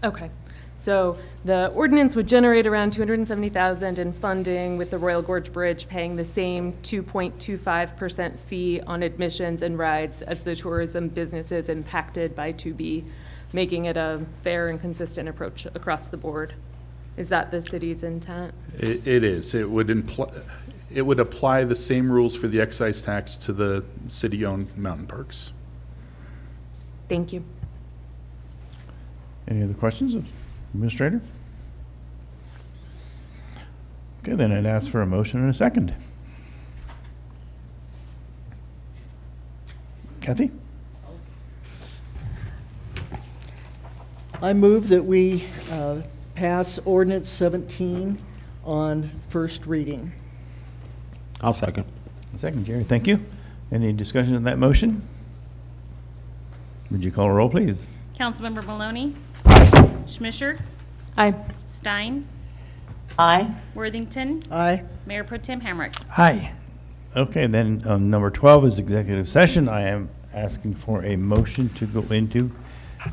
Okay. So the ordinance would generate around $270,000 in funding, with the Royal Gorge Bridge paying the same 2.25% fee on admissions and rides as the tourism businesses impacted by 2B, making it a fair and consistent approach across the board. Is that the city's intent? It is. It would apply the same rules for the excise tax to the city-owned mountain parks. Thank you. Any other questions, Administrator? Okay, then I'd ask for a motion and a second. Kathy? I move that we pass ordinance 17 on first reading. I'll second. Second, Jerry, thank you. Any discussion on that motion? Would you call a roll, please? Councilmember Maloney? Schmisher? Aye. Stein? Aye. Worthington? Aye. Mayor Pro Tem Hamrick? Aye. Okay, then number 12 is executive session. I am asking for a motion to go into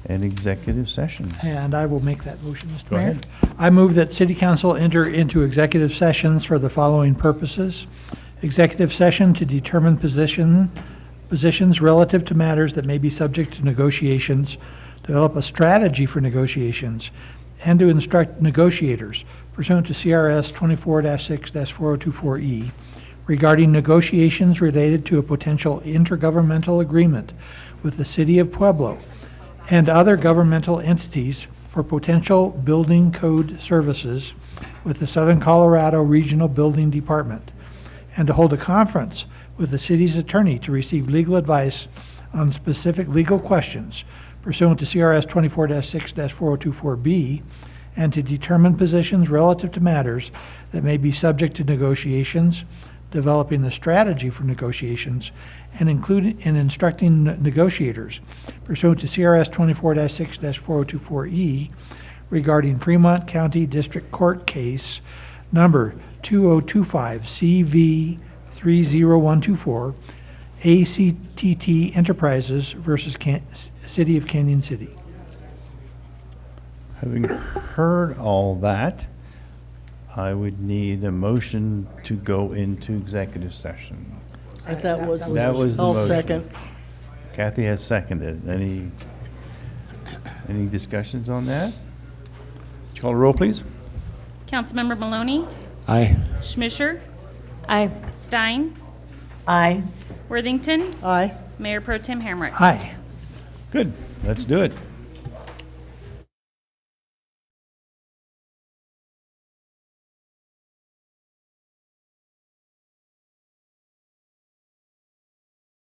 an executive session. And I will make that motion, Mr. Go Mayor. ahead. I move that City Council enter into executive sessions for the following purposes. Executive session to determine positions relative to matters that may be subject to negotiations, develop a strategy for negotiations, and to instruct negotiators pursuant to CRS 24-6-4024E regarding negotiations related to a potential intergovernmental agreement with the City of Pueblo and other governmental entities for potential building code services with the Southern Colorado Regional Building Department, and to hold a conference with the city's attorney to receive legal advice on specific legal questions pursuant to CRS 24-6-4024B, and to determine positions relative to matters that may be subject to negotiations, developing a strategy for negotiations, and including and instructing negotiators pursuant to CRS 24-6-4024E regarding Fremont County District Court Case number 2025 CV 30124, ACTT Enterprises versus City of Canyon City. Having heard all that, I would need a motion to go into executive session. That was the That was the I'll motion. second. Kathy has seconded. Any discussions on that? Would you call a roll, please? Councilmember Maloney? Aye. Schmisher? Aye. Stein? Aye. Worthington? Aye. Mayor Pro Tem Hamrick? Aye. Good, let's do it.